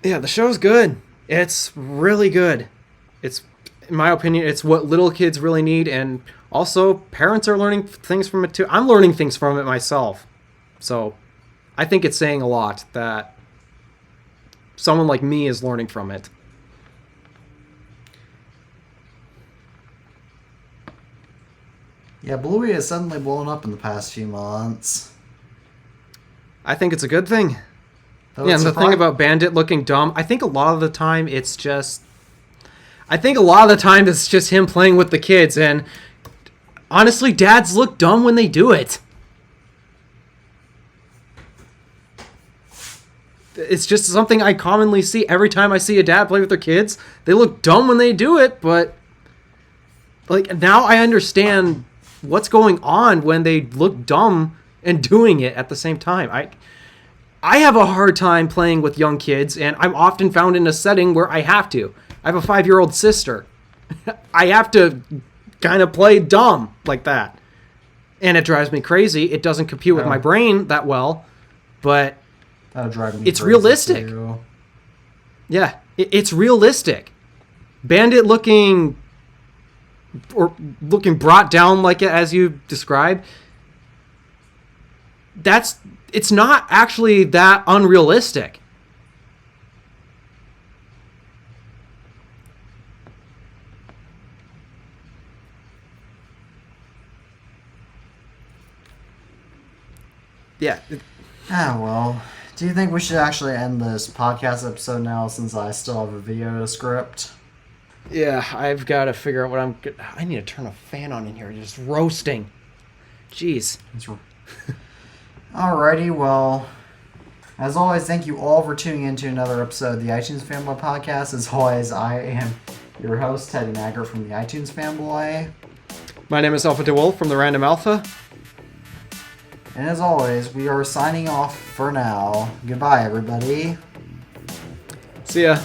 Yeah, the show's good. It's really good. It's, in my opinion, it's what little kids really need, and also parents are learning things from it too. I'm learning things from it myself. So I think it's saying a lot that someone like me is learning from it. Yeah, Bluey has suddenly blown up in the past few months. I think it's a good thing. Yeah, and the thing about Bandit looking dumb, I think a lot of the time it's just him playing with the kids, and honestly, dads look dumb when they do it. It's just something I commonly see every time I see a dad play with their kids. They look dumb when they do it, but like now I understand what's going on when they look dumb and doing it at the same time. I have a hard time playing with young kids, and I'm often found in a setting where I have to. I have a 5-year-old sister. I have to kind of play dumb like that. And it drives me crazy. It doesn't compute with my brain that well, but it's realistic. Too. Yeah, it's realistic. Bandit looking brought down like it as you described, it's not actually that unrealistic. Yeah. Well, do you think we should actually end this podcast episode now since I still have a video script? Yeah, I've got to figure out I need to turn a fan on in here. It's just roasting. Jeez. Alrighty, well, as always, thank you all for tuning in to another episode of the iTunes Fanboy Podcast. As always, I am your host, Teddy Maggart from the iTunes Fanboy. My name is Alpha DeWolf from the Random Alpha. And as always, we are signing off for now. Goodbye, everybody. See ya.